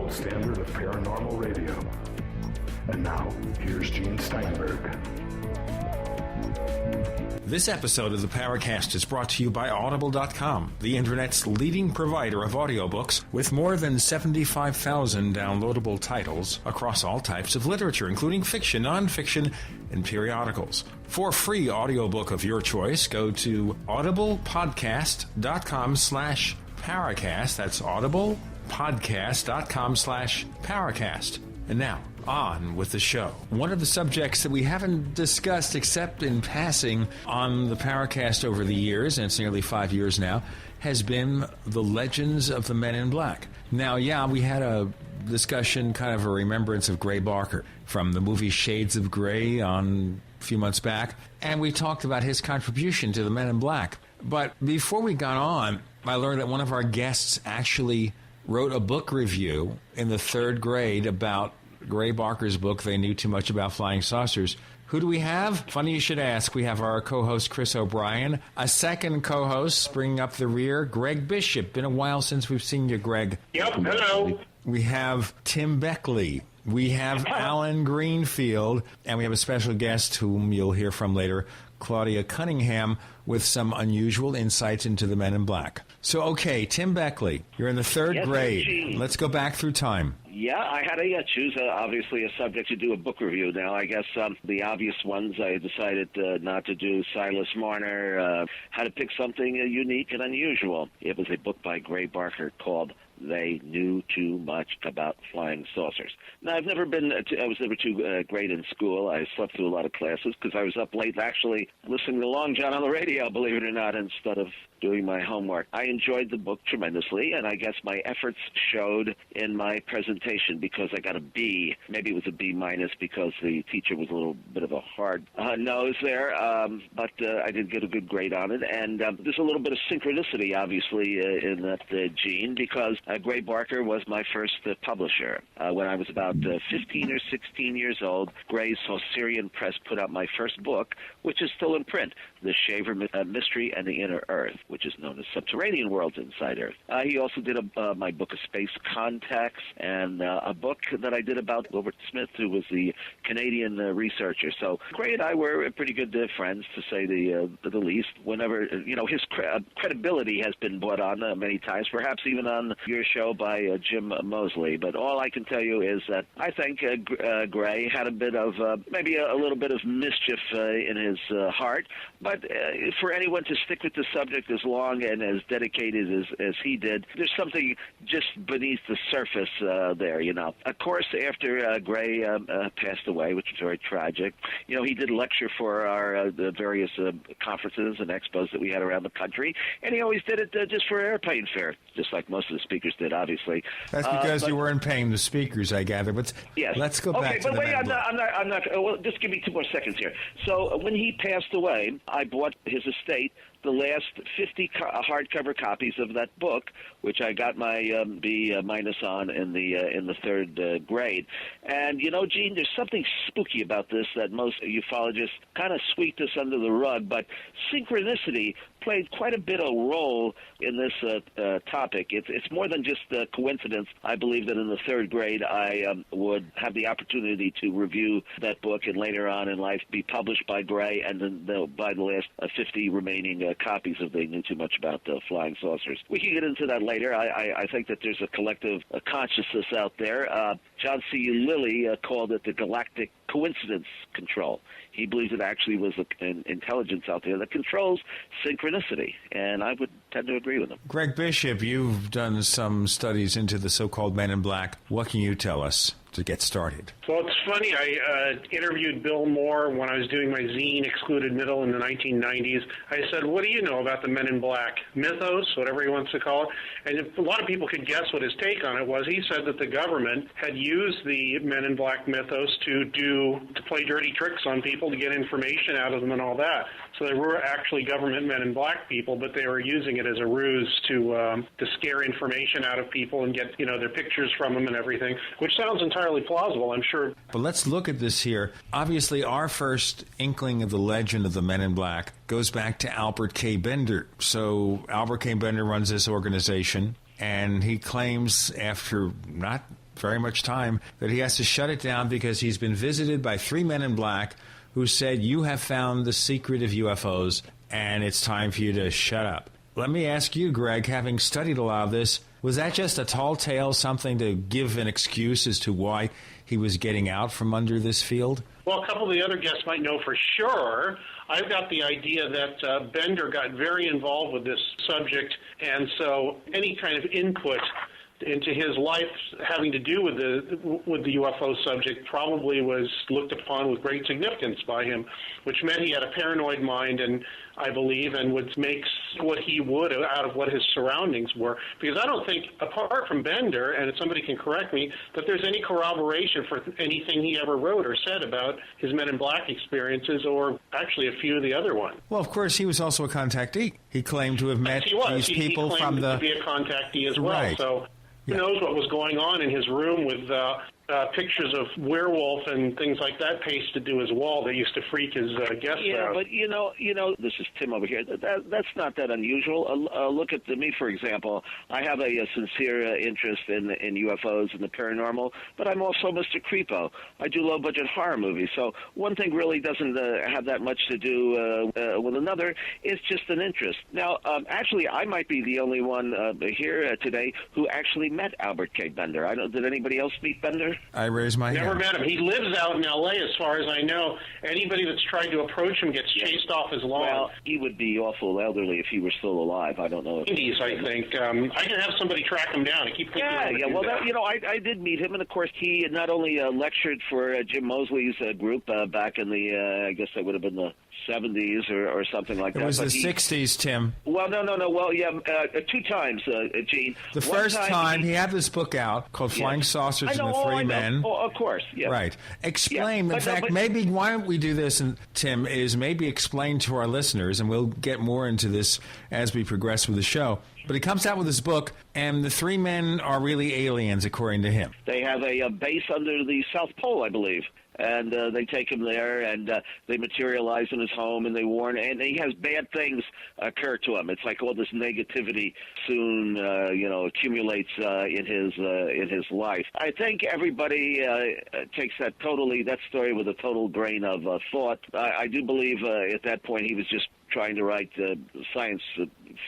gold standard of paranormal radio. And now, here's Gene Steinberg. This episode of the Paracast is brought to you by Audible.com, the Internet's leading provider of audiobooks with more than 75,000 downloadable titles across all types of literature, including fiction, nonfiction, and periodicals. For a free audiobook of your choice, go to audiblepodcast.com/Paracast. That's audiblepodcast.com/Paracast. And now, on with the show. One of the subjects that we haven't discussed except in passing on the Paracast over the years, and it's nearly 5 years now, has been the legends of the Men in Black. Now, we had a discussion, kind of a remembrance of Gray Barker from the movie Shades of Grey on a few months back, and we talked about his contribution to the Men in Black. But before we got on, I learned that one of our guests actually wrote a book review in the third grade about Gray Barker's book, They Knew Too Much About Flying Saucers. Who do we have? Funny you should ask. We have our co-host, Chris O'Brien. A second co-host, bringing up the rear, Greg Bishop. Been a while since we've seen you, Greg. Yep, hello. We have Tim Beckley. We have Alan Greenfield. And we have a special guest whom you'll hear from later, Claudia Cunningham, with some unusual insights into the Men in Black. So, okay, Tim Beckley, you're in the third grade. Let's go back through time. Yeah, I had to choose, obviously, a subject to do a book review. Now, I guess the obvious ones, I decided not to do Silas Marner, had to pick something unique and unusual. It was a book by Gray Barker called They Knew Too Much About Flying Saucers. Now, I was never too great in school. I slept through a lot of classes because I was up late actually listening to Long John on the radio, believe it or not, instead of doing my homework. I enjoyed the book tremendously, and I guess my efforts showed in my presentation because I got a B. Maybe it was a B- because the teacher was a little bit of a hard nose there, but I did get a good grade on it. And there's a little bit of synchronicity, obviously, in that gene, because Gray Barker was my first publisher. When I was about 15 or 16 years old, Gray's Saucerian Press put out my first book, which is still in print, The Shaver Mystery and the Inner Earth, which is known as Subterranean Worlds Inside Earth. He also did my book of Space Contacts and a book that I did about Gilbert Smith, who was the Canadian researcher. So Gray and I were pretty good friends, to say the least. Whenever, his credibility has been brought on many times, perhaps even on your show by Jim Mosley. But all I can tell you is that I think Gray had a bit of, maybe a little bit of mischief in his heart. But for anyone to stick with the subject as long and as dedicated as he did, there's something just beneath the surface there, Of course, after Gray passed away, which was very tragic, he did lecture for our the various conferences and expos that we had around the country, and he always did it just for airplane fare, just like most of the speakers did, obviously. That's because you weren't paying the speakers, I gather. But yes. Let's go back to the wait, I'm not. Well, just give me 2 more seconds here. So when he passed away, I bought his estate the last 50 hardcover copies of that book, which I got my B- on in the third grade. And Gene, there's something spooky about this that most ufologists kind of sweep this under the rug, but synchronicity played quite a bit of role in this topic. It's more than just a coincidence. I believe that in the third grade I would have the opportunity to review that book and later on in life be published by Gray and then by the last 50 remaining copies of They Knew Too Much About Flying Saucers. We can get into that later. I think that there's a collective consciousness out there. John C. Lilly called it the galactic coincidence control. He believes it actually was an intelligence out there that controls synchronicity, and I would tend to agree with him. Greg Bishop, you've done some studies into the so-called Men in Black. What can you tell us to get started? Well, it's funny. I interviewed Bill Moore when I was doing my zine, Excluded Middle, in the 1990s. I said, what do you know about the Men in Black mythos, whatever he wants to call it? And if a lot of people could guess what his take on it was. He said that the government had used the Men in Black mythos to play dirty tricks on people to get information out of them and all that. So there were actually government Men in Black people, but they were using it as a ruse to scare information out of people and get their pictures from them and everything, which sounds entirely plausible, I'm sure. But let's look at this here. Obviously, our first inkling of the legend of the Men in Black goes back to Albert K. Bender. So Albert K. Bender runs this organization, and he claims after not very much time that he has to shut it down because he's been visited by 3 men in black who said, you have found the secret of UFOs, and it's time for you to shut up. Let me ask you, Greg, having studied a lot of this, was that just a tall tale, something to give an excuse as to why he was getting out from under this field? Well, a couple of the other guests might know for sure. I've got the idea that Bender got very involved with this subject, and so any kind of input into his life having to do with the UFO subject probably was looked upon with great significance by him, which meant he had a paranoid mind, and I believe, and would make what he would out of what his surroundings were. Because I don't think, apart from Bender, and if somebody can correct me, that there's any corroboration for anything he ever wrote or said about his Men in Black experiences, or actually a few of the other ones. Well, of course, he was also a contactee. He claimed to have met these people he from the... to be a contactee as well. Right. So who knows what was going on in his room with pictures of werewolf and things like that pasted to his wall that used to freak his guests Yeah, out. but you know, this is Tim over here. That's not that unusual. Look at me, for example. I have a sincere interest in UFOs and the paranormal, but I'm also Mr. Creepo. I do low-budget horror movies, so one thing really doesn't have that much to do with another. It's just an interest. Now, actually, I might be the only one here today who actually met Albert K. Bender. Did anybody else meet Bender? I raised my hand. Never met him. He lives out in L.A., as far as I know. Anybody that's tried to approach him gets chased off his lawn. Well, he would be awful elderly if he were still alive. I don't know. 80s, I think. I can have somebody track him down. I keep thinking Well, I did meet him, and of course, he not only lectured for Jim Mosley's group back in the, I guess that would have been the 70s or something like that. It was the 60s, Tim. Well, no. Well, yeah, 2 times, Gene. The first time he had this book out called Flying Saucers and the Three Men. Oh, of course, yeah. Right. Explain, Yeah, in fact, maybe why don't we do this, and Tim, is maybe explain to our listeners, and we'll get more into this as we progress with the show. But he comes out with this book, and the 3 men are really aliens, according to him. They have a base under the South Pole, I believe. And they take him there, and they materialize in his home, and they warn, and he has bad things occur to him. It's like all this negativity soon, accumulates in his life. I think everybody takes that story with a total grain of thought. I do believe at that point he was just trying to write science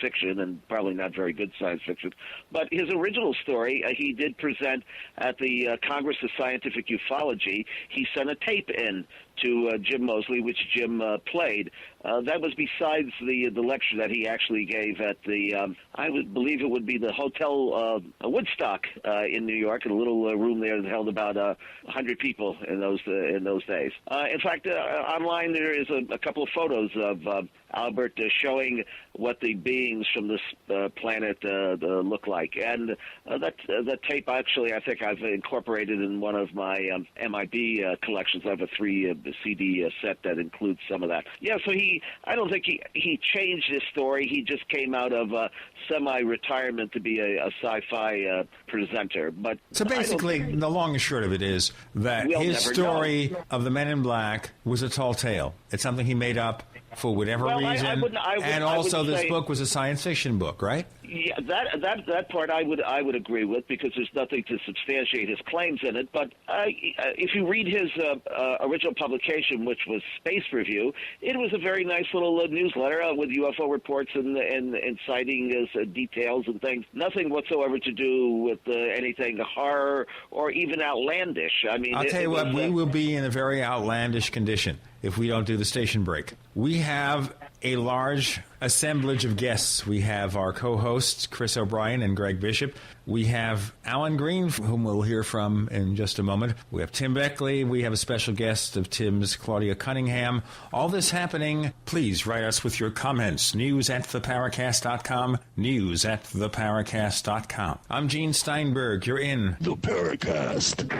fiction, and probably not very good science fiction. But his original story, he did present at the Congress of Scientific Ufology. He sent a tape in to Jim Mosley, which Jim played. That was besides the lecture that he actually gave at the, I would believe it would be the Hotel Woodstock in New York, in a little room there that held about 100 people in those days. In fact, online there is a couple of photos of Albert showing what the beings from this planet look like. And that tape, actually, I think I've incorporated in one of my MIB collections. I have a 3 CD set that includes some of that. Yeah, so I don't think he changed his story. He just came out of semi-retirement to be a sci-fi presenter. But so basically, the long and short of it is that his story of the Men in Black was a tall tale. It's something he made up for whatever reason. And also this book was a science fiction book, right? Yeah, that part I would agree with, because there's nothing to substantiate his claims in it. But if you read his original publication, which was Space Review, it was a very nice little newsletter with UFO reports and sightings, details and things. Nothing whatsoever to do with anything horror or even outlandish. I mean, I'll tell you what, we will be in a very outlandish condition if we don't do the station break. We have a large assemblage of guests. We have our co-hosts, Chris O'Brien and Greg Bishop. We have Alan Green, whom we'll hear from in just a moment. We have Tim Beckley. We have a special guest of Tim's, Claudia Cunningham. All this happening. Please write us with your comments. news@theparacast.com. news@theparacast.com. I'm Gene Steinberg. You're in The Paracast.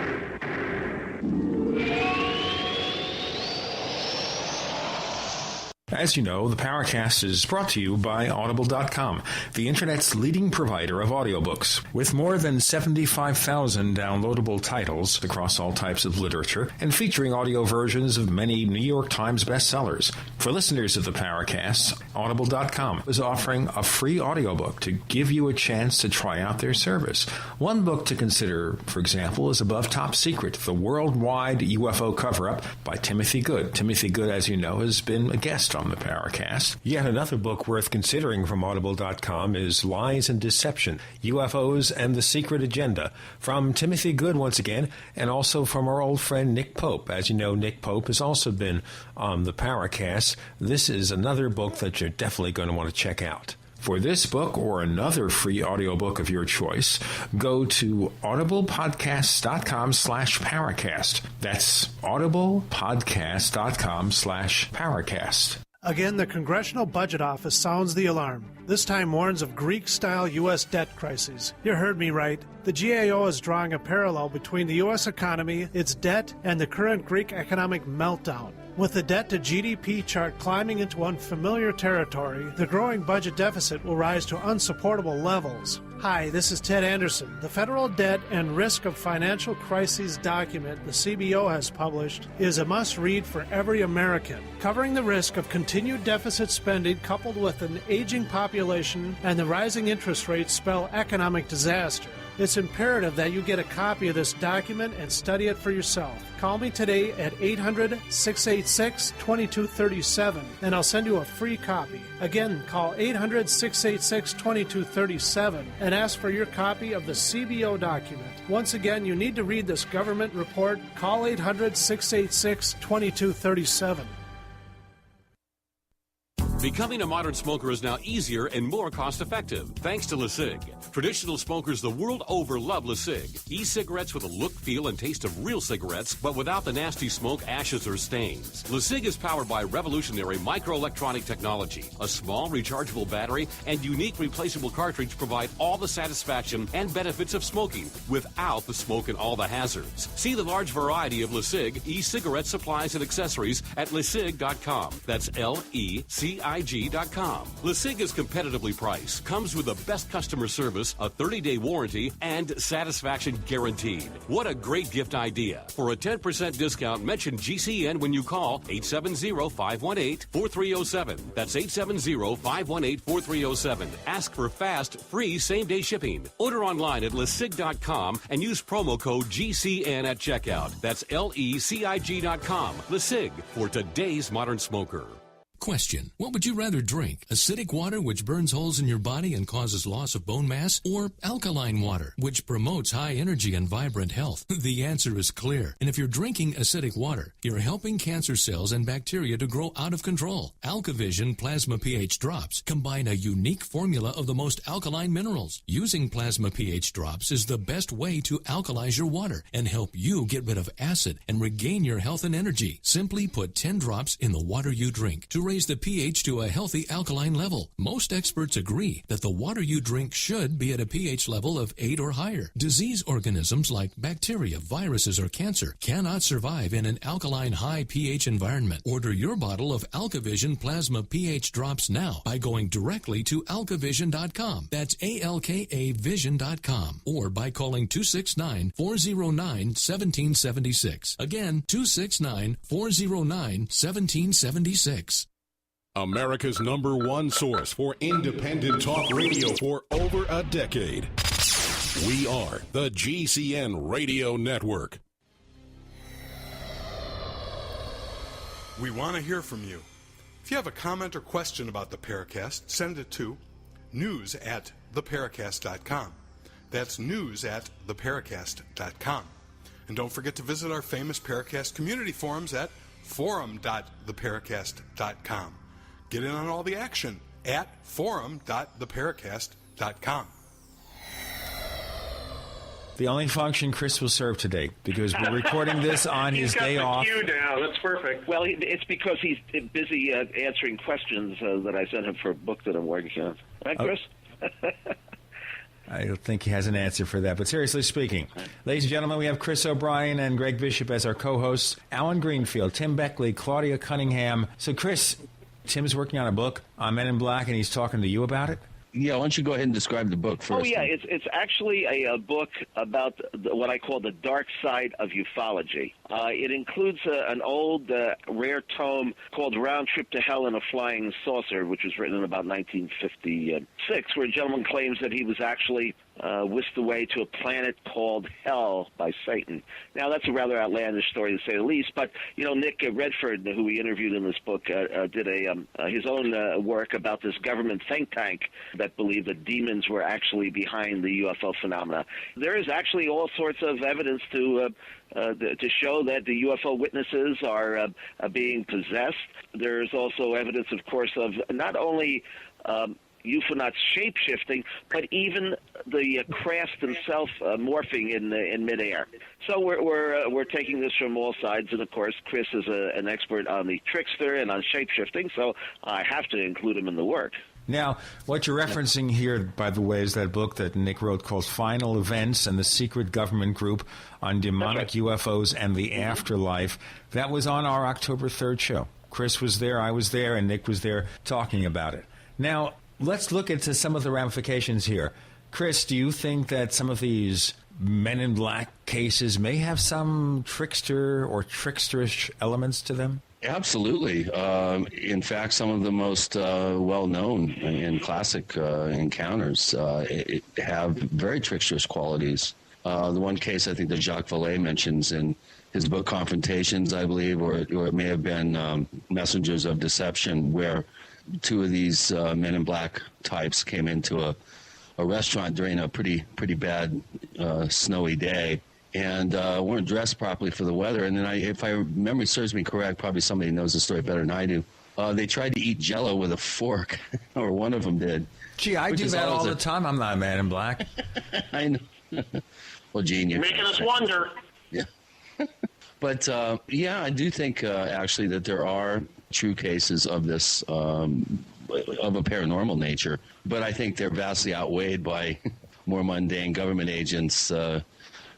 As you know, the Paracast is brought to you by Audible.com, the Internet's leading provider of audiobooks. With more than 75,000 downloadable titles across all types of literature and featuring audio versions of many New York Times bestsellers. For listeners of the Paracast, Audible.com is offering a free audiobook to give you a chance to try out their service. One book to consider, for example, is Above Top Secret, the worldwide UFO cover-up by Timothy Good. Timothy Good, as you know, has been a guest on the Paracast. Yet another book worth considering from Audible.com is Lies and Deception, UFOs and the Secret Agenda, from Timothy Good once again, and also from our old friend Nick Pope. As you know, Nick Pope has also been on the Paracast. This is another book that you're definitely going to want to check out. For this book or another free audiobook of your choice, go to audiblepodcast.com/Paracast. That's audiblepodcast.com/Paracast. Again, the Congressional Budget Office sounds the alarm. This time warns of Greek-style U.S. debt crises. You heard me right. The GAO is drawing a parallel between the U.S. economy, its debt, and the current Greek economic meltdown. With the debt-to-GDP chart climbing into unfamiliar territory, the growing budget deficit will rise to unsupportable levels. Hi, this is Ted Anderson. The Federal Debt and Risk of Financial Crises document the CBO has published is a must-read for every American, covering the risk of continued deficit spending coupled with an aging population and the rising interest rates spell economic disaster. It's imperative that you get a copy of this document and study it for yourself. Call me today at 800-686-2237 and I'll send you a free copy. Again, call 800-686-2237 and ask for your copy of the CBO document. Once again, you need to read this government report. Call 800-686-2237. Becoming a modern smoker is now easier and more cost-effective, thanks to LeSig. Traditional smokers the world over love LeSig. E-cigarettes with a look, feel, and taste of real cigarettes, but without the nasty smoke, ashes, or stains. LeSig is powered by revolutionary microelectronic technology. A small rechargeable battery and unique replaceable cartridge provide all the satisfaction and benefits of smoking without the smoke and all the hazards. See the large variety of LeSig e-cigarette supplies and accessories at LeSig.com. That's LECIG.com. LeSig is competitively priced, comes with the best customer service, a 30-day warranty, and satisfaction guaranteed. What a great gift idea. For a 10% discount, mention GCN when you call 870-518-4307. That's 870-518-4307. Ask for fast, free same-day shipping. Order online at LeSig.com and use promo code GCN at checkout. That's LECIG.com. LeSig, for today's modern smoker. Question: what would you rather drink? Acidic water, which burns holes in your body and causes loss of bone mass, or alkaline water, which promotes high energy and vibrant health? The answer is clear. And if you're drinking acidic water, you're helping cancer cells and bacteria to grow out of control. AlkaVision Plasma pH Drops combine a unique formula of the most alkaline minerals. Using Plasma pH Drops is the best way to alkalize your water and help you get rid of acid and regain your health and energy. Simply put 10 drops in the water you drink to raise the pH to a healthy alkaline level. Most experts agree that the water you drink should be at a pH level of 8 or higher. Disease organisms like bacteria, viruses, or cancer cannot survive in an alkaline high pH environment. Order your bottle of AlkaVision Plasma pH Drops now by going directly to alkavision.com. That's ALKAvision.com. Or by calling 269-409-1776. Again, 269-409-1776. America's #1 source for independent talk radio for over a decade. We are the GCN Radio Network. We want to hear from you. If you have a comment or question about the Paracast, send it to news@theparacast.com. That's news@theparacast.com. And don't forget to visit our famous Paracast community forums at forum.theparacast.com. Get in on all the action at forum.theparacast.com. The only function Chris will serve today, because we're recording this on his day off. He's got the cue now. That's perfect. Well, it's because he's busy answering questions that I sent him for a book that I'm working on. Right, Chris? I don't think he has an answer for that. But seriously speaking, ladies and gentlemen, we have Chris O'Brien and Greg Bishop as our co-hosts, Alan Greenfield, Tim Beckley, Claudia Cunningham. So, Chris, Tim's working on a book on Men in Black, and he's talking to you about it? Yeah, why don't you go ahead and describe the book first? Oh, yeah, it's actually a book about what I call the dark side of ufology. It includes an old, rare tome called Round Trip to Hell in a Flying Saucer, which was written in about 1956, where a gentleman claims that he was actually whisked away to a planet called Hell by Satan. Now, that's a rather outlandish story, to say the least, but, Nick Redford, who we interviewed in this book, did his own work about this government think tank that believed that demons were actually behind the UFO phenomena. There is actually all sorts of evidence to show that the UFO witnesses are being possessed. There's also evidence, of course, of not only UFOnauts shape-shifting, but even the craft themselves morphing in midair. So we're taking this from all sides, and of course, Chris is an expert on the trickster and on shape-shifting, so I have to include him in the work. Now, what you're referencing here, by the way, is that book that Nick wrote called Final Events and the Secret Government Group on Demonic UFOs and the Afterlife. That was on our October 3rd show. Chris was there, I was there, and Nick was there talking about it. Now, let's look into some of the ramifications here. Chris, do you think that some of these Men in Black cases may have some trickster or tricksterish elements to them? Absolutely. In fact, some of the most well-known and classic encounters have very tricksterous qualities. The one case I think that Jacques Vallée mentions in his book Confrontations, I believe, or it may have been Messengers of Deception, where two of these Men in Black types came into a restaurant during a pretty bad snowy day, and weren't dressed properly for the weather. And then, if my memory serves me correct, probably somebody knows the story better than I do, they tried to eat Jell-O with a fork, or one of them did. Gee, I do that all the time. I'm not a Man in Black. I know. Well, Gene, you're making us wonder. Yeah. But, yeah, I do think, actually, that there are true cases of this, of a paranormal nature. But I think they're vastly outweighed by more mundane government agents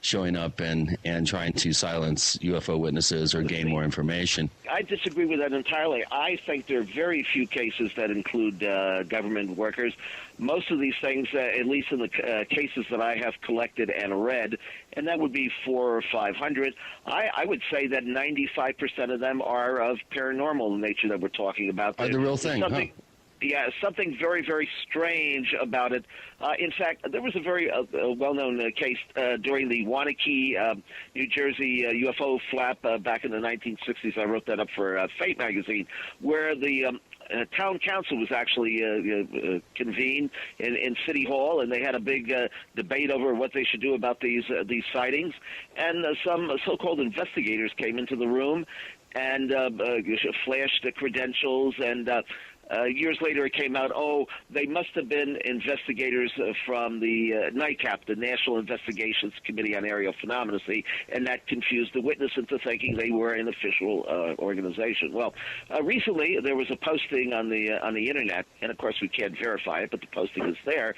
showing up and trying to silence UFO witnesses or gain more information. I disagree with that entirely. I think there are very few cases that include government workers. Most of these things, at least in the cases that I have collected and read, and that would be 400 or 500, I would say that 95% of them are of paranormal nature that we're talking about. Are the real thing, huh? Yeah, something very, very strange about it. In fact, there was a very well-known case during the Wanakee, New Jersey UFO flap back in the 1960s. I wrote that up for Fate magazine, where the town council was actually convened in City Hall, and they had a big debate over what they should do about these sightings. And some so-called investigators came into the room and flashed the credentials, and years later it came out, they must have been investigators from the NICAP, the National Investigations Committee on Aerial Phenomena, and that confused the witness into thinking they were an official organization. Well, recently there was a posting on the internet, and of course we can't verify it, but the posting is there,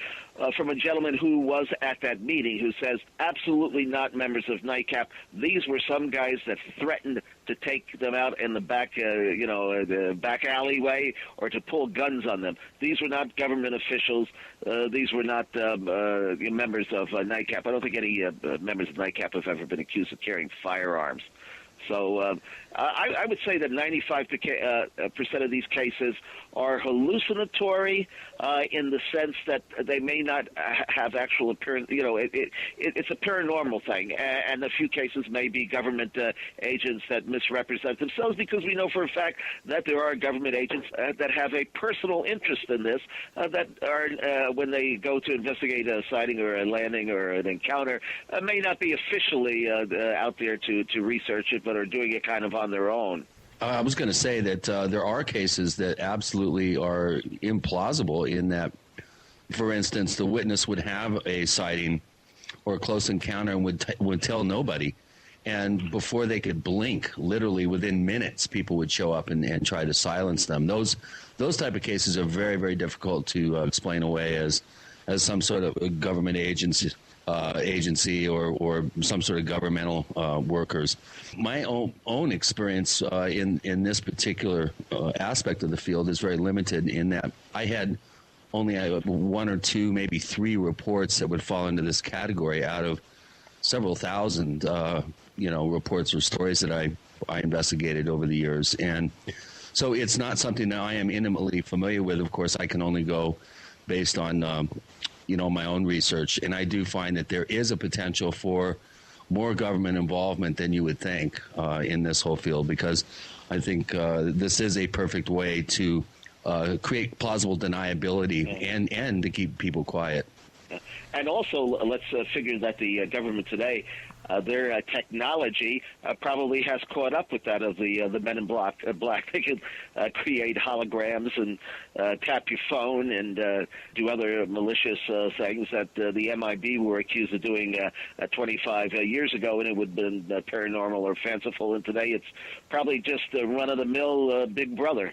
from a gentleman who was at that meeting, who says, absolutely not members of NICAP. These were some guys that threatened to take them out in the back, the back alleyway, or to pull guns on them. These were not government officials. These were not members of NICAP. I don't think any members of NICAP have ever been accused of carrying firearms. So I would say that 95% of these cases are hallucinatory in the sense that they may not have actual appearance. It's a paranormal thing, and a few cases may be government agents that misrepresent themselves, because we know for a fact that there are government agents that have a personal interest in this, that are, when they go to investigate a sighting or a landing or an encounter, may not be officially out there to research it, but are doing it kind of on their own. I was going to say that there are cases that absolutely are implausible, in that, for instance, the witness would have a sighting or a close encounter and would tell nobody. And before they could blink, literally within minutes, people would show up and try to silence them. Those type of cases are very, very difficult to explain away as some sort of government agency agency or some sort of governmental workers. My own experience in this particular aspect of the field is very limited in that I had only one or two, maybe three reports that would fall into this category out of several thousand, reports or stories that I investigated over the years. And so it's not something that I am intimately familiar with. Of course, I can only go based on my own research, and I do find that there is a potential for more government involvement than you would think in this whole field, because I think this is a perfect way to create plausible deniability and to keep people quiet. And also, let's figure that the government today, their technology probably has caught up with that of the Men in Black. They can create holograms and tap your phone and do other malicious things that the MIB were accused of doing 25 years ago, and it would have been paranormal or fanciful. And today it's probably just a run-of-the-mill Big Brother.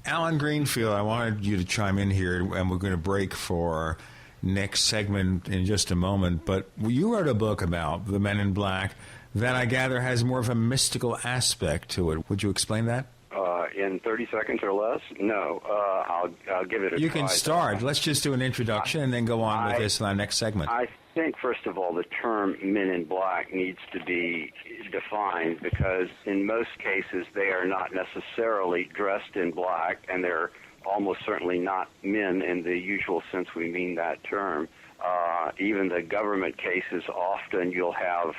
Alan Greenfield, I wanted you to chime in here, and we're going to break for next segment in just a moment, but you wrote a book about the Men in Black that I gather has more of a mystical aspect to it. Would you explain that? In 30 seconds or less? No. I'll give it a try. You can start. Let's just do an introduction and then go on with this in our next segment. I think, first of all, the term Men in Black needs to be defined, because in most cases they are not necessarily dressed in black, and they're almost certainly not men in the usual sense we mean that term. Even the government cases, often you'll have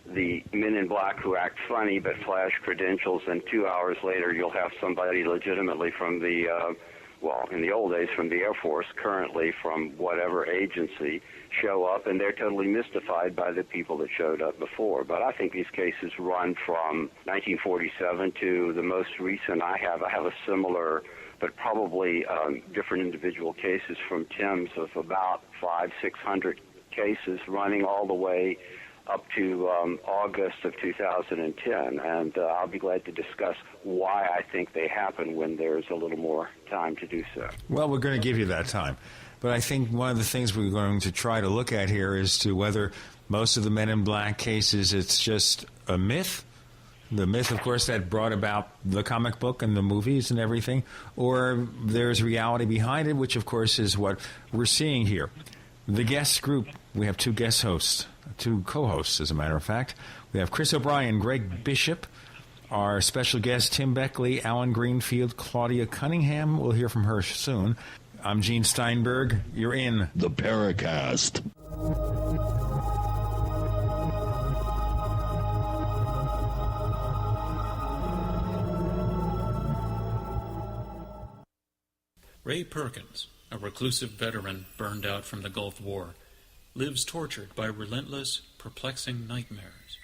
the Men in Black who act funny but flash credentials, and 2 hours later you'll have somebody legitimately from the, in the old days from the Air Force, currently from whatever agency, show up, and they're totally mystified by the people that showed up before. But I think these cases run from 1947 to the most recent I have a similar but probably different individual cases from Tim's of about 500-600 cases running all the way up to August of 2010. And I'll be glad to discuss why I think they happen when there's a little more time to do so. Well, we're going to give you that time. But I think one of the things we're going to try to look at here is to whether most of the Men in Black cases, it's just a myth. The myth, of course, that brought about the comic book and the movies and everything, or there's reality behind it, which, of course, is what we're seeing here. The guest group, we have two guest hosts, two co-hosts, as a matter of fact. We have Chris O'Brien, Greg Bishop, our special guest, Tim Beckley, Alan Greenfield, Claudia Cunningham. We'll hear from her soon. I'm Gene Steinberg. You're in the Paracast. Ray Perkins, a reclusive veteran burned out from the Gulf War, lives tortured by relentless, perplexing nightmares.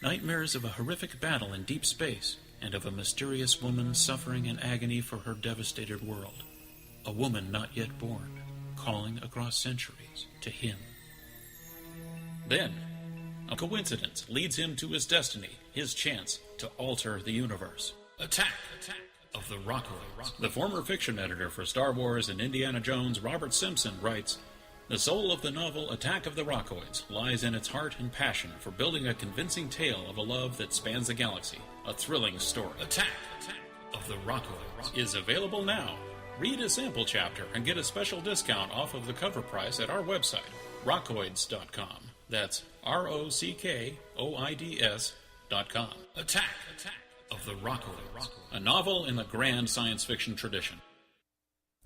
Nightmares of a horrific battle in deep space and of a mysterious woman suffering in agony for her devastated world. A woman not yet born, calling across centuries to him. Then, a coincidence leads him to his destiny, his chance to alter the universe. Attack of the Rockoids. The former fiction editor for Star Wars and Indiana Jones, Robert Simpson, writes, "The soul of the novel Attack of the Rockoids lies in its heart and passion for building a convincing tale of a love that spans the galaxy. A thrilling story. Attack of the Rockoids is available now. Read a sample chapter and get a special discount off of the cover price at our website, rockoids.com. That's ROCKOIDS.com. Attack of the Rockoids, a novel in the grand science fiction tradition.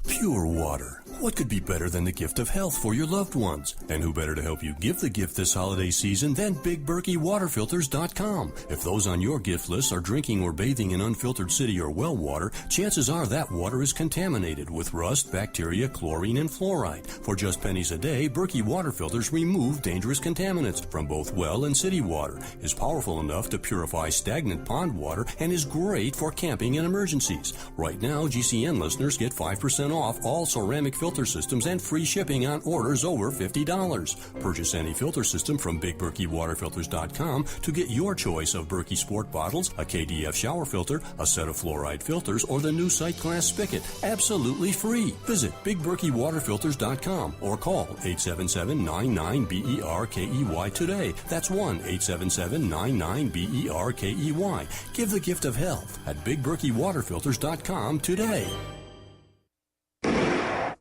Pure water. What could be better than the gift of health for your loved ones? And who better to help you give the gift this holiday season than BigBerkeyWaterFilters.com? If those on your gift list are drinking or bathing in unfiltered city or well water, chances are that water is contaminated with rust, bacteria, chlorine, and fluoride. For just pennies a day, Berkey Water Filters remove dangerous contaminants from both well and city water, is powerful enough to purify stagnant pond water, and is great for camping and emergencies. Right now, GCN listeners get 5% off off all ceramic filter systems and free shipping on orders over $50. Purchase any filter system from BigBerkeyWaterFilters.com to get your choice of Berkey Sport bottles, a KDF shower filter, a set of fluoride filters, or the new Sight Glass spigot, absolutely free. Visit BigBerkeyWaterFilters.com or call 877-99-BERKEY today. That's 1-877-99-BERKEY. Give the gift of health at BigBerkeyWaterFilters.com today.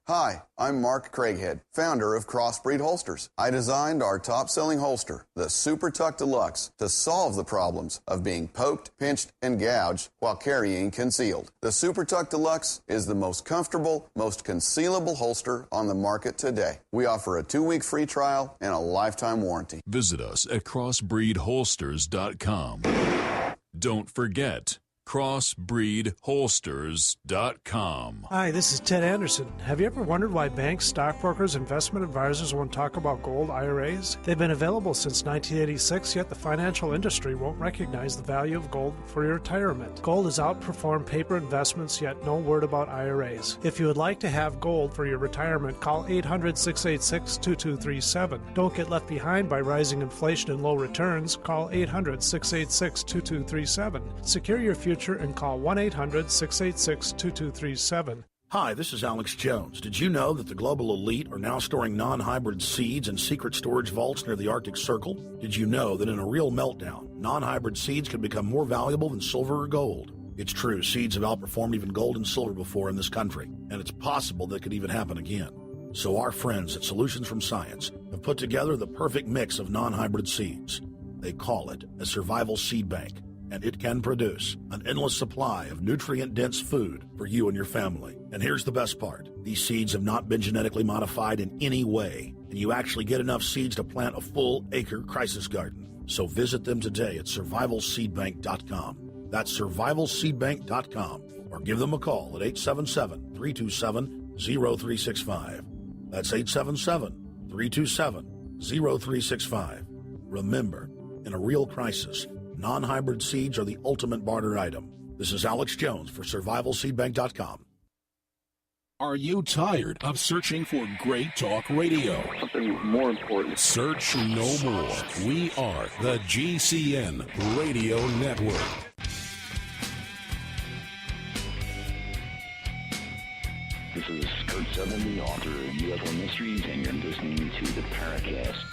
Hi, I'm Mark Craighead, founder of Crossbreed Holsters. I designed our top-selling holster, the Super Tuck Deluxe, to solve the problems of being poked, pinched, and gouged while carrying concealed. The Super Tuck Deluxe is the most comfortable, most concealable holster on the market today. We offer a 2-week free trial and a lifetime warranty. Visit us at crossbreedholsters.com. Don't forget, crossbreedholsters.com. Hi, this is Ted Anderson. Have you ever wondered why banks, stockbrokers, investment advisors won't talk about gold IRAs? They've been available since 1986, yet the financial industry won't recognize the value of gold for your retirement. Gold has outperformed paper investments, yet no word about IRAs. If you would like to have gold for your retirement, call 800-686-2237. Don't get left behind by rising inflation and low returns. Call 800-686-2237. Secure your future and call 1-800-686-2237. Hi, this is Alex Jones. Did you know that the global elite are now storing non-hybrid seeds in secret storage vaults near the Arctic Circle? Did you know that in a real meltdown, non-hybrid seeds can become more valuable than silver or gold? It's true, seeds have outperformed even gold and silver before in this country, and it's possible that could even happen again. So our friends at Solutions from Science have put together the perfect mix of non-hybrid seeds. They call it a survival seed bank, and it can produce an endless supply of nutrient-dense food for you and your family. And here's the best part. These seeds have not been genetically modified in any way, and you actually get enough seeds to plant a full-acre crisis garden. So visit them today at survivalseedbank.com. That's survivalseedbank.com, or give them a call at 877-327-0365. That's 877-327-0365. Remember, in a real crisis, non-hybrid seeds are the ultimate barter item. This is Alex Jones for survivalseedbank.com. Are you tired of searching for great talk radio? Something more important. Search no more. We are the GCN Radio Network. This is Kurt Sutherland, the author of UFO Mysteries, and you're listening to the Paracast.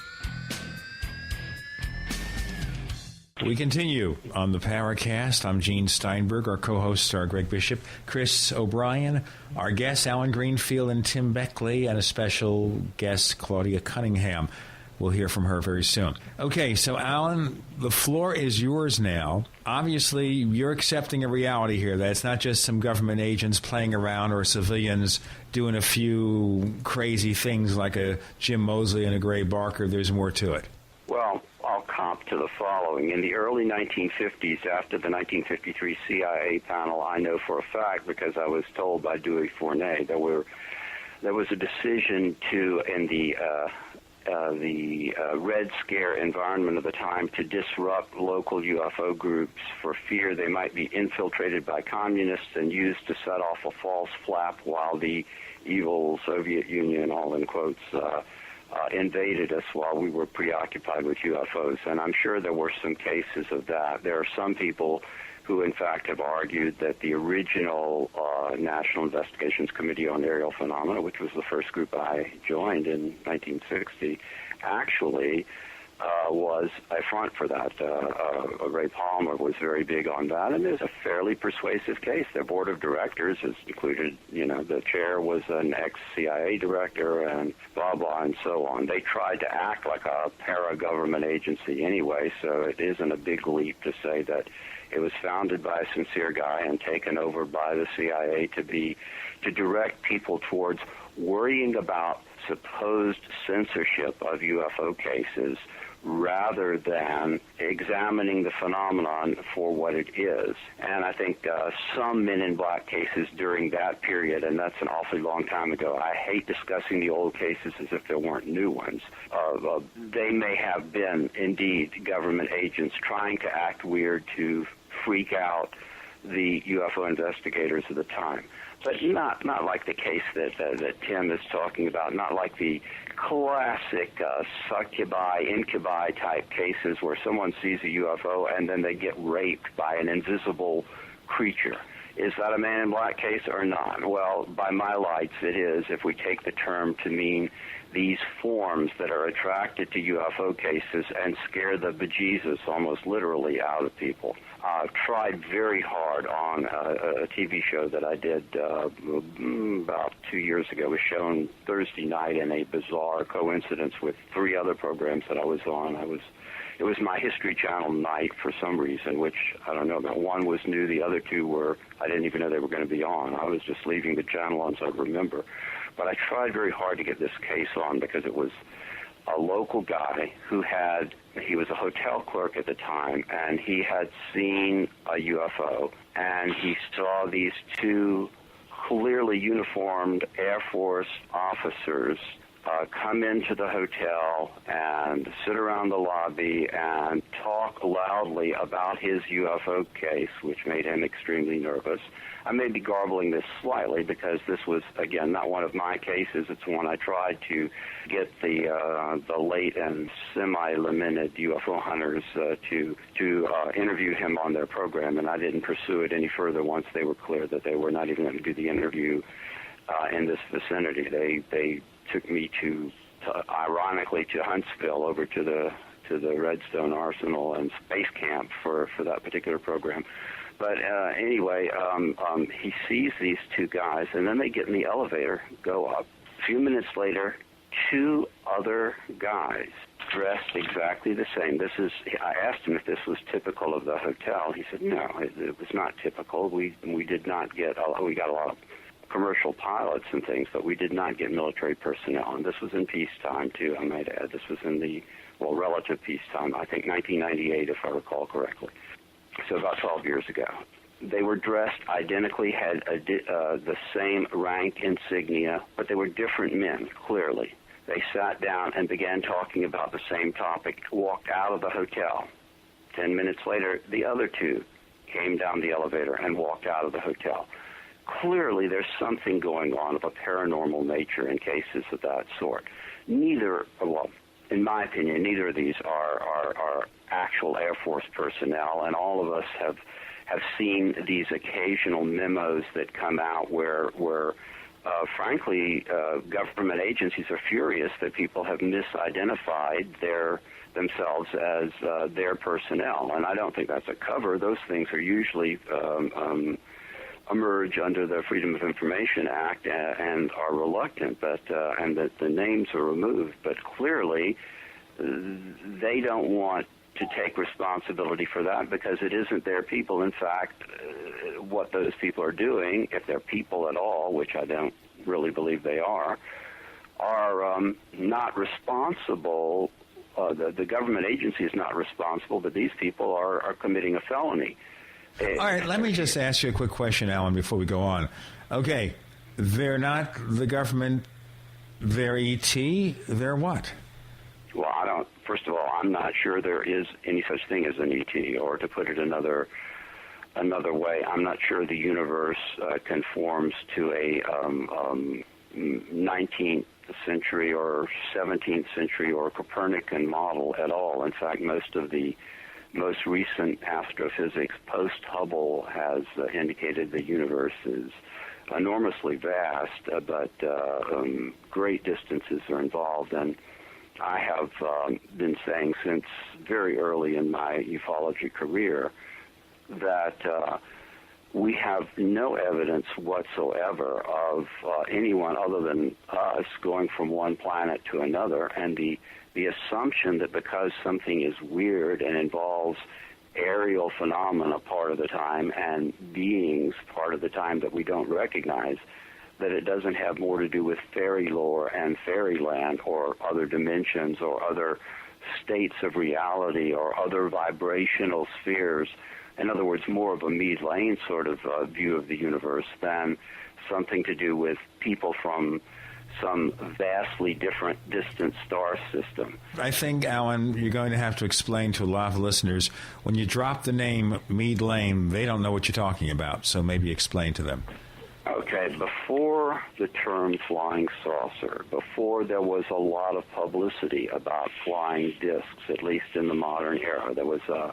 We continue on the Paracast. I'm Gene Steinberg. Our co-hosts are Greg Bishop, Chris O'Brien, our guests Alan Greenfield and Tim Beckley, and a special guest, Claudia Cunningham. We'll hear from her very soon. Okay, so Alan, the floor is yours now. Obviously, you're accepting a reality here that it's not just some government agents playing around or civilians doing a few crazy things like a Jim Mosley and a Gray Barker. There's more to it. Well, I'll comp to the following. In the early 1950s, after the 1953 CIA panel, I know for a fact, because I was told by Dewey Fournay, there was a decision to, in the Red Scare environment of the time, to disrupt local UFO groups for fear they might be infiltrated by communists and used to set off a false flap while the evil Soviet Union, all in quotes, invaded us while we were preoccupied with UFOs. And I'm sure there were some cases of that. There are some people who, in fact, have argued that the original National Investigations Committee on Aerial Phenomena, which was the first group I joined in 1960, actually was a front for that. Ray Palmer was very big on that, and there's a fairly persuasive case. Their board of directors has included, the chair was an ex-CIA director and blah, blah, and so on. They tried to act like a para-government agency anyway, so it isn't a big leap to say that it was founded by a sincere guy and taken over by the CIA to direct people towards worrying about supposed censorship of UFO cases rather than examining the phenomenon for what it is. And I think some Men in Black cases during that period, and that's an awfully long time ago, I hate discussing the old cases as if there weren't new ones. They may have been, indeed, government agents trying to act weird to freak out the UFO investigators of the time. but not like the case that Tim is talking about, not like the classic succubi, incubi type cases where someone sees a UFO and then they get raped by an invisible creature. Is that a Man in Black case or not? Well, by my lights, it is, if we take the term to mean these forms that are attracted to UFO cases and scare the bejesus, almost literally, out of people. I've tried very hard on a TV show that I did about 2 years ago. It was shown Thursday night in a bizarre coincidence with 3 other programs that I was on. It was my History Channel night for some reason, which I don't know about. One was new, the other 2 were, I didn't even know they were going to be on. I was just leaving the channel on, so I remember. But I tried very hard to get this case on because it was a local guy he was a hotel clerk at the time, and he had seen a UFO, and he saw these 2 clearly uniformed Air Force officers come into the hotel and sit around the lobby and talk loudly about his UFO case, which made him extremely nervous. I may be garbling this slightly because this was, again, not one of my cases. It's one I tried to get the late and semi-lamented UFO hunters to interview him on their program, and I didn't pursue it any further once they were clear that they were not even going to do the interview in this vicinity. They took me to ironically to Huntsville, over to the Redstone Arsenal and Space Camp for that particular program. But anyway, he sees these 2 guys, and then they get in the elevator, go up. A few minutes later, 2 other guys dressed exactly the same. I asked him if this was typical of the hotel. He said, no, it was not typical. We did not get, we got a lot of commercial pilots and things, but we did not get military personnel. And this was in peacetime, too, I might add. This was in the, relative peacetime, I think 1998, if I recall correctly. So about 12 years ago. They were dressed identically, had the same rank insignia, but they were different men, clearly. They sat down and began talking about the same topic, walked out of the hotel. 10 minutes later, the other 2 came down the elevator and walked out of the hotel. Clearly, there's something going on of a paranormal nature in cases of that sort. In my opinion, neither of these are actual Air Force personnel, and all of us have seen these occasional memos that come out where frankly, government agencies are furious that people have misidentified themselves as their personnel, and I don't think that's a cover. Those things are usually emerge under the Freedom of Information Act and are reluctant, and that the names are removed. But clearly, they don't want to take responsibility for that because it isn't their people. In fact, what those people are doing, if they're people at all, which I don't really believe they are not responsible. The government agency is not responsible, but these people are committing a felony. All right, let me just ask you a quick question, Alan, before we go on. Okay, they're not the government, they're ET, they're what? Well, first of all, I'm not sure there is any such thing as an ET, or to put it another way, I'm not sure the universe conforms to a 19th century or 17th century or Copernican model at all. In fact, most of the most recent astrophysics post-Hubble has indicated the universe is enormously vast, but great distances are involved. And I have been saying since very early in my ufology career that we have no evidence whatsoever of anyone other than us going from one planet to another, and the assumption that because something is weird and involves aerial phenomena part of the time and beings part of the time that we don't recognize, that it doesn't have more to do with fairy lore and fairyland or other dimensions or other states of reality or other vibrational spheres. In other words, more of a Meade Lane sort of view of the universe than something to do with people from some vastly different distant star system. I think, Alan, you're going to have to explain to a lot of listeners, when you drop the name Meade Lane, they don't know what you're talking about, so maybe explain to them. Okay, before the term flying saucer, before there was a lot of publicity about flying discs, at least in the modern era, there was a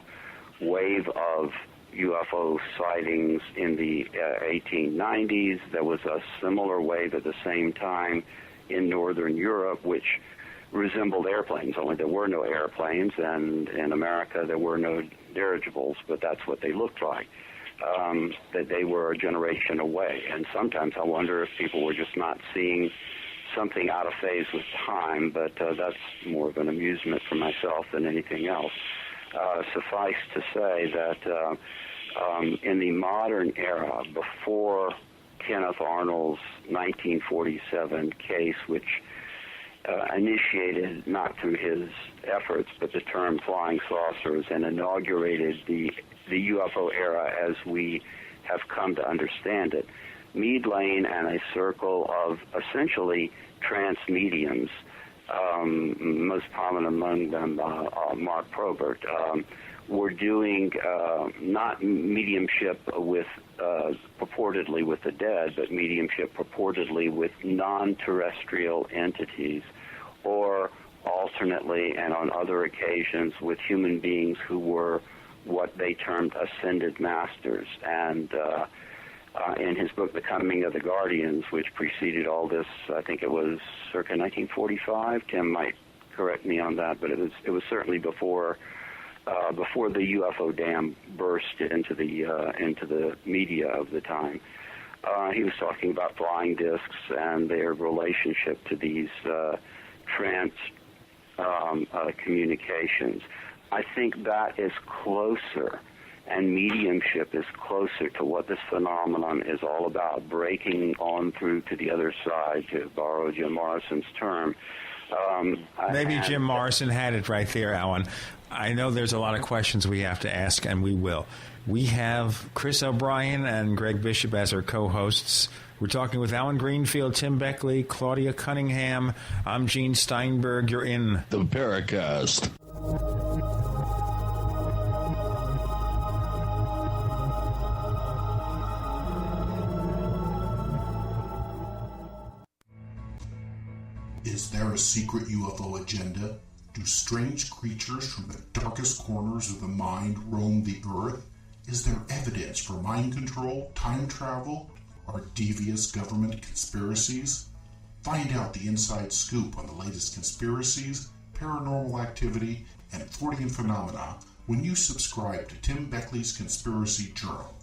wave of UFO sightings in the 1890s. There was a similar wave at the same time in Northern Europe, which resembled airplanes, only there were no airplanes, and in America there were no dirigibles, but that's what they looked like. That they were a generation away. And sometimes I wonder if people were just not seeing something out of phase with time, but that's more of an amusement for myself than anything else. Suffice to say that in the modern era, before Kenneth Arnold's 1947 case, which initiated, not through his efforts, but the term flying saucers, and inaugurated the UFO era as we have come to understand it, Meade Lane and a circle of essentially trance mediums, most prominent among them Mark Probert, were doing not mediumship with purportedly with the dead, but mediumship purportedly with non-terrestrial entities, or alternately and on other occasions with human beings who were what they termed ascended masters. And in his book, The Coming of the Guardians, which preceded all this, I think it was circa 1945. Tim might correct me on that, but it was certainly before the UFO dam burst into the media of the time. He was talking about flying discs and their relationship to these trance communications. I think that is closer, and mediumship is closer to what this phenomenon is all about, breaking on through to the other side, to borrow Jim Morrison's term. Maybe Jim Morrison had it right there, Alan. I know there's a lot of questions we have to ask, and we will. We have Chris O'Brien and Greg Bishop as our co-hosts. We're talking with Alan Greenfield, Tim Beckley, Claudia Cunningham. I'm Gene Steinberg. You're in the Paracast. Is there a secret UFO agenda? Do strange creatures from the darkest corners of the mind roam the earth? Is there evidence for mind control, time travel, or devious government conspiracies? Find out the inside scoop on the latest conspiracies, paranormal activity, and Fortean phenomena when you subscribe to Tim Beckley's Conspiracy Journal.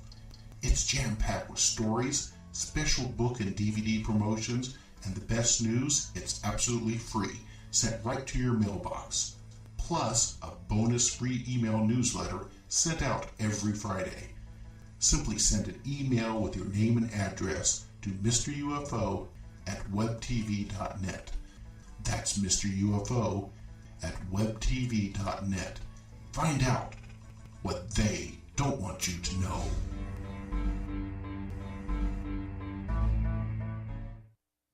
It's jam-packed with stories, special book and DVD promotions, and the best news, it's absolutely free, sent right to your mailbox. Plus, a bonus free email newsletter sent out every Friday. Simply send an email with your name and address to Mr. UFO at webtv.net. That's Mr. UFO at webtv.net. Find out what they don't want you to know.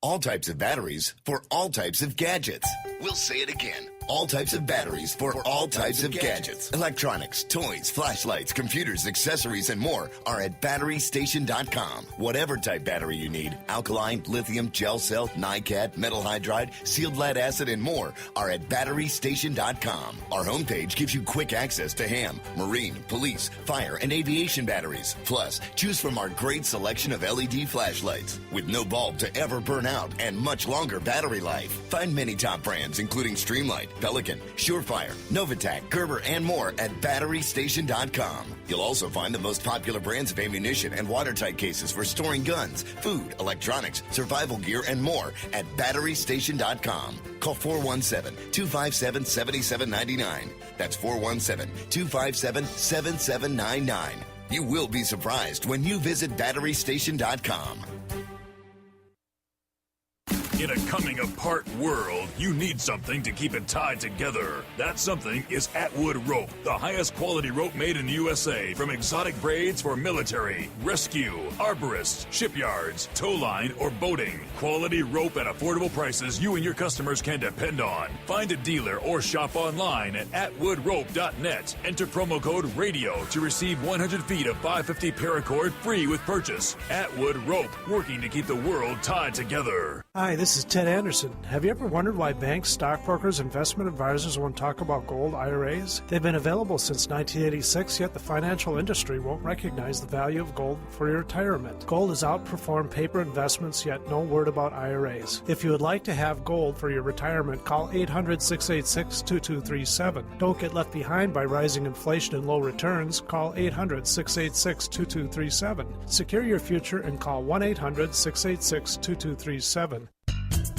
All types of batteries for all types of gadgets. We'll say it again. All types of batteries for all types of gadgets. Electronics, toys, flashlights, computers, accessories, and more are at BatteryStation.com. Whatever type battery you need, alkaline, lithium, gel cell, NiCad, metal hydride, sealed lead acid, and more are at BatteryStation.com. Our homepage gives you quick access to ham, marine, police, fire, and aviation batteries. Plus, choose from our great selection of LED flashlights with no bulb to ever burn out and much longer battery life. Find many top brands including Streamlight, Pelican, Surefire, Novitec, Gerber, and more at BatteryStation.com. You'll also find the most popular brands of ammunition and watertight cases for storing guns, food, electronics, survival gear, and more at BatteryStation.com. Call 417-257-7799. That's 417-257-7799. You will be surprised when you visit BatteryStation.com. In a coming apart world, you need something to keep it tied together. That something is Atwood Rope, the highest quality rope made in the USA, from exotic braids for military, rescue, arborists, shipyards, tow line, or boating. Quality rope at affordable prices you and your customers can depend on. Find a dealer or shop online at atwoodrope.net. Enter promo code RADIO to receive 100 feet of 550 paracord free with purchase. Atwood Rope, working to keep the world tied together. Hi, this is Ted Anderson. Have you ever wondered why banks, stockbrokers, investment advisors won't talk about gold IRAs? They've been available since 1986, yet the financial industry won't recognize the value of gold for your retirement. Gold has outperformed paper investments, yet no word about IRAs. If you would like to have gold for your retirement, call 800-686-2237. Don't get left behind by rising inflation and low returns. Call 800-686-2237. Secure your future and call 1-800-686-2237.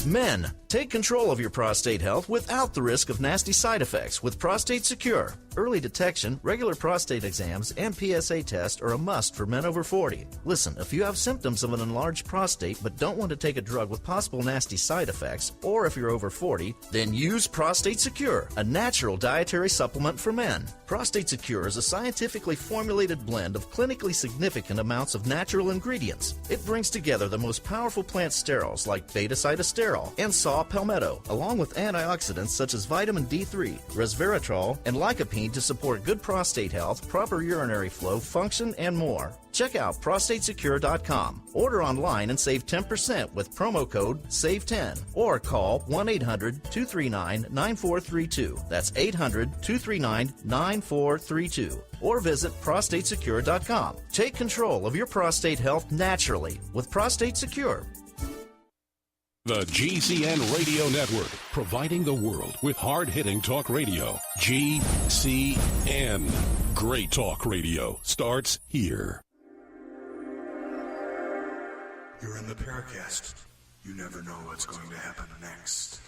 Men, take control of your prostate health without the risk of nasty side effects with Prostate Secure. Early detection, regular prostate exams, and PSA tests are a must for men over 40. Listen, if you have symptoms of an enlarged prostate but don't want to take a drug with possible nasty side effects, or if you're over 40, then use Prostate Secure, a natural dietary supplement for men. Prostate Secure is a scientifically formulated blend of clinically significant amounts of natural ingredients. It brings together the most powerful plant sterols like beta-cytosterol and saw palmetto, along with antioxidants such as vitamin D3, resveratrol, and lycopene to support good prostate health, proper urinary flow, function, and more. Check out prostatesecure.com. Order online and save 10% with promo code SAVE10 or call 1-800-239-9432. That's 800-239-9432. Or visit prostatesecure.com. Take control of your prostate health naturally with Prostate Secure. The GCN Radio Network, providing the world with hard-hitting talk radio. GCN. Great talk radio starts here. You're in the Paracast. You never know what's going to happen next.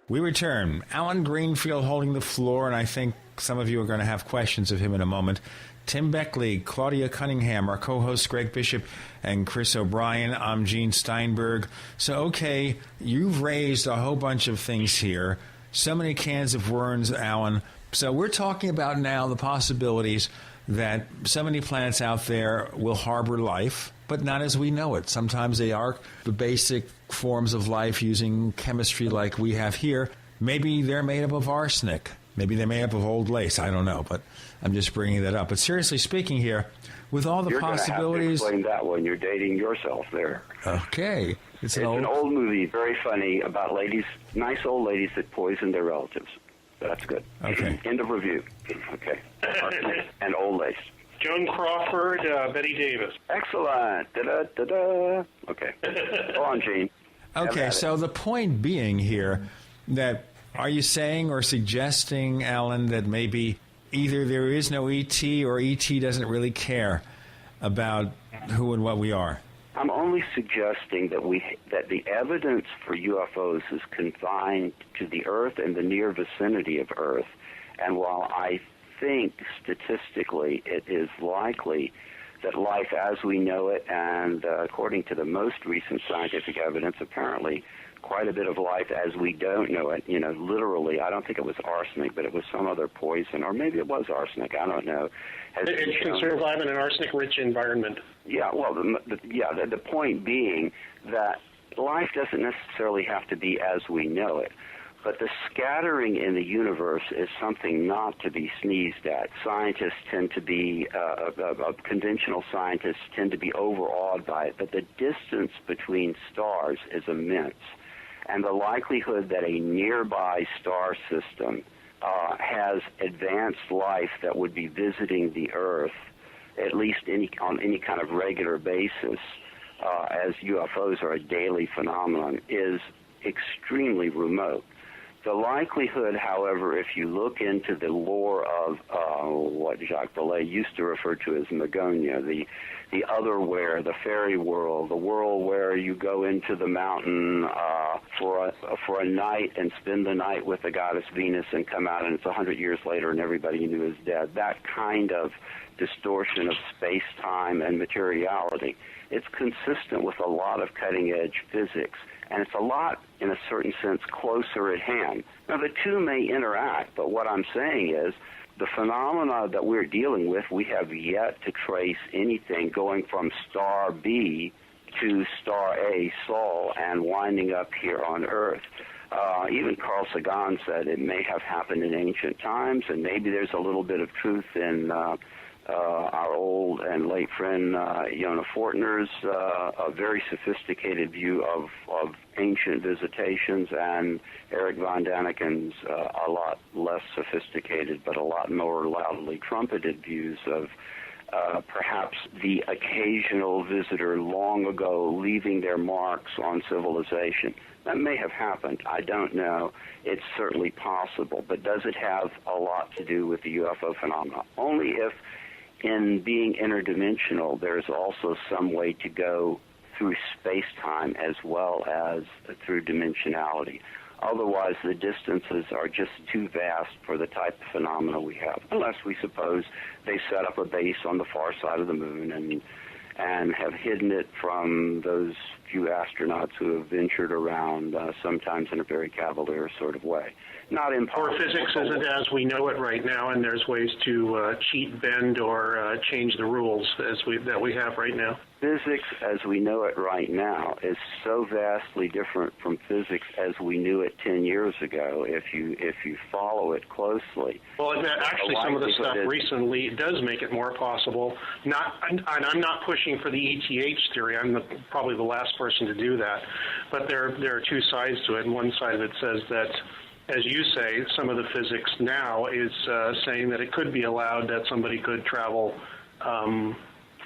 We return. Alan Greenfield holding the floor, and I think some of you are going to have questions of him in a moment. Tim Beckley, Claudia Cunningham, our co-hosts Greg Bishop and Chris O'Brien. I'm Gene Steinberg. So, okay, you've raised a whole bunch of things here. So many cans of worms, Alan. So we're talking about now the possibilities that so many planets out there will harbor life, but not as we know it. Sometimes they are the basic forms of life using chemistry like we have here. Maybe they're made up of arsenic. Maybe they're made up of old lace. I don't know, but I'm just bringing that up. But seriously speaking here, with all the possibilities... You're going to have to explain that one. You're dating yourself there. Okay. It's an old movie, very funny, about ladies, nice old ladies that poison their relatives. That's good. Okay. End of review. Okay. And old lace. Joan Crawford, Betty Davis. Excellent. Da-da-da-da. Okay. Go on, Gene. Okay, so the point being here that... Are you saying or suggesting, Alan, that maybe either there is no E.T. or E.T. doesn't really care about who and what we are? I'm only suggesting that the evidence for UFOs is confined to the Earth and the near vicinity of Earth. And while I think statistically it is likely that life as we know it, and according to the most recent scientific evidence, apparently quite a bit of life as we don't know it, literally. I don't think it was arsenic, but it was some other poison, or maybe it was arsenic, I don't know. It can survive in an arsenic-rich environment. Yeah, well, the point being that life doesn't necessarily have to be as we know it, but the scattering in the universe is something not to be sneezed at. Scientists tend to be, conventional scientists tend to be overawed by it, but the distance between stars is immense. And the likelihood that a nearby star system has advanced life that would be visiting the Earth, at least on any kind of regular basis, as UFOs are a daily phenomenon, is extremely remote. The likelihood, however, if you look into the lore of what Jacques Vallée used to refer to as Magonia, the otherwhere, the fairy world, the world where you go into the mountain for a night and spend the night with the goddess Venus and come out and it's 100 years later and everybody you knew is dead. That kind of distortion of space-time and materiality. It's consistent with a lot of cutting-edge physics, and it's a lot, in a certain sense, closer at hand. Now, the two may interact, but what I'm saying is the phenomena that we're dealing with, we have yet to trace anything going from star B to star A, Sol, and winding up here on Earth. Even Carl Sagan said it may have happened in ancient times, and maybe there's a little bit of truth in our old and late friend Yona Fortner's a very sophisticated view of ancient visitations, and Eric von Daniken's a lot less sophisticated but a lot more loudly trumpeted views of perhaps the occasional visitor long ago leaving their marks on civilization. That may have happened. I don't know. It's certainly possible. But does it have a lot to do with the UFO phenomena? Only if, in being interdimensional, there's also some way to go through space-time as well as through dimensionality. Otherwise, the distances are just too vast for the type of phenomena we have, unless we suppose they set up a base on the far side of the moon and have hidden it from those few astronauts who have ventured around, sometimes in a very cavalier sort of way. Not impossible. Or physics isn't as we know it right now, and there's ways to cheat, bend, or change the rules that we have right now. Physics as we know it right now is so vastly different from physics as we knew it 10 years ago, if you follow it closely. Well, actually, some of the stuff recently does make it more possible. And I'm not pushing for the ETH theory. I'm probably the last person to do that. But there are two sides to it, and one side of it says that, as you say, some of the physics now is saying that it could be allowed that somebody could travel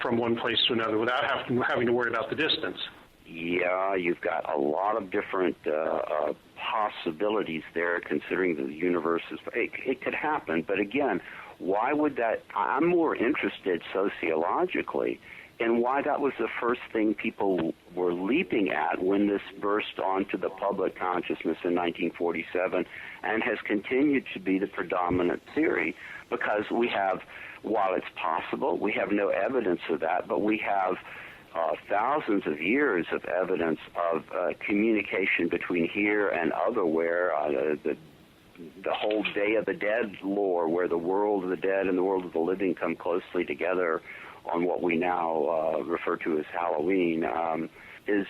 from one place to another without having to worry about the distance. Yeah, you've got a lot of different possibilities there, considering the universe is... It could happen, but again, why would that... I'm more interested sociologically in why that was the first thing people were leaping at when this burst onto the public consciousness in 1947 and has continued to be the predominant theory, because we have, while it's possible, we have no evidence of that, but we have thousands of years of evidence of communication between here and otherwhere, the whole Day of the Dead lore, where the world of the dead and the world of the living come closely together on what we now refer to as Halloween, is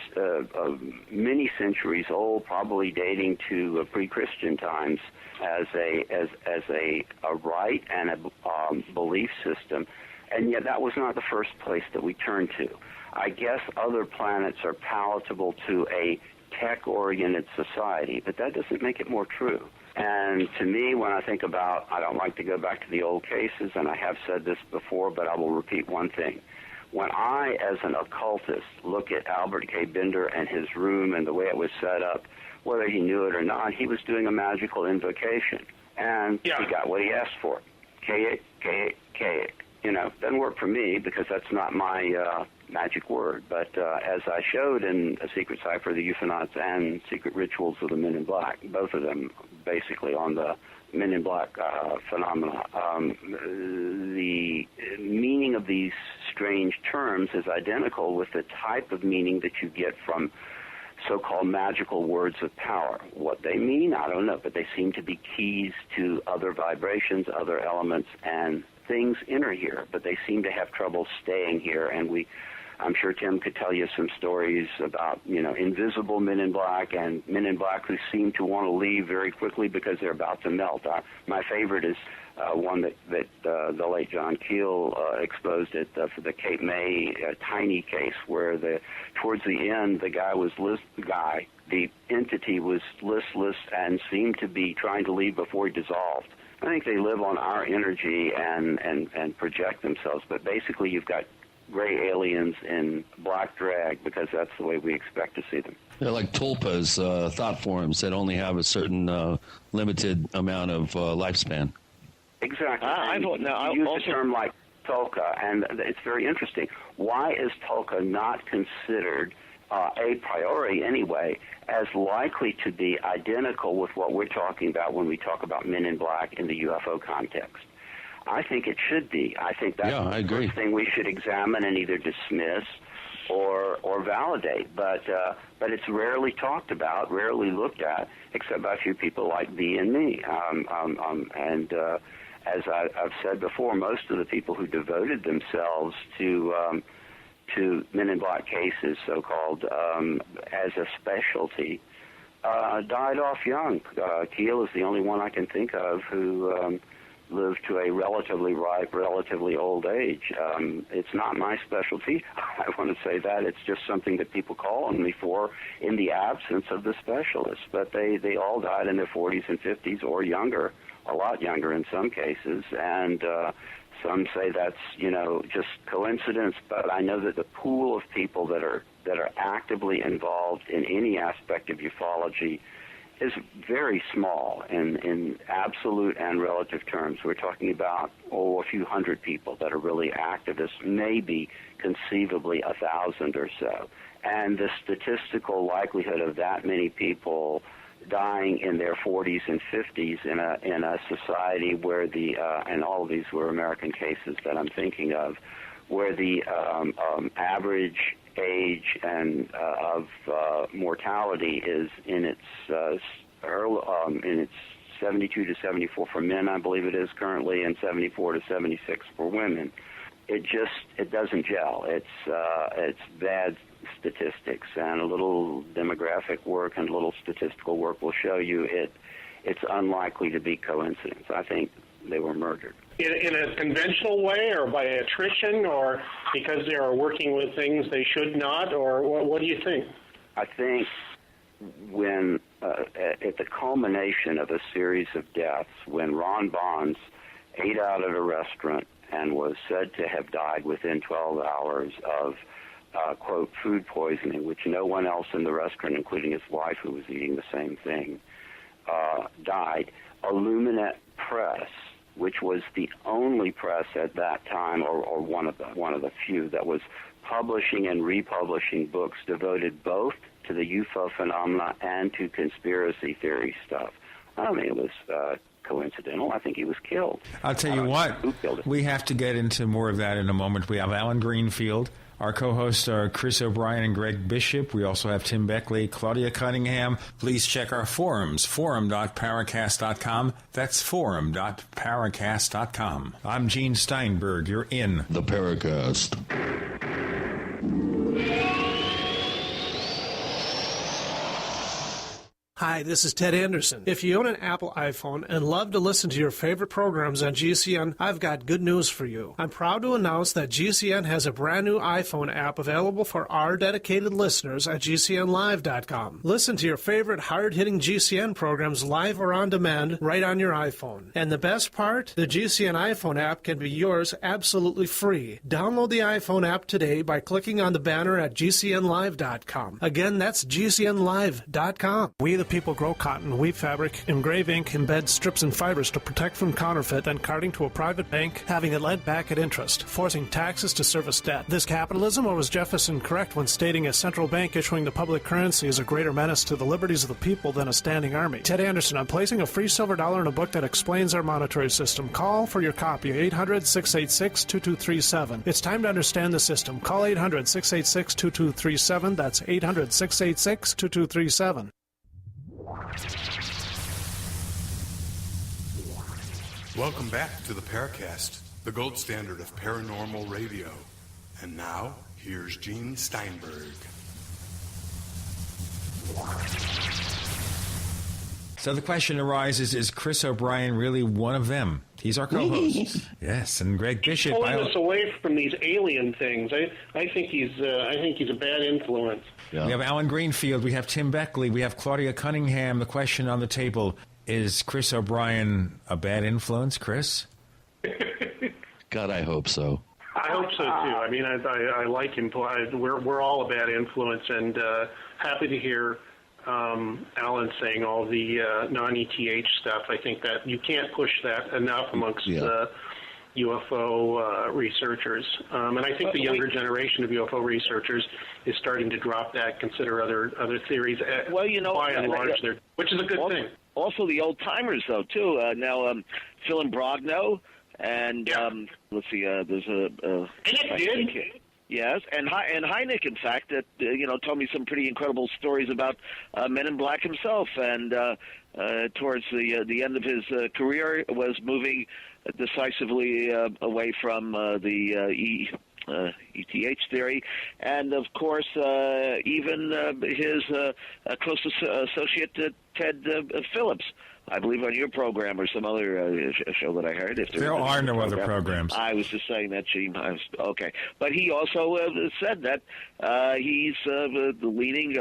many centuries old, probably dating to pre-Christian times, as a rite and a belief system, and yet that was not the first place that we turned to. I guess other planets are palatable to a tech-oriented society, but that doesn't make it more true. And to me, when I think about, I don't like to go back to the old cases, and I have said this before, but I will repeat one thing. When I, as an occultist, look at Albert K. Bender and his room and the way it was set up, whether he knew it or not, he was doing a magical invocation. And he got what he asked for. K-ick, K-ick, K-ick. You know, doesn't work for me because that's not my magic word. But as I showed in A Secret Cipher of the Euphonauts and Secret Rituals of the Men in Black, both of them basically on the Men in Black phenomena, the meaning of these strange terms is identical with the type of meaning that you get from so-called magical words of power. What they mean, I don't know, but they seem to be keys to other vibrations, other elements, and things enter here, but they seem to have trouble staying here. And I'm sure Tim could tell you some stories about, invisible men in black and men in black who seem to want to leave very quickly because they're about to melt. My favorite is one that the late John Keel exposed for the Cape May tiny case, where towards the end the entity was listless and seemed to be trying to leave before he dissolved. I think they live on our energy and project themselves, but basically you've got gray aliens in black drag because that's the way we expect to see them. They're like tulpas, thought forms that only have a certain limited amount of lifespan. Exactly. You use a term like tulka, and it's very interesting. Why is tulka not considered, a priori anyway, as likely to be identical with what we're talking about when we talk about men in black in the UFO context? I think it should be. I think that's I agree. the first thing we should examine and either dismiss or validate. But it's rarely talked about, rarely looked at, except by a few people like Dee and me. As I've said before, most of the people who devoted themselves to Men in Black cases, so-called, as a specialty, died off young. Keel is the only one I can think of who lived to a relatively ripe, relatively old age. It's not my specialty. I want to say that. It's just something that people call on me for in the absence of the specialists. But they all died in their 40s and 50s or younger, a lot younger in some cases. And some say that's, just coincidence. But I know that the pool of people that are actively involved in any aspect of ufology is very small in absolute and relative terms. We're talking about, a few hundred people that are really activists, maybe conceivably 1,000 or so. And the statistical likelihood of that many people dying in their 40s and 50s in a society where and all of these were American cases that I'm thinking of, where the average age and of mortality is in its 72 to 74 for men, I believe it is currently, and 74 to 76 for women. It doesn't gel. It's bad statistics, and a little demographic work and a little statistical work will show you it's unlikely to be coincidence. I think they were murdered. In a conventional way, or by attrition, or because they are working with things they should not, or what do you think? I think when, at the culmination of a series of deaths, when Ron Bonds ate out at a restaurant and was said to have died within 12 hours of, quote, food poisoning, which no one else in the restaurant, including his wife who was eating the same thing, died, Illuminate Press, which was the only press at that time, or one of the few that was publishing and republishing books devoted both to the UFO phenomena and to conspiracy theory stuff. I don't think it was coincidental. I think he was killed. I'll tell you what, we have to get into more of that in a moment. We have Alan Greenfield. Our co-hosts are Chris O'Brien and Greg Bishop. We also have Tim Beckley, Claudia Cunningham. Please check our forums, forum.paracast.com. That's forum.paracast.com. I'm Gene Steinberg. You're in the Paracast. Hi, this is Ted Anderson. If you own an Apple iPhone and love to listen to your favorite programs on GCN, I've got good news for you. I'm proud to announce that GCN has a brand new iPhone app available for our dedicated listeners at GCNlive.com. Listen to your favorite hard-hitting GCN programs live or on demand right on your iPhone. And the best part? The GCN iPhone app can be yours absolutely free. Download the iPhone app today by clicking on the banner at GCNlive.com. Again, that's GCNlive.com. We the people grow cotton, weave fabric, engrave ink, embed strips and fibers to protect from counterfeit, then carting to a private bank, having it lent back at interest, forcing taxes to service debt. This capitalism, or was Jefferson correct when stating a central bank issuing the public currency is a greater menace to the liberties of the people than a standing army? Ted Anderson, I'm placing a free silver dollar in a book that explains our monetary system. Call for your copy, 800-686-2237. It's time to understand the system. Call 800-686-2237. That's 800-686-2237. Welcome back to the Paracast, the gold standard of paranormal radio. And now, here's Gene Steinberg. So the question arises, is Chris O'Brien really one of them? He's our co-host. Yes, and Greg Bishop. Pulling us away from these alien things. I think he's a bad influence. Yeah. We have Alan Greenfield. We have Tim Beckley. We have Claudia Cunningham. The question on the table, is Chris O'Brien a bad influence, Chris? God, I hope so. I hope so, too. I mean, I like him. We're all a bad influence, and happy to hear Alan saying all the non-ETH stuff. I think that you can't push that enough amongst UFO researchers. And I think the younger generation of UFO researchers is starting to drop that, consider other theories. Well, by and large, which is a good thing. Also, the old-timers, though, too. Now, Phil and Brogno And let's see, there's a... Yes, and Hynek, in fact, that told me some pretty incredible stories about Men in Black himself, and towards the end of his career was moving decisively away from the ETH theory, and of course even his close associate Ted Phillips. I believe on your program or some other show that I heard. If there are no other programs. I was just saying that, Gene. Okay. But he also said that he's leaning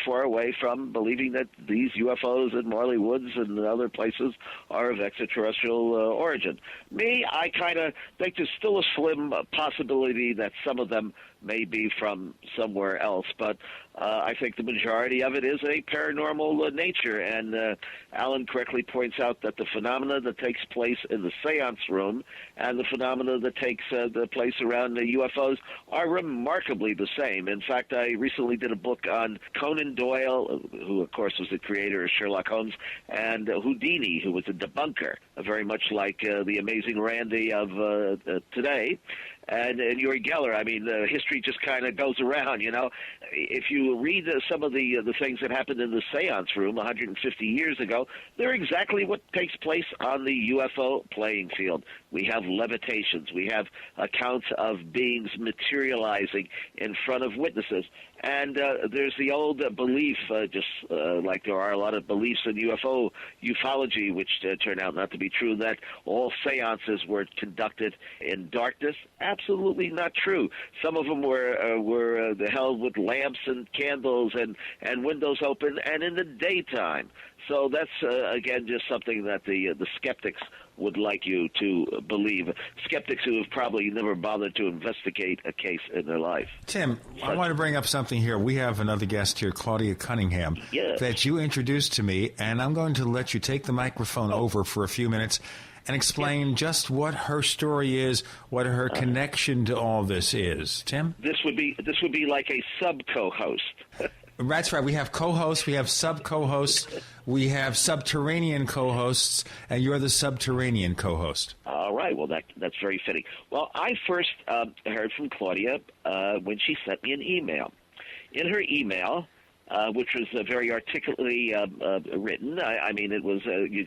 far away from believing that these UFOs in Morley Woods and other places are of extraterrestrial origin. Me, I kind of think there's still a slim possibility that some of them may be from somewhere else, but I think the majority of it is a paranormal nature, and Alan correctly points out that the phenomena that takes place in the seance room and the phenomena that takes the place around the UFOs are remarkably the same. In fact, I recently did a book on Conan Doyle, who of course was the creator of Sherlock Holmes, and Houdini, who was a debunker, very much like the amazing Randy of today. And Uri Geller, I mean, history just kind of goes around, If you read some of the things that happened in the seance room 150 years ago, they're exactly what takes place on the UFO playing field. We have levitations. We have accounts of beings materializing in front of witnesses. And there's the old belief, just like there are a lot of beliefs in ufology, which turn out not to be true, that all seances were conducted in darkness. Absolutely not true. Some of them were held with lamps and candles and windows open and in the daytime. So that's, again, just something that the skeptics would like you to believe. Skeptics who have probably never bothered to investigate a case in their life. Tim, I want to bring up something here. We have another guest here, Claudia Cunningham, that you introduced to me, and I'm going to let you take the microphone over for a few minutes and explain just what her story is, what her connection to all this is. Tim? This would be like a sub-co-host. That's right. We have co-hosts, we have sub-co-hosts, we have subterranean co-hosts, and you're the subterranean co-host. All right. Well, that's very fitting. Well, I first heard from Claudia when she sent me an email. In her email, which was very articulately written. I mean, it was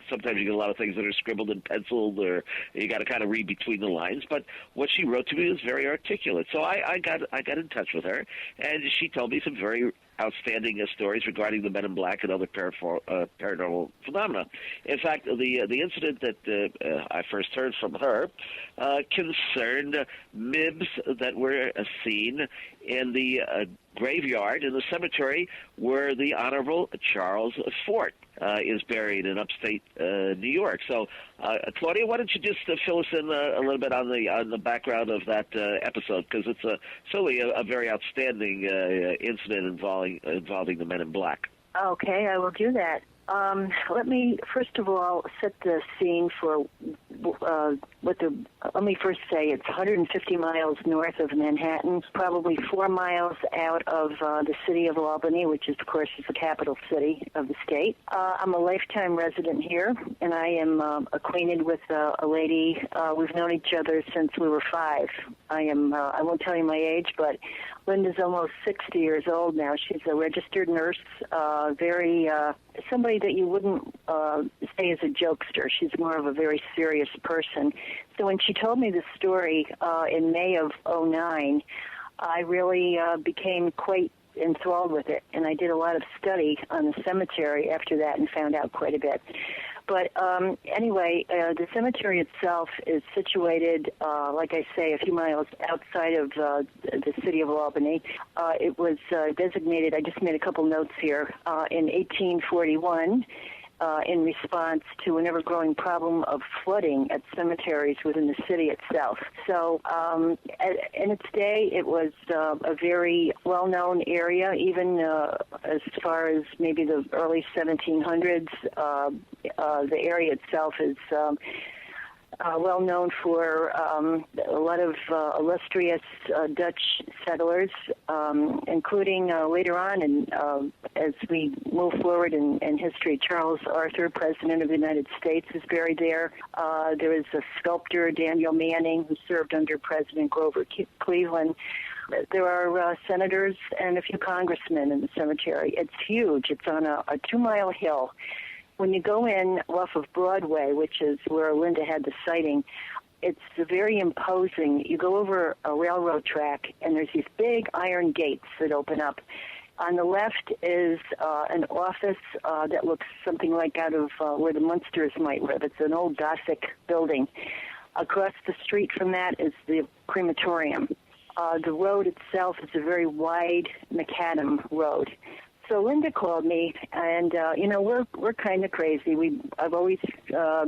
sometimes you get a lot of things that are scribbled and penciled, or you got to kind of read between the lines. But what she wrote to me was very articulate. So I got in touch with her, and she told me some very outstanding stories regarding the Men in Black and other paranormal phenomena. In fact, the incident that I first heard from her concerned MIBs that were seen in the graveyard in the cemetery where the Honorable Charles Fort is buried in upstate New York. So, Claudia, why don't you just fill us in a little bit on the background of that episode, because it's certainly a very outstanding incident involving the Men in Black. Okay, I will do that. Let me first of all set the scene for let me first say it's 150 miles north of Manhattan, probably 4 miles out of the city of Albany, which is, of course, is the capital city of the state. I'm a lifetime resident here, and I am acquainted with a lady. We've known each other since we were 5. I won't tell you my age, but Linda's almost 60 years old now. She's a registered nurse, somebody that you wouldn't say is a jokester. She's more of a very serious person. So when she told me this story in May of 2009, I really became quite enthralled with it, and I did a lot of study on the cemetery after that and found out quite a bit. But anyway, the cemetery itself is situated, like I say, a few miles outside of the city of Albany. It was designated, I just made a couple notes here, in 1841 in response to an ever-growing problem of flooding at cemeteries within the city itself. So in its day, it was a very well-known area, even as far as maybe the early 1700s. The area itself is well known for a lot of illustrious Dutch settlers, including later on, as we move forward in history, Charles Arthur, President of the United States, is buried there. There is a sculptor, Daniel Manning, who served under President Grover Cleveland. There are senators and a few congressmen in the cemetery. It's huge. It's on a 2-mile hill. When you go in off of Broadway, which is where Linda had the sighting, it's very imposing. You go over a railroad track, and there's these big iron gates that open up. On the left is an office that looks something like out of where the Munsters might live. It's an old Gothic building. Across the street from that is the crematorium. The road itself is a very wide macadam road. So Linda called me, and we're kind of crazy. I've always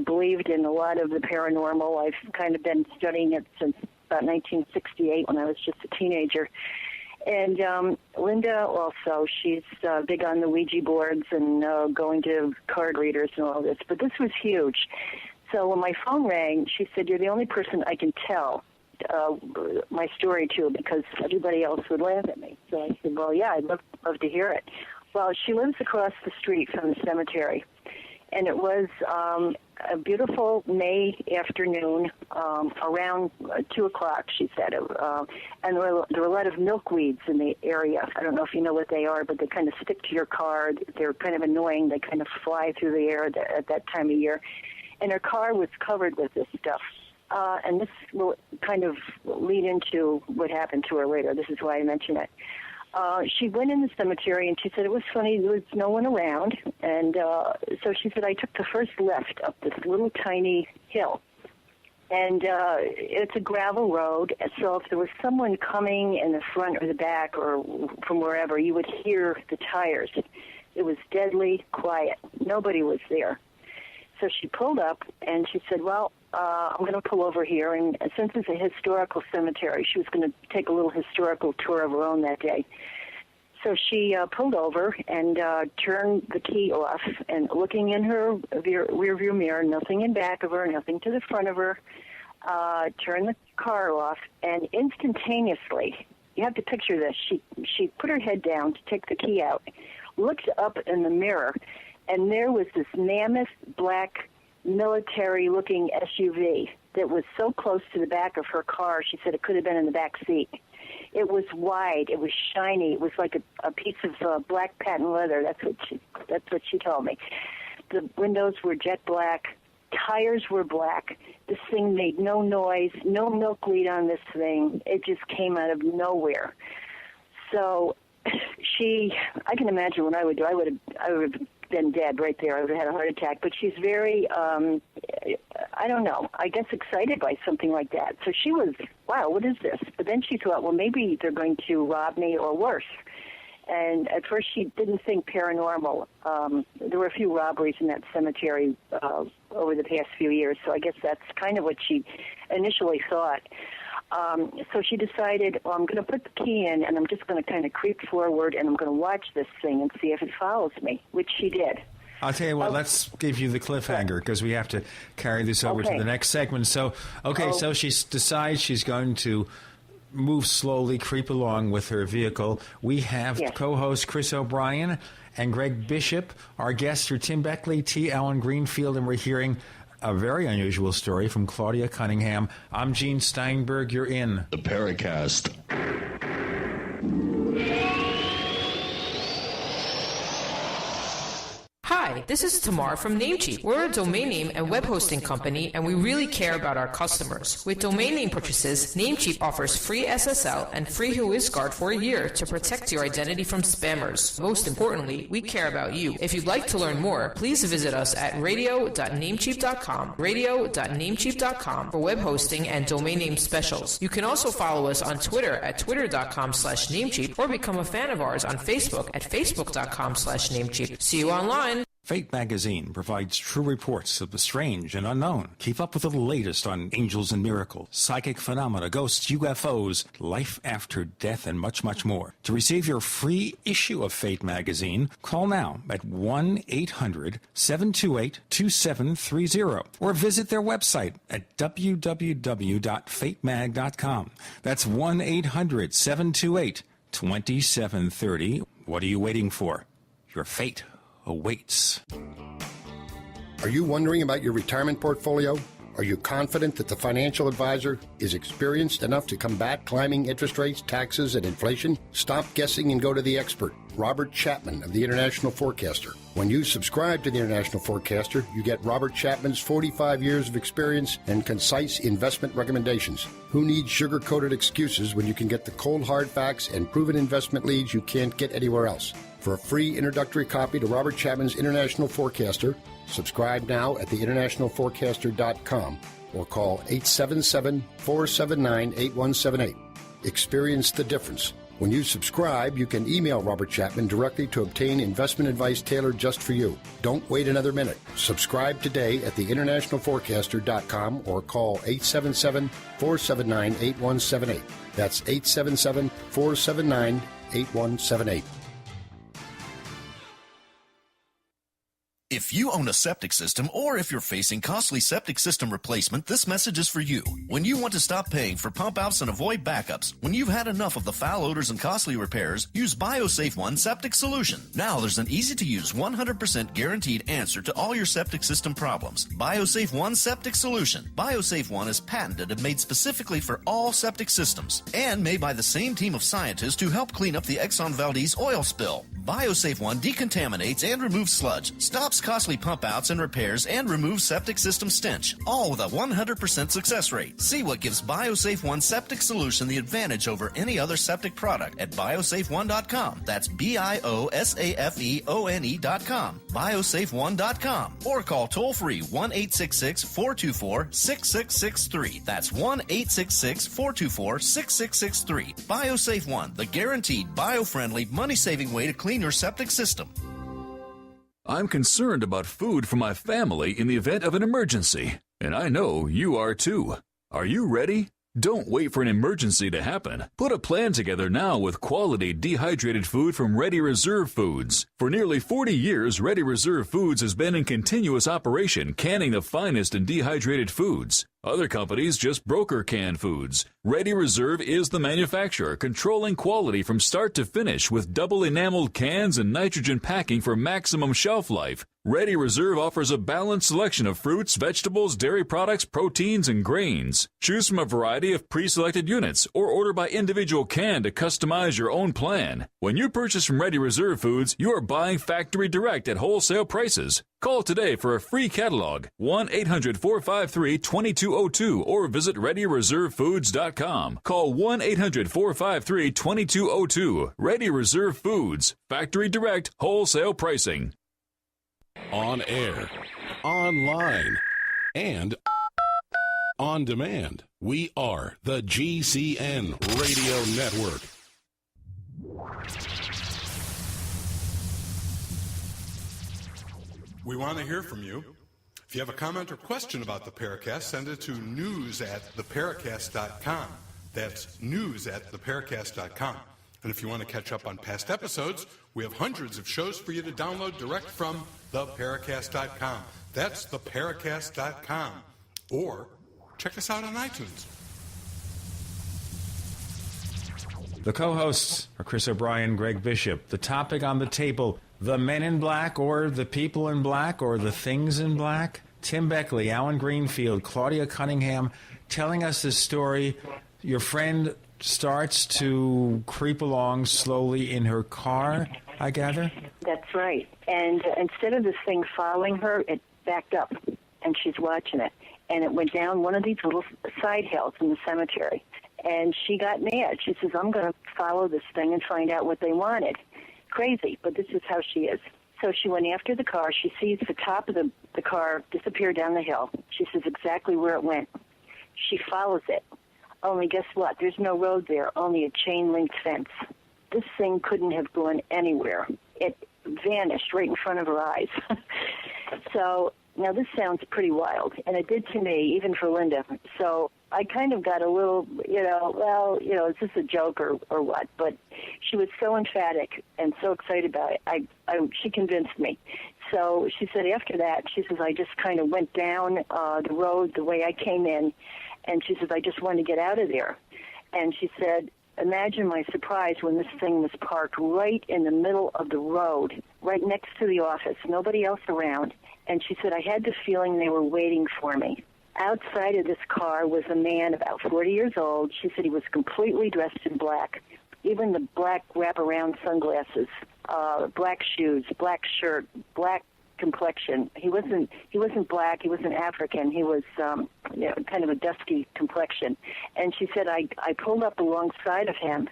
believed in a lot of the paranormal. I've kind of been studying it since about 1968 when I was just a teenager. And Linda also, she's big on the Ouija boards and going to card readers and all this. But this was huge. So when my phone rang, she said, "You're the only person I can tell my story to, because everybody else would laugh at me." So I said, "Well, yeah, I'd love to hear it." Well, she lives across the street from the cemetery, and it was a beautiful May afternoon around 2 o'clock, she said, and there were a lot of milkweeds in the area. I don't know if you know what they are, but they kind of stick to your car. They're kind of annoying. They kind of fly through the air at that time of year, and her car was covered with this stuff. And this will kind of lead into what happened to her later. This is why I mention it. She went in the cemetery, and she said it was funny. There was no one around. And so she said, I took the first left up this little tiny hill. And it's a gravel road, so if there was someone coming in the front or the back or from wherever, you would hear the tires. It was deadly quiet. Nobody was there. So she pulled up, and she said, well, I'm going to pull over here. And since it's a historical cemetery, she was going to take a little historical tour of her own that day. So she pulled over and turned the key off, and looking in her rear-view mirror, nothing in back of her, nothing to the front of her, turned the car off, and instantaneously, you have to picture this, she put her head down to take the key out, looked up in the mirror, and there was this mammoth black military-looking SUV that was so close to the back of her car, she said it could have been in the back seat. It was wide. It was shiny. It was like a piece of black patent leather. That's what she told me. The windows were jet black. Tires were black. This thing made no noise, no milkweed on this thing. It just came out of nowhere. So I can imagine what I would do. I would have been dead right there. I would have had a heart attack. But she's very, I don't know, I guess excited by something like that. So she was, wow, what is this? But then she thought, well, maybe they're going to rob me or worse. And at first she didn't think paranormal. There were a few robberies in that cemetery over the past few years, so I guess that's kind of what she initially thought. So she decided, well, I'm going to put the key in, and I'm just going to kind of creep forward, and I'm going to watch this thing and see if it follows me, which she did. I'll tell you what, let's give you the cliffhanger, because we have to carry this over to the next segment. So, so she decides she's going to move slowly, creep along with her vehicle. We have co-host Chris O'Brien and Greg Bishop. Our guests are Tim Beckley, T. Allen Greenfield, and we're hearing a very unusual story from Claudia Cunningham. I'm Gene Steinberg. You're in the Paracast. Hi, this is Tamar from Namecheap. We're a domain name and web hosting company, and we really care about our customers. With domain name purchases, Namecheap offers free SSL and free WhoisGuard for a year to protect your identity from spammers. Most importantly, we care about you. If you'd like to learn more, please visit us at radio.namecheap.com, radio.namecheap.com for web hosting and domain name specials. You can also follow us on Twitter at twitter.com/Namecheap or become a fan of ours on Facebook at facebook.com/Namecheap. See you online. Fate magazine provides true reports of the strange and unknown. Keep up with the latest on angels and miracles, psychic phenomena, ghosts, UFOs, life after death, and much, much more. To receive your free issue of Fate magazine, call now at 1-800-728-2730 or visit their website at www.fatemag.com. That's 1-800-728-2730. What are you waiting for? Your fate awaits. Are you wondering about your retirement portfolio? Are you confident that the financial advisor is experienced enough to combat climbing interest rates, taxes, and inflation? Stop guessing and go to the expert, Robert Chapman of the International Forecaster. When you subscribe to the International Forecaster, you get Robert Chapman's 45 years of experience and concise investment recommendations. Who needs sugar-coated excuses when you can get the cold hard facts and proven investment leads you can't get anywhere else? For a free introductory copy to Robert Chapman's International Forecaster, subscribe now at theInternationalForecaster.com or call 877-479-8178. Experience the difference. When you subscribe, you can email Robert Chapman directly to obtain investment advice tailored just for you. Don't wait another minute. Subscribe today at theInternationalForecaster.com or call 877-479-8178. That's 877-479-8178. If you own a septic system or if you're facing costly septic system replacement, this message is for you. When you want to stop paying for pump outs and avoid backups, when you've had enough of the foul odors and costly repairs, use BioSafe One Septic Solution. Now there's an easy-to-use 100% guaranteed answer to all your septic system problems. BioSafe One Septic Solution. BioSafe One is patented and made specifically for all septic systems and made by the same team of scientists who helped clean up the Exxon Valdez oil spill. BioSafe One decontaminates and removes sludge, stops costly pump outs and repairs, and removes septic system stench, all with a 100% success rate. See what gives BioSafe One Septic Solution the advantage over any other septic product at biosafeone.com. That's BIOSAFEONE.com. biosafeone.com. Or call toll-free 1-866-424-6663. That's 1-866-424-6663. BioSafe One, the guaranteed bio-friendly, money-saving way to clean your septic system. I'm concerned about food for my family in the event of an emergency, and I know you are too. Are you ready? Don't wait for an emergency to happen. Put a plan together now with quality dehydrated food from Ready Reserve Foods. For nearly 40 years, Ready Reserve Foods has been in continuous operation, canning the finest in dehydrated foods. Other companies just broker canned foods. Ready Reserve is the manufacturer, controlling quality from start to finish with double enameled cans and nitrogen packing for maximum shelf life. Ready Reserve offers a balanced selection of fruits, vegetables, dairy products, proteins, and grains. Choose from a variety of pre-selected units or order by individual can to customize your own plan. When you purchase from Ready Reserve Foods, you are buying factory direct at wholesale prices. Call today for a free catalog, 1-800-453-2202, or visit ReadyReserveFoods.com. Call 1-800-453-2202. Ready Reserve Foods, factory direct, wholesale pricing. On air, online, and on demand. We are the GCN Radio Network. We want to hear from you. If you have a comment or question about the Paracast, send it to news@theparacast.com. That's news@theparacast.com. And if you want to catch up on past episodes, we have hundreds of shows for you to download direct from theparacast.com. That's theparacast.com. Or check us out on iTunes. The co-hosts are Chris O'Brien, Greg Bishop. The topic on the table, the men in black or the people in black or the things in black. Tim Beckley, Alan Greenfield, Claudia Cunningham telling us this story. Your friend starts to creep along slowly in her car, I gather? That's right. And instead of this thing following her, it backed up, and she's watching it. And it went down one of these little side hills in the cemetery. And she got mad. She says, I'm going to follow this thing and find out what they wanted. Crazy, but this is how she is. So she went after the car. She sees the top of the car disappear down the hill. She says exactly where it went. She follows it. Only guess what? There's no road there, only a chain-link fence. This thing couldn't have gone anywhere. It vanished right in front of her eyes. So now this sounds pretty wild, and it did to me, even for Linda. So I kind of got a little, is this a joke or what? But she was so emphatic and so excited about it. She convinced me. So she said after that, she says, I just kind of went down the road the way I came in, and she says, I just wanted to get out of there. And she said, imagine my surprise when this thing was parked right in the middle of the road, right next to the office, nobody else around. And she said, I had the feeling they were waiting for me. Outside of this car was a man about 40 years old. She said he was completely dressed in black, even the black wraparound sunglasses, black shoes, black shirt, black complexion. He wasn't black. He wasn't African. He was kind of a dusky complexion. And she said, I pulled up alongside of him,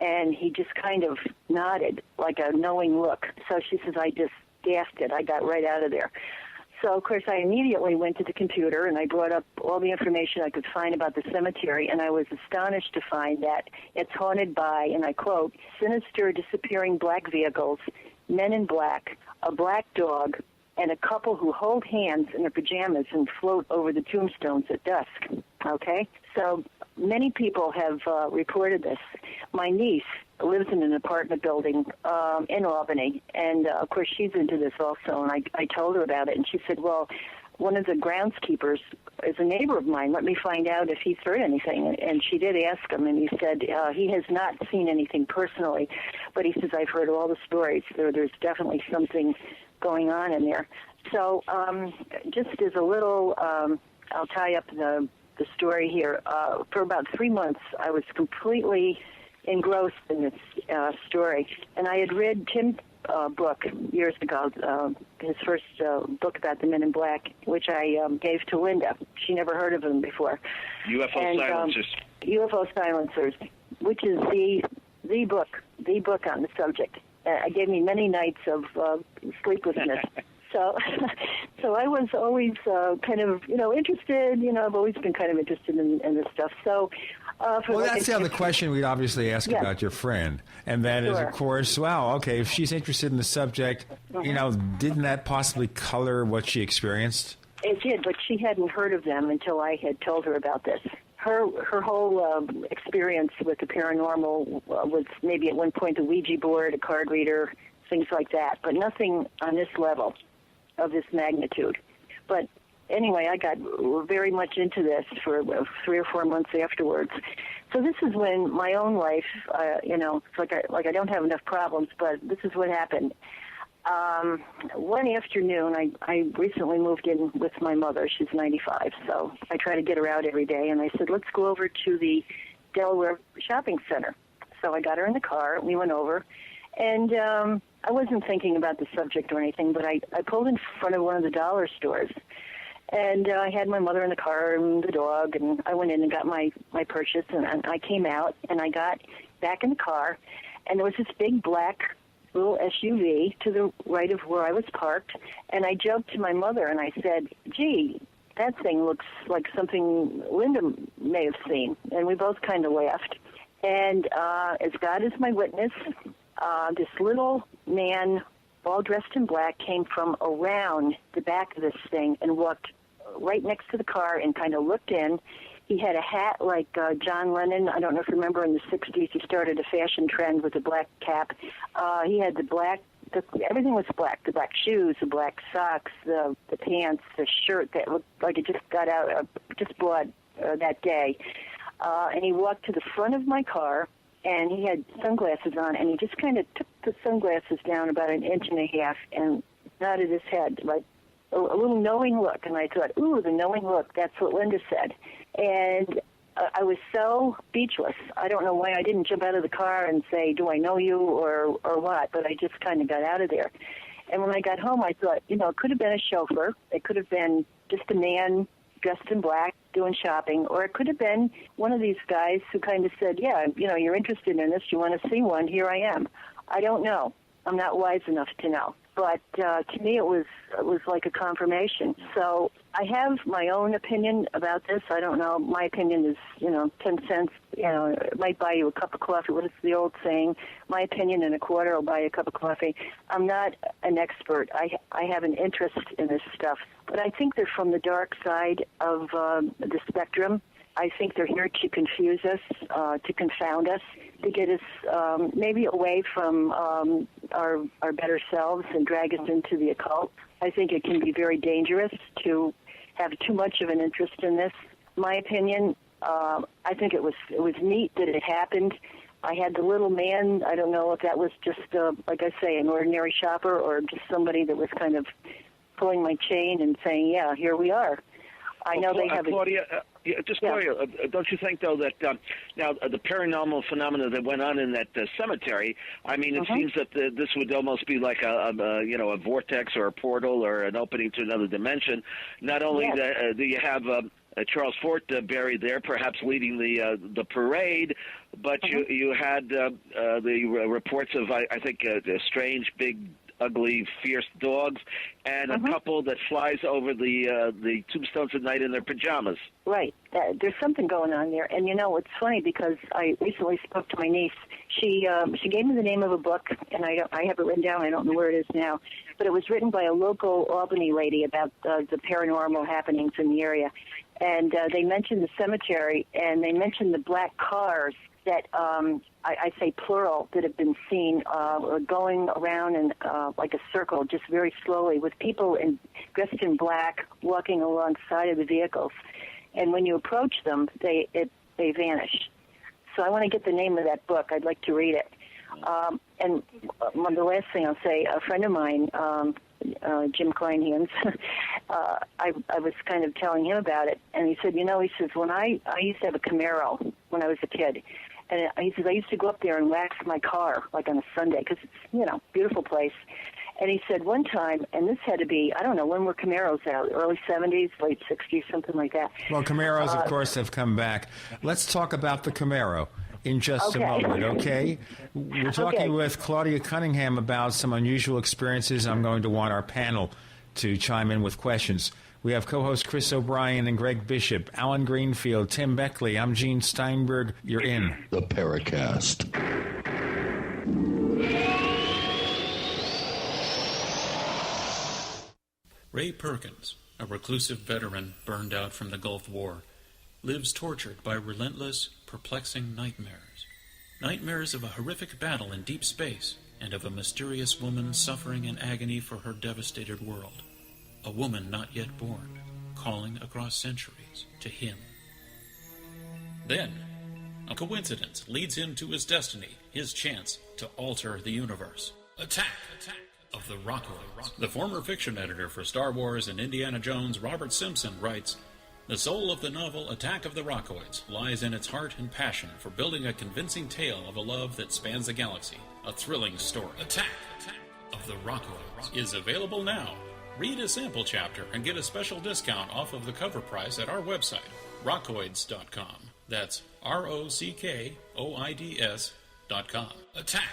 and he just kind of nodded like a knowing look. So she says, I just gasped it. I got right out of there. So, of course, I immediately went to the computer, and I brought up all the information I could find about the cemetery, and I was astonished to find that it's haunted by, and I quote, sinister disappearing black vehicles, men in black, a black dog, and a couple who hold hands in their pajamas and float over the tombstones at dusk. Okay? So many people have reported this. My niece lives in an apartment building in Albany, and, of course, she's into this also, and I told her about it, and she said, well, one of the groundskeepers is a neighbor of mine. Let me find out if he's heard anything. And she did ask him, and he said he has not seen anything personally, but he says, I've heard all the stories. There's definitely something going on in there. So just as a little, I'll tie up the story here. For about 3 months, I was completely engrossed in this story. And I had read Tim's book years ago, his first book about the Men in Black, which I gave to Linda. She never heard of him before. UFO Silencers. UFO Silencers, which is the book on the subject. It gave me many nights of sleeplessness. So I was always kind of, interested. I've always been kind of interested in this stuff. So, that's the other question we'd obviously ask about your friend. And that is, of course, wow, okay, if she's interested in the subject, didn't that possibly color what she experienced? It did, but she hadn't heard of them until I had told her about this. Her whole experience with the paranormal was maybe at one point a Ouija board, a card reader, things like that, but nothing on this level of this magnitude. But anyway, I got very much into this for 3 or 4 months afterwards. So this is when my own life, it's like I don't have enough problems, but this is what happened. One afternoon, I recently moved in with my mother. She's 95, so I try to get her out every day. And I said, let's go over to the Delaware Shopping Center. So I got her in the car, and we went over. And I wasn't thinking about the subject or anything, but I pulled in front of one of the dollar stores. And I had my mother in the car and the dog, and I went in and got my purchase. And I came out, and I got back in the car, and there was this big black little SUV to the right of where I was parked. And I joked to my mother, and I said, gee, that thing looks like something Linda may have seen. And we both kind of laughed. And as God is my witness, this little man, all dressed in black, came from around the back of this thing and walked right next to the car and kind of looked in. He had a hat like John Lennon. I don't know if you remember in the 60s, he started a fashion trend with a black cap. He had everything was black, the black shoes, the black socks, the pants, the shirt that looked like it just got out, just bought that day. And he walked to the front of my car, and he had sunglasses on, and he just kind of took the sunglasses down about 1.5 inches and nodded his head, like a little knowing look. And I thought, ooh, the knowing look, that's what Linda said. And I was so speechless. I don't know why I didn't jump out of the car and say, do I know you or what, but I just kind of got out of there. And when I got home, I thought, it could have been a chauffeur. It could have been just a man dressed in black doing shopping, or it could have been one of these guys who kind of said, yeah, you're interested in this, you want to see one, here I am. I don't know. I'm not wise enough to know. But to me, it was like a confirmation. So I have my own opinion about this. I don't know. My opinion is, 10 cents. It might buy you a cup of coffee. What is the old saying? My opinion and a quarter will buy you a cup of coffee. I'm not an expert. I have an interest in this stuff. But I think they're from the dark side of the spectrum. I think they're here to confuse us, to confound us, to get us maybe away from our better selves and drag us into the occult. I think it can be very dangerous to have too much of an interest in this. My opinion, I think it was neat that it happened. I had the little man. I don't know if that was just, like I say, an ordinary shopper or just somebody that was kind of pulling my chain and saying, yeah, here we are. I know they have Claudia, Claudia, don't you think, though, that now the paranormal phenomena that went on in that cemetery, I mean, it seems that this would almost be like a vortex or a portal or an opening to another dimension. Not only do you have Charles Fort buried there, perhaps leading the parade, but you had the reports of, I think, strange, big, ugly, fierce dogs, and a couple that flies over the tombstones at night in their pajamas. Right. There's something going on there. And, it's funny because I recently spoke to my niece. She gave me the name of a book, and I have it written down. I don't know where it is now. But it was written by a local Albany lady about the paranormal happenings in the area. And they mentioned the cemetery, and they mentioned the black cars that I say plural, that have been seen going around in like a circle, just very slowly, with people dressed in black walking alongside of the vehicles. And when you approach them, they vanish. So I want to get the name of that book. I'd like to read it. And the last thing I'll say, a friend of mine, Jim Kleinhans, I was kind of telling him about it, and he said, he says, when I used to have a Camaro when I was a kid, and he says, I used to go up there and wax my car, like on a Sunday, because it's, beautiful place. And he said one time, and this had to be, I don't know, when were Camaros out? Early 70s, late 60s, something like that. Well, Camaros, of course, have come back. Let's talk about the Camaro in just a moment, okay? We're talking with Claudia Cunningham about some unusual experiences. I'm going to want our panel to chime in with questions. We have co-hosts Chris O'Brien and Greg Bishop, Alan Greenfield, Tim Beckley. I'm Gene Steinberg. You're in the Paracast. Ray Perkins, a reclusive veteran burned out from the Gulf War, lives tortured by relentless, perplexing nightmares. Nightmares of a horrific battle in deep space and of a mysterious woman suffering in agony for her devastated world. A woman not yet born, calling across centuries to him. Then, a coincidence leads him to his destiny, his chance to alter the universe. Attack of the Rockoids. The former fiction editor for Star Wars and Indiana Jones, Robert Simpson, writes, the soul of the novel Attack of the Rockoids lies in its heart and passion for building a convincing tale of a love that spans the galaxy. A thrilling story. Attack of the Rockoids is available now. Read a sample chapter and get a special discount off of the cover price at our website, rockoids.com. That's ROCKOIDS.com. Attack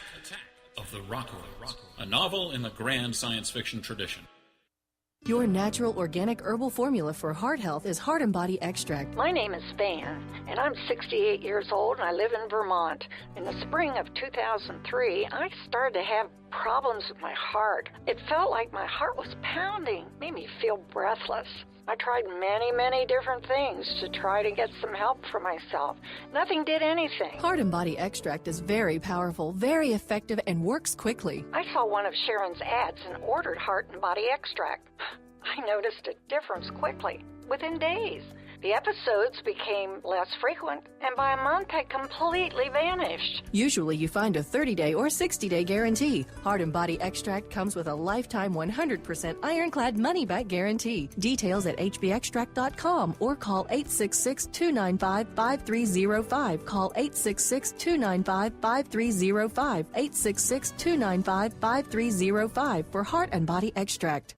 of the Rockoids, a novel in the grand science fiction tradition. Your natural organic herbal formula for heart health is Heart and Body Extract. My name is Van, and I'm 68 years old, and I live in Vermont. In the spring of 2003, I started to have problems with my heart. It felt like my heart was pounding, made me feel breathless. I tried many different things to try to get some help for myself. Nothing did anything. Heart and Body Extract is very powerful, very effective, and works quickly. I saw one of Sharon's ads and ordered Heart and Body Extract. I noticed a difference quickly, within days. The episodes became less frequent, and by a month had completely vanished. Usually you find a 30-day or 60-day guarantee. Heart and Body Extract comes with a lifetime 100% ironclad money-back guarantee. Details at hbextract.com or call 866-295-5305. Call 866-295-5305. 866-295-5305 for Heart and Body Extract.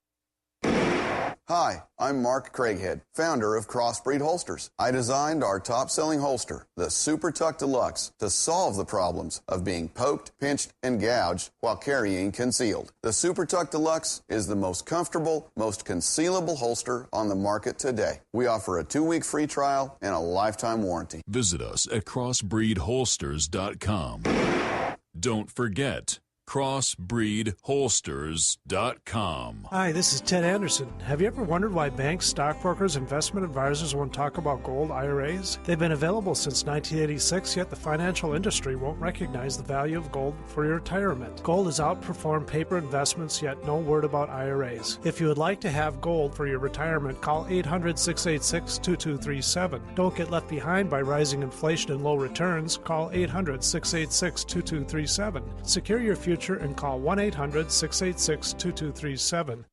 Hi, I'm Mark Craighead, founder of Crossbreed Holsters. I designed our top-selling holster, the Super Tuck Deluxe, to solve the problems of being poked, pinched, and gouged while carrying concealed. The Super Tuck Deluxe is the most comfortable, most concealable holster on the market today. We offer a 2-week free trial and a lifetime warranty. Visit us at crossbreedholsters.com. Don't forget, crossbreedholsters.com. Hi, this is Ted Anderson. Have you ever wondered why banks, stockbrokers, investment advisors won't talk about gold IRAs? They've been available since 1986, yet the financial industry won't recognize the value of gold for your retirement. Gold has outperformed paper investments, yet no word about IRAs. If you would like to have gold for your retirement, call 800-686-2237. Don't get left behind by rising inflation and low returns. Call 800-686-2237. Secure your future and call 1-800-686-2237.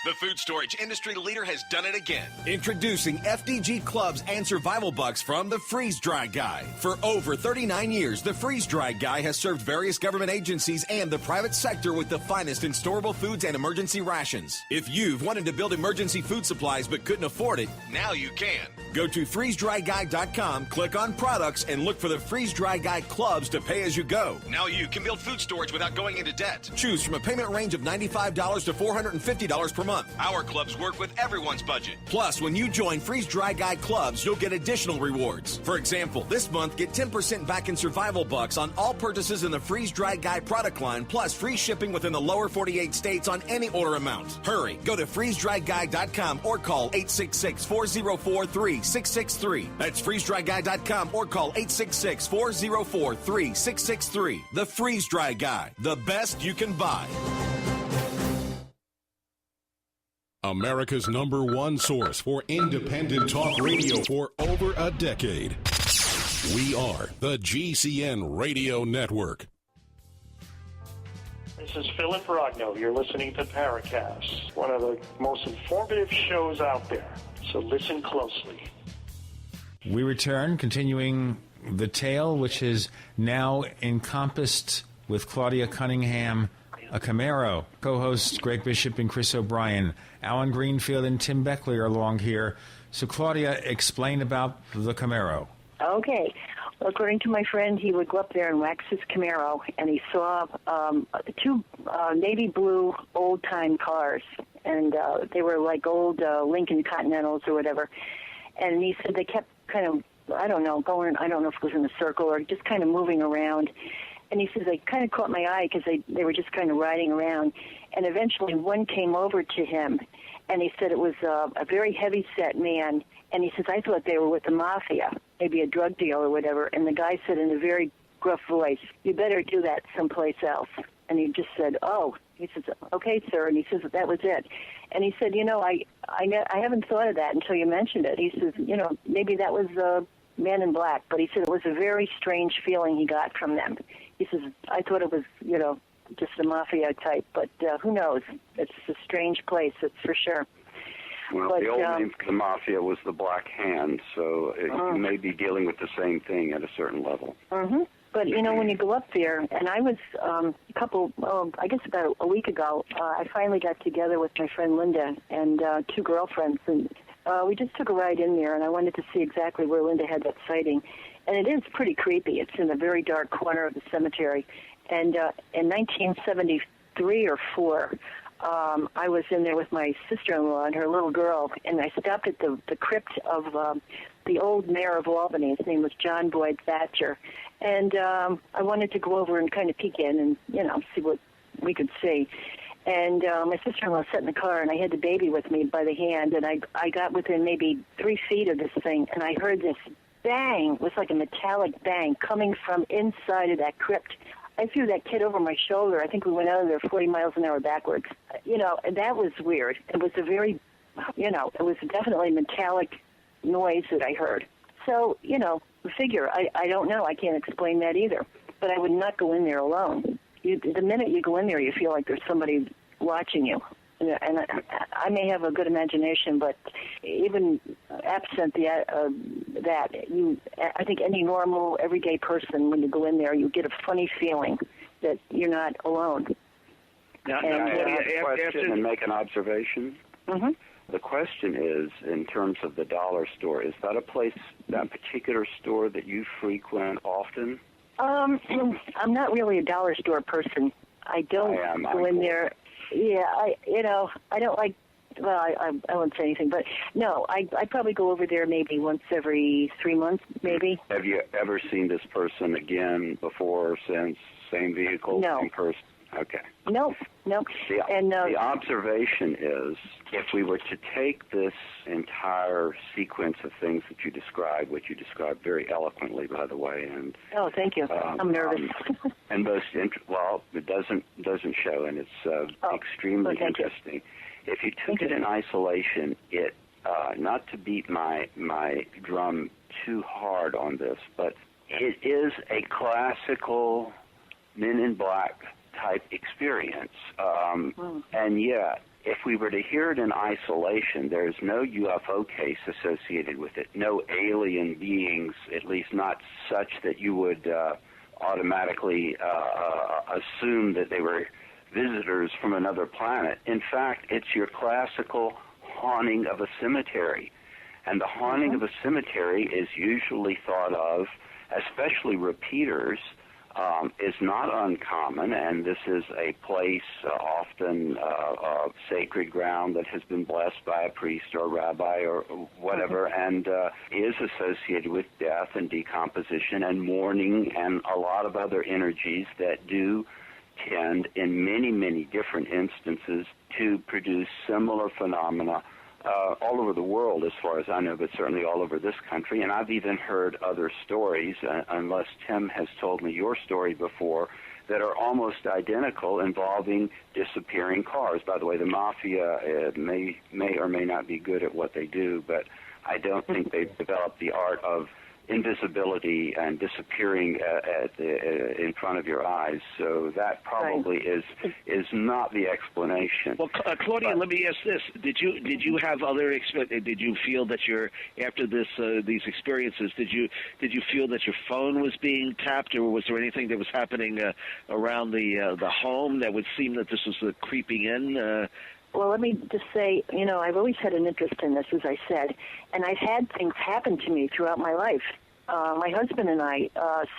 The food storage industry leader has done it again. Introducing FDG Clubs and Survival Bucks from the Freeze Dry Guy. For over 39 years, the Freeze Dry Guy has served various government agencies and the private sector with the finest in storable foods and emergency rations. If you've wanted to build emergency food supplies but couldn't afford it, now you can. Go to freezedryguy.com, click on products, and look for the Freeze Dry Guy Clubs to pay as you go. Now you can build food storage without going into debt. Choose from a payment range of $95 to $450 per month. Our clubs work with everyone's budget. Plus, when you join Freeze Dry Guy Clubs, you'll get additional rewards. For example, this month, get 10% back in Survival Bucks on all purchases in the Freeze Dry Guy product line, plus free shipping within the lower 48 states on any order amount. Hurry, go to freezedryguy.com or call 866-404-3663. That's freezedryguy.com or call 866-404-3663. The Freeze Dry Guy, the best you can buy. America's #1 source for independent talk radio for over a decade. We are the GCN Radio Network. This is Philip Rogno. You're listening to Paracast, one of the most informative shows out there. So listen closely. We return, continuing the tale, which is now encompassed with Claudia Cunningham, a Camaro. Co-hosts Greg Bishop and Chris O'Brien. Alan Greenfield and Tim Beckley are along here. So, Claudia, explain about the Camaro. Okay. Well, according to my friend, he would go up there and wax his Camaro, and he saw two navy blue old-time cars, and they were like old Lincoln Continentals or whatever. And he said they kept kind of, I don't know if it was in a circle or just kind of moving around. And he says they kind of caught my eye because they were just kind of riding around. And eventually one came over to him, and he said it was a very heavy-set man. And he says, I thought they were with the mafia, maybe a drug deal or whatever. And the guy said in a very gruff voice, you better do that someplace else. And he just said, oh. He says, okay, sir. And he says, that was it. And he said, I haven't thought of that until you mentioned it. He says, maybe that was Man in Black. But he said it was a very strange feeling he got from them. He says, I thought it was, just a mafia type, but who knows? It's a strange place, that's for sure. Well, the old name for the mafia was the Black Hand, so you may be dealing with the same thing at a certain level. Mm-hmm. But, when you go up there, and I was I guess about a week ago, I finally got together with my friend Linda and two girlfriends, and we just took a ride in there, and I wanted to see exactly where Linda had that sighting. And it is pretty creepy. It's in a very dark corner of the cemetery. And in 1973 or 4, I was in there with my sister-in-law and her little girl, and I stopped at the crypt of the old mayor of Albany. His name was John Boyd Thatcher. And I wanted to go over and kind of peek in and, see what we could see. And my sister-in-law sat in the car, and I had the baby with me by the hand, and I got within maybe 3 feet of this thing, and I heard this bang. It was like a metallic bang coming from inside of that crypt. I threw that kid over my shoulder. I think we went out of there 40 miles an hour backwards. That was weird. It was a very, it was definitely metallic noise that I heard. So, figure, I don't know. I can't explain that either. But I would not go in there alone. The minute you go in there, you feel like there's somebody watching you. And I may have a good imagination, but even absent that, I think any normal, everyday person, when you go in there, you get a funny feeling that you're not alone. Now, can I ask a question and make an observation? Mm-hmm. The question is, in terms of the dollar store, is that a place, that particular store that you frequent often? I'm not really a dollar store person. I don't go in there. Yeah, I don't like. Well, I won't say anything, but no, I probably go over there maybe once every 3 months, maybe. Have you ever seen this person again before or since? Same vehicle, same person? Okay. Nope. The observation is, if we were to take this entire sequence of things that you described, which you described very eloquently, by the way, and oh, thank you. I'm nervous. And it doesn't show, and it's extremely interesting. If you took it in isolation, it not to beat my drum too hard on this, but it is a classical Men in Black type experience. And yet, if we were to hear it in isolation, there's no UFO case associated with it, no alien beings, at least not such that you would automatically assume that they were visitors from another planet. In fact, it's your classical haunting of a cemetery. And the haunting of a cemetery is usually thought of, especially repeaters, is not uncommon, and this is a place often of sacred ground that has been blessed by a priest or a rabbi or whatever, and is associated with death and decomposition and mourning and a lot of other energies that do tend, in many, many different instances, to produce similar phenomena all over the world, as far as I know, but certainly all over this country. And I've even heard other stories, unless Tim has told me your story before, that are almost identical, involving disappearing cars. By the way, the mafia may or may not be good at what they do, but I don't think they've developed the art of invisibility and disappearing in front of your eyes. So that probably is not the explanation. Well, Claudia, let me ask this: Did you have other? Did you feel that after these experiences? Did you feel that your phone was being tapped, or was there anything that was happening around the home that would seem that this was creeping in? Well, let me just say, I've always had an interest in this, as I said, and I've had things happen to me throughout my life. My husband and I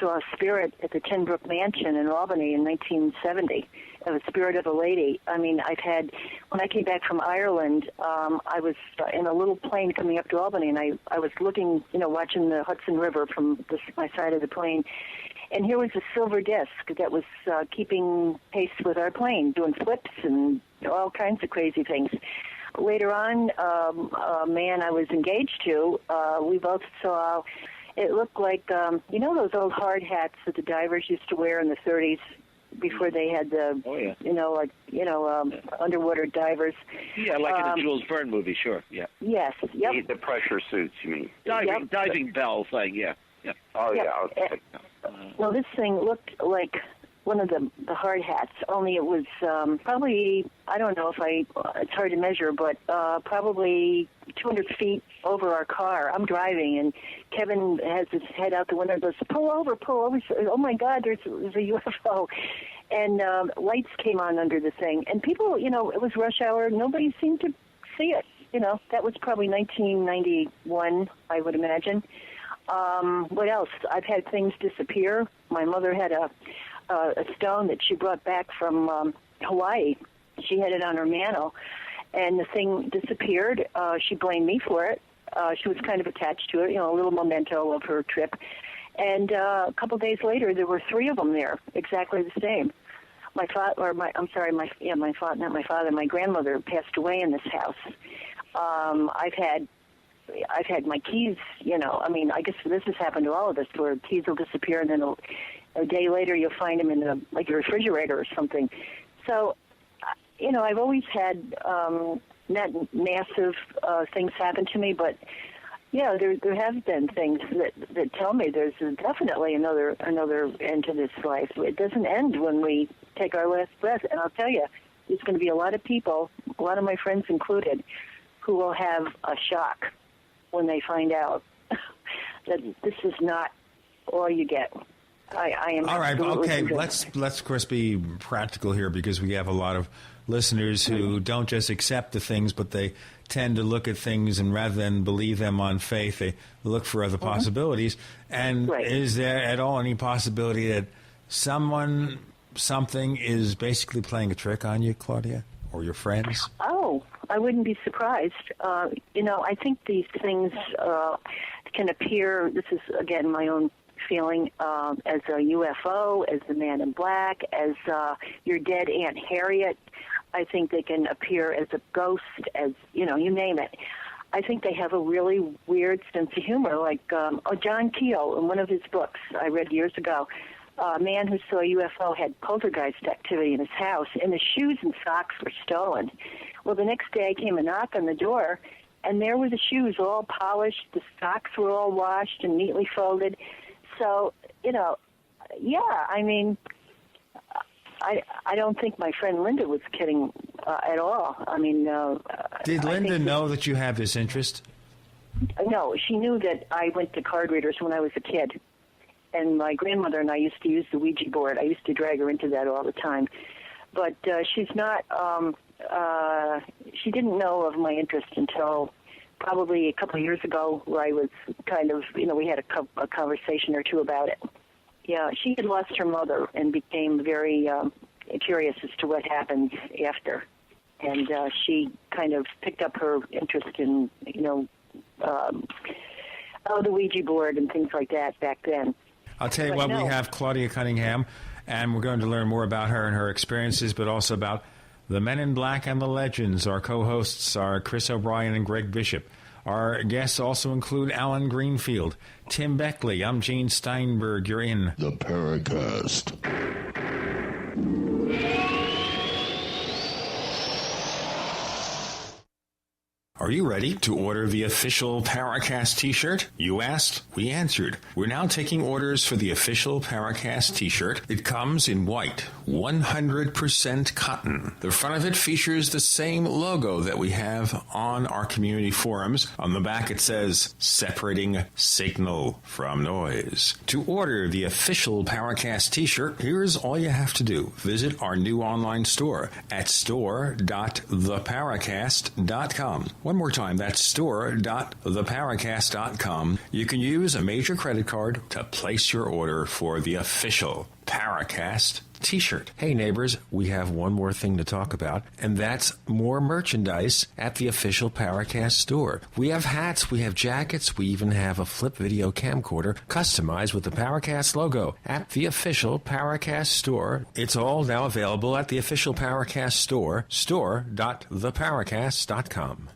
saw a spirit at the Tenbrook Mansion in Albany in 1970, a spirit of a lady. I mean, when I came back from Ireland, I was in a little plane coming up to Albany, and I was looking, watching the Hudson River from my side of the plane. And here was a silver disc that was keeping pace with our plane, doing flips and all kinds of crazy things. Later on, a man I was engaged to, we both saw, it looked like, those old hard hats that the divers used to wear in the 30s before they had the, underwater divers. Yeah, like in the Jules Verne movie, sure, yeah. Yes, yep. The pressure suits, you mean? Diving bell thing, yeah. Oh, yeah, okay. Well, this thing looked like one of the hard hats, only it was probably, I don't know it's hard to measure, but probably 200 feet over our car. I'm driving, and Kevin has his head out the window and goes, pull over. Oh, my God, there's a UFO. And lights came on under the thing. And people, it was rush hour. Nobody seemed to see it. That was probably 1991, I would imagine. What else? I've had things disappear. My mother had a stone that she brought back from Hawaii. She had it on her mantle, and the thing disappeared. She blamed me for it. She was kind of attached to it, a little memento of her trip. And a couple of days later, there were 3 of them there, exactly the same. My grandmother passed away in this house. I've had my keys, I guess this has happened to all of us, where keys will disappear, and then a day later you'll find them in your refrigerator or something. So, I've always had not massive things happen to me, but yeah, there have been things that tell me there's definitely another end to this life. It doesn't end when we take our last breath, and I'll tell you, there's going to be a lot of people, a lot of my friends included, who will have a shock when they find out that this is not all you get. I am. All right. Okay. Convinced. Let's of course be practical here, because we have a lot of listeners who don't just accept the things, but they tend to look at things, and rather than believe them on faith, they look for other possibilities. And is there at all any possibility that something is basically playing a trick on you, Claudia, or your friends? Oh, I wouldn't be surprised. I think these things can appear, this is, again, my own feeling, as a UFO, as the Man in Black, as your dead Aunt Harriet. I think they can appear as a ghost, as, you name it. I think they have a really weird sense of humor, like John Keel, in one of his books I read years ago. A man who saw a UFO had poltergeist activity in his house, and his shoes and socks were stolen. Well, the next day I came a knock on the door, and there were the shoes all polished, the socks were all washed and neatly folded. So, I don't think my friend Linda was kidding at all. Did Linda know that you have this interest? No, she knew that I went to card readers when I was a kid. And my grandmother and I used to use the Ouija board. I used to drag her into that all the time. But she's not, she didn't know of my interest until probably a couple of years ago, where I was kind of, we had a conversation or two about it. Yeah, she had lost her mother and became very curious as to what happened after. And she kind of picked up her interest in, the Ouija board and things like that back then. I'll tell you what, we have Claudia Cunningham, and we're going to learn more about her and her experiences, but also about the Men in Black and the Legends. Our co-hosts are Chris O'Brien and Greg Bishop. Our guests also include Alan Greenfield, Tim Beckley. I'm Gene Steinberg. You're in the Paracast. Are you ready to order the official Paracast t-shirt? You asked, we answered. We're now taking orders for the official Paracast t-shirt. It comes in white, 100% cotton. The front of it features the same logo that we have on our community forums. On the back it says, separating signal from noise. To order the official Paracast t-shirt, here's all you have to do. Visit our new online store at store.theparacast.com. One more time, that's store.theparacast.com. You can use a major credit card to place your order for the official Paracast t-shirt. Hey neighbors, we have one more thing to talk about, and that's more merchandise at the official Paracast store. We have hats, we have jackets, we even have a flip video camcorder customized with the Paracast logo at the official Paracast store. It's all now available at the official Paracast store, store.theparacast.com.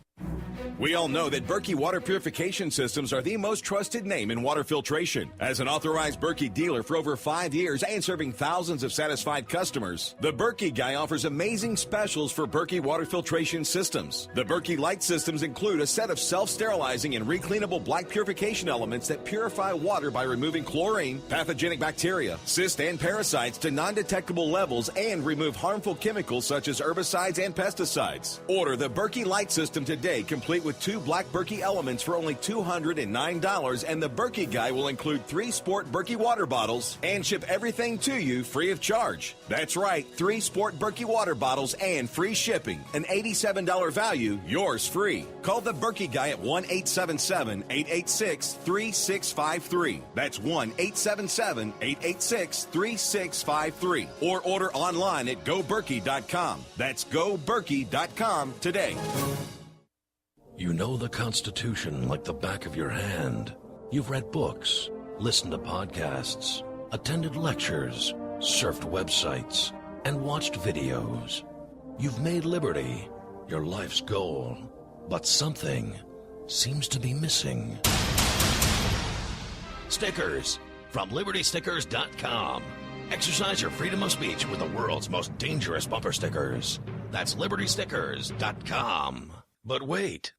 We all know that Berkey water purification systems are the most trusted name in water filtration. As an authorized Berkey dealer for over 5 years and serving thousands of satisfied customers, the Berkey Guy offers amazing specials for Berkey water filtration systems. The Berkey Light systems include a set of self-sterilizing and recleanable black purification elements that purify water by removing chlorine, pathogenic bacteria, cysts, and parasites to non-detectable levels and remove harmful chemicals such as herbicides and pesticides. Order the Berkey Light system today, complete with 2 black Berkey elements for only $209, and the Berkey Guy will include 3 sport Berkey water bottles and ship everything to you free of charge. That's right, 3 sport Berkey water bottles and free shipping. An $87 value, yours free. Call the Berkey Guy at 1-877-886-3653. That's 1-877-886-3653. Or order online at goberkey.com. That's goberkey.com today. You know the Constitution like the back of your hand. You've read books, listened to podcasts, attended lectures, surfed websites, and watched videos. You've made liberty your life's goal, but something seems to be missing. Stickers from LibertyStickers.com. Exercise your freedom of speech with the world's most dangerous bumper stickers. That's LibertyStickers.com. But wait,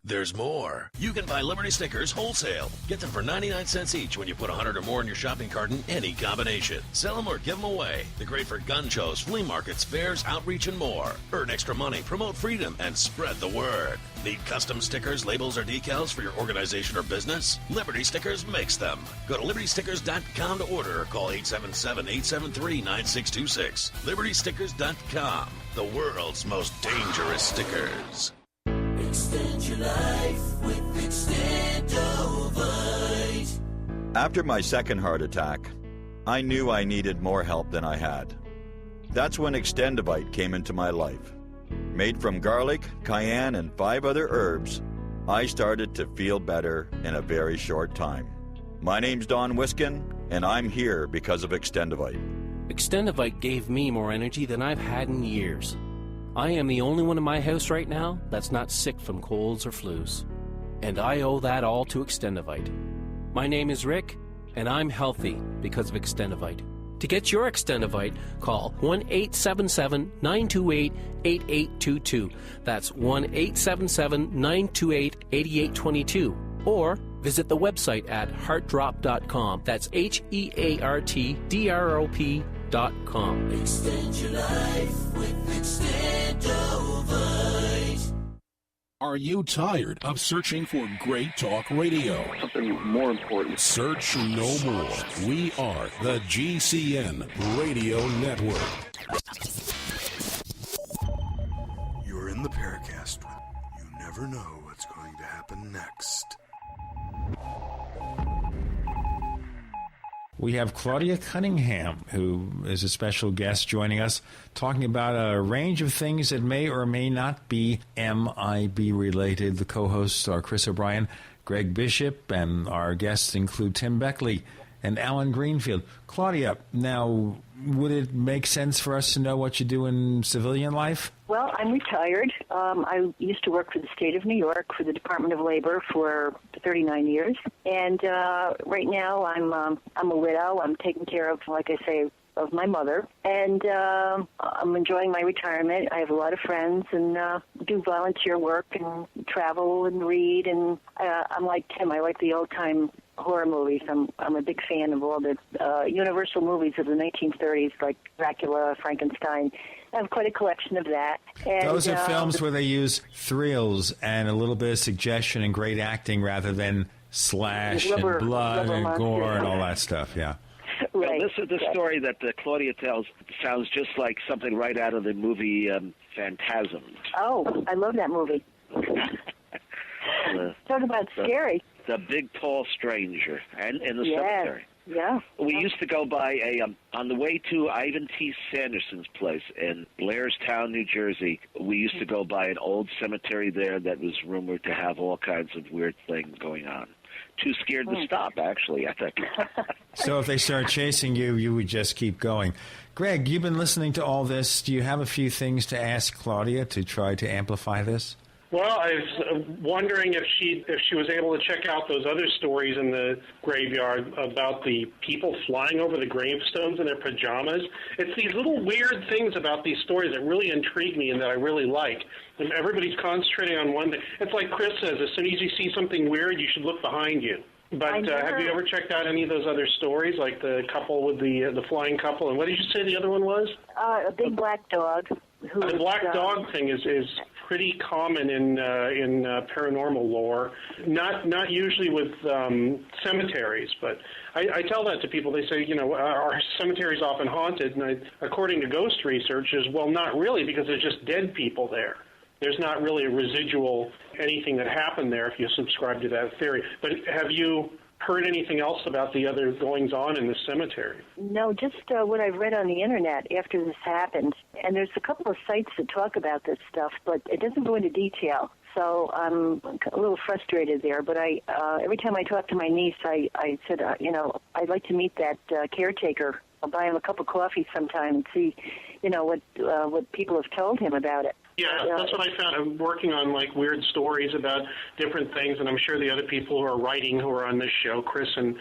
There's more. You can buy Liberty stickers wholesale. Get them for 99 cents each when you put 100 or more in your shopping cart in any combination. Sell them or give them away. They're great for gun shows, flea markets, fairs, outreach, and more. Earn extra money, promote freedom, and spread the word. Need custom stickers, labels, or decals for your organization or business? Liberty Stickers makes them. Go to libertystickers.com to order or call 877-873-9626. libertystickers.com. The world's most dangerous stickers. Extend your life with Extendovite. After my second heart attack, I knew I needed more help than I had. That's when Extendovite came into my life. Made from garlic, cayenne, and 5 other herbs, I started to feel better in a very short time. My name's Don Wiskin, and I'm here because of Extendovite. Extendovite gave me more energy than I've had in years. I am the only one in my house right now that's not sick from colds or flus. And I owe that all to Extendovite. My name is Rick, and I'm healthy because of Extendovite. To get your Extendovite, call 1-877-928-8822. That's 1-877-928-8822. Or visit the website at heartdrop.com. That's HEARTDROP.com. Extend your life with Extendovite. Are you tired of searching for great talk radio? Something more important. Search no more. We are the GCN Radio Network. You're in the Paracast. You never know what's going to happen next. We have Claudia Cunningham, who is a special guest joining us, talking about a range of things that may or may not be MIB related. The co-hosts are Chris O'Brien, Greg Bishop, and our guests include Tim Beckley and Alan Greenfield. Claudia, now, would it make sense for us to know what you do in civilian life? Well, I'm retired. I used to work for the state of New York for the Department of Labor for 39 years. And right now I'm a widow. I'm taking care of, like I say, of my mother. And I'm enjoying my retirement. I have a lot of friends and do volunteer work and travel and read. And I'm like Tim. I like the old-time horror movies. I'm a big fan of all the Universal movies of the 1930s, like Dracula, Frankenstein. I have quite a collection of that. And, those are films where they use thrills and a little bit of suggestion and great acting rather than slash and blood and gore and all that stuff, yeah. Right. Well, this story that Claudia tells sounds just like something right out of the movie Phantasm. Oh, I love that movie. Talk about scary. The big, tall stranger and in the cemetery. Yeah. We used to go by on the way to Ivan T. Sanderson's place in Blairstown, New Jersey. We used to go by an old cemetery there that was rumored to have all kinds of weird things going on. Too scared to stop, actually, I think. So if they start chasing you, you would just keep going. Greg, you've been listening to all this. Do you have a few things to ask Claudia to try to amplify this? Well, I was wondering if she was able to check out those other stories in the graveyard about the people flying over the gravestones in their pajamas. It's these little weird things about these stories that really intrigue me and that I really like. And everybody's concentrating on one thing. It's like Chris says, as soon as you see something weird, you should look behind you. But have you ever checked out any of those other stories, like the couple with the flying couple? And what did you say the other one was? A big black dog. The black dog thing is pretty common in paranormal lore. Not usually with cemeteries, but I tell that to people. They say, our cemeteries often haunted, and according to ghost researchers, well, not really, because there's just dead people there. There's not really a residual anything that happened there if you subscribe to that theory. But have you heard anything else about the other goings-on in the cemetery? No, just what I've read on the Internet after this happened. And there's a couple of sites that talk about this stuff, but it doesn't go into detail. So I'm a little frustrated there. But every time I talk to my niece, I said, I'd like to meet that caretaker. I'll buy him a cup of coffee sometime and see, what people have told him about it. Yeah, that's what I found. I'm working on weird stories about different things, and I'm sure the other people who are writing, who are on this show, Chris and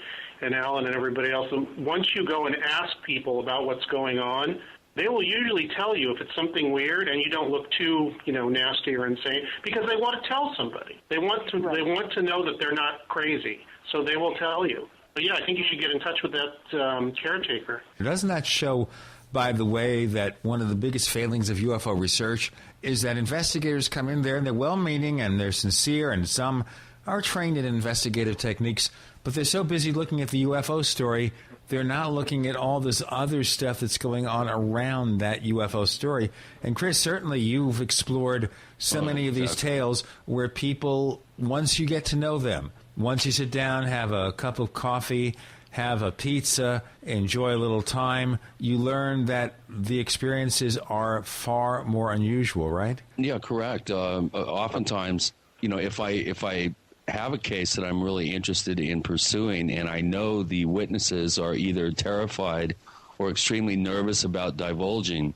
Alan and everybody else, once you go and ask people about what's going on, They will usually tell you if it's something weird, and you don't look too, nasty or insane, because they want to tell somebody. They want to know that they're not crazy, so they will tell you. But yeah, I think you should get in touch with that caretaker. Doesn't that show, by the way, that one of the biggest failings of UFO research is that investigators come in there and they're well-meaning and they're sincere, and some are trained in investigative techniques, but they're so busy looking at the UFO story, they're not looking at all this other stuff that's going on around that UFO story. And Chris, certainly you've explored so many of these tales where people, once you get to know them, once you sit down, have a cup of coffee, have a pizza, enjoy a little time, you learn that the experiences are far more unusual, right? Yeah, correct. Oftentimes, if I have a case that I'm really interested in pursuing, and I know the witnesses are either terrified or extremely nervous about divulging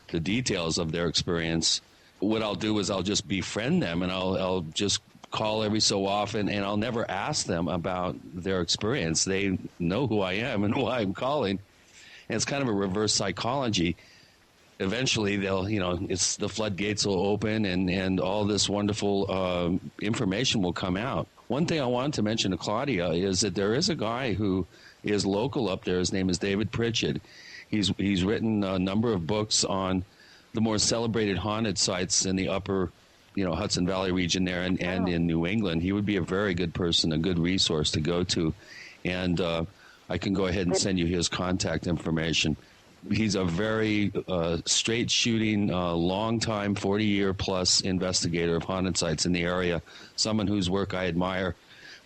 the details of their experience, what I'll do is I'll just befriend them, and I'll just call every so often, and I'll never ask them about their experience. They know who I am and why I'm calling, and it's kind of a reverse psychology. Eventually, it's the floodgates will open, and all this wonderful information will come out. One thing I wanted to mention to Claudia is that there is a guy who is local up there. His name is David Pritchett. He's written a number of books on the more celebrated haunted sites in the upper, Hudson Valley region there and in New England. He would be a very good person, a good resource to go to, and I can go ahead and send you his contact information. He's a very straight-shooting, long-time, 40-year-plus investigator of haunted sites in the area, someone whose work I admire,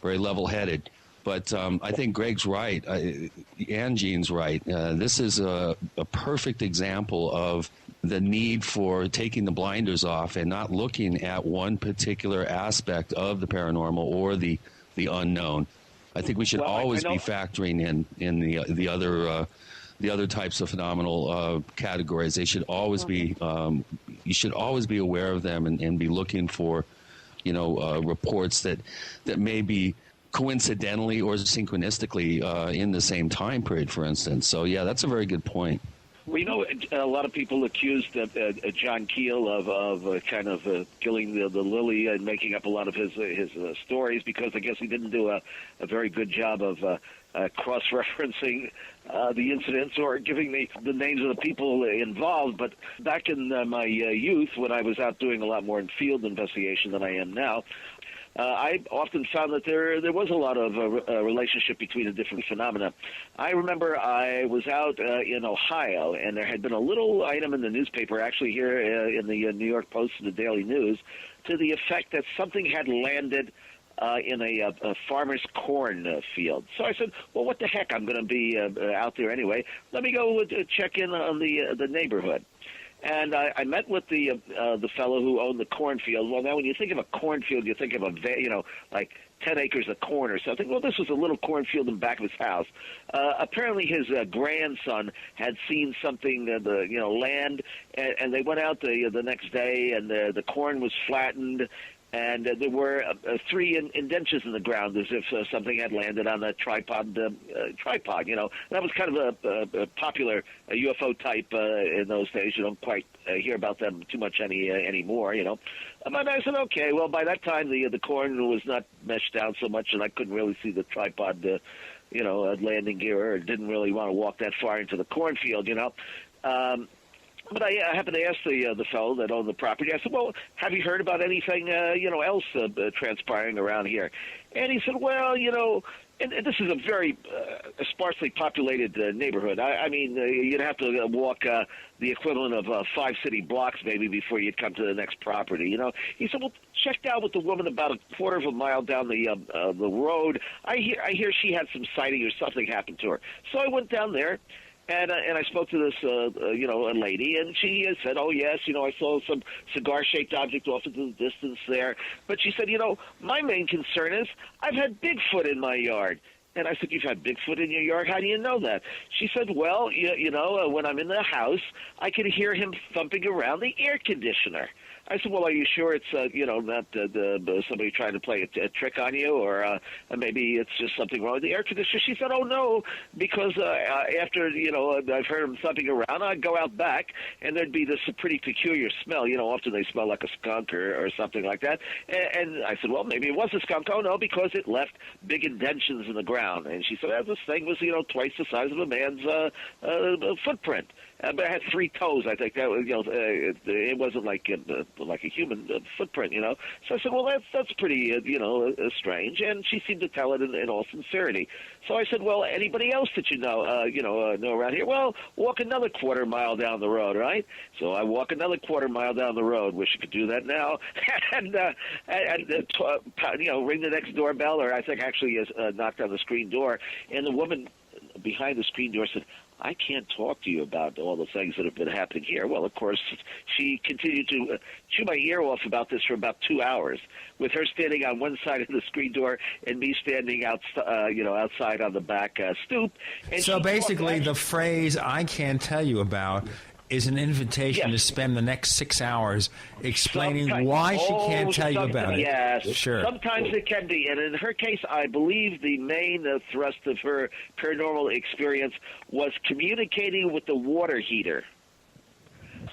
very level-headed. But I think Greg's right, and Gene's right. This is a perfect example of the need for taking the blinders off and not looking at one particular aspect of the paranormal or the unknown. I think we should always be factoring in the other types of phenomenal categories. They should always be. You should always be aware of them and be looking for, reports that may be coincidentally or synchronistically in the same time period, for instance. So yeah, that's a very good point. Well, a lot of people accused John Keel of kind of killing the lily and making up a lot of his stories because I guess he didn't do a very good job of cross-referencing the incidents or giving the names of the people involved. But back in my youth, when I was out doing a lot more in field investigation than I am now, I often found that there was a lot of relationship between the different phenomena. I remember I was out in Ohio, and there had been a little item in the newspaper, actually here in the New York Post and the Daily News, to the effect that something had landed in a farmer's corn field. So I said, well, what the heck? I'm going to be out there anyway. Let me go check in on the neighborhood. And I met with the fellow who owned the cornfield. Well, now when you think of a cornfield, you think of like 10 acres of corn or something. Well, this was a little cornfield in the back of his house. Apparently, his grandson had seen something, land, and they went out the next day, and the corn was flattened. And there were 3 indentures in the ground, as if something had landed on a tripod. That was kind of a popular UFO type in those days. You don't quite hear about them too much anymore. But I said, okay. Well, by that time, the corn was not meshed down so much, and I couldn't really see the tripod, landing gear, or didn't really want to walk that far into the cornfield. But I happened to ask the fellow that owned the property. I said, well, have you heard about anything, else transpiring around here? And he said, well, and this is a very sparsely populated neighborhood. I mean, you'd have to walk the equivalent of 5 city blocks maybe before you'd come to the next property. He said, well, check down with the woman about a quarter of a mile down the road. I hear she had some sighting or something happened to her. So I went down there. And I spoke to this, a lady, and she said, oh, yes, I saw some cigar-shaped object off into the distance there. But she said, my main concern is I've had Bigfoot in my yard. And I said, you've had Bigfoot in your yard? How do you know that? She said, well, when I'm in the house, I can hear him thumping around the air conditioner. I said, well, are you sure it's, not somebody trying to play a trick on you, or maybe it's just something wrong with the air conditioner? She said, oh, no, because after, I've heard him thumping around, I'd go out back, and there'd be this pretty peculiar smell. Often they smell like a skunk or something like that. And I said, well, maybe it was a skunk. Oh, no, because it left big indentions in the ground. And she said, this thing was, twice the size of a man's footprint. But it had 3 toes. I think that was, it wasn't like a human footprint, So I said, well, that's pretty, strange. And she seemed to tell it in all sincerity. So I said, well, anybody else that you know around here? Well, walk another quarter mile down the road, right? So I walk another quarter mile down the road. Wish I could do that now, and ring the next doorbell, or I think actually knocked on the screen door, and the woman behind the screen door said, I can't talk to you about all the things that have been happening here. Well, of course, she continued to chew my ear off about this for about 2 hours, with her standing on one side of the screen door and me standing outside on the back stoop. And so basically, the phrase "I can't tell you about" is an invitation to spend the next 6 hours explaining why she can't tell you about it. Yes, sure. Sometimes it can be. And in her case, I believe the main thrust of her paranormal experience was communicating with the water heater.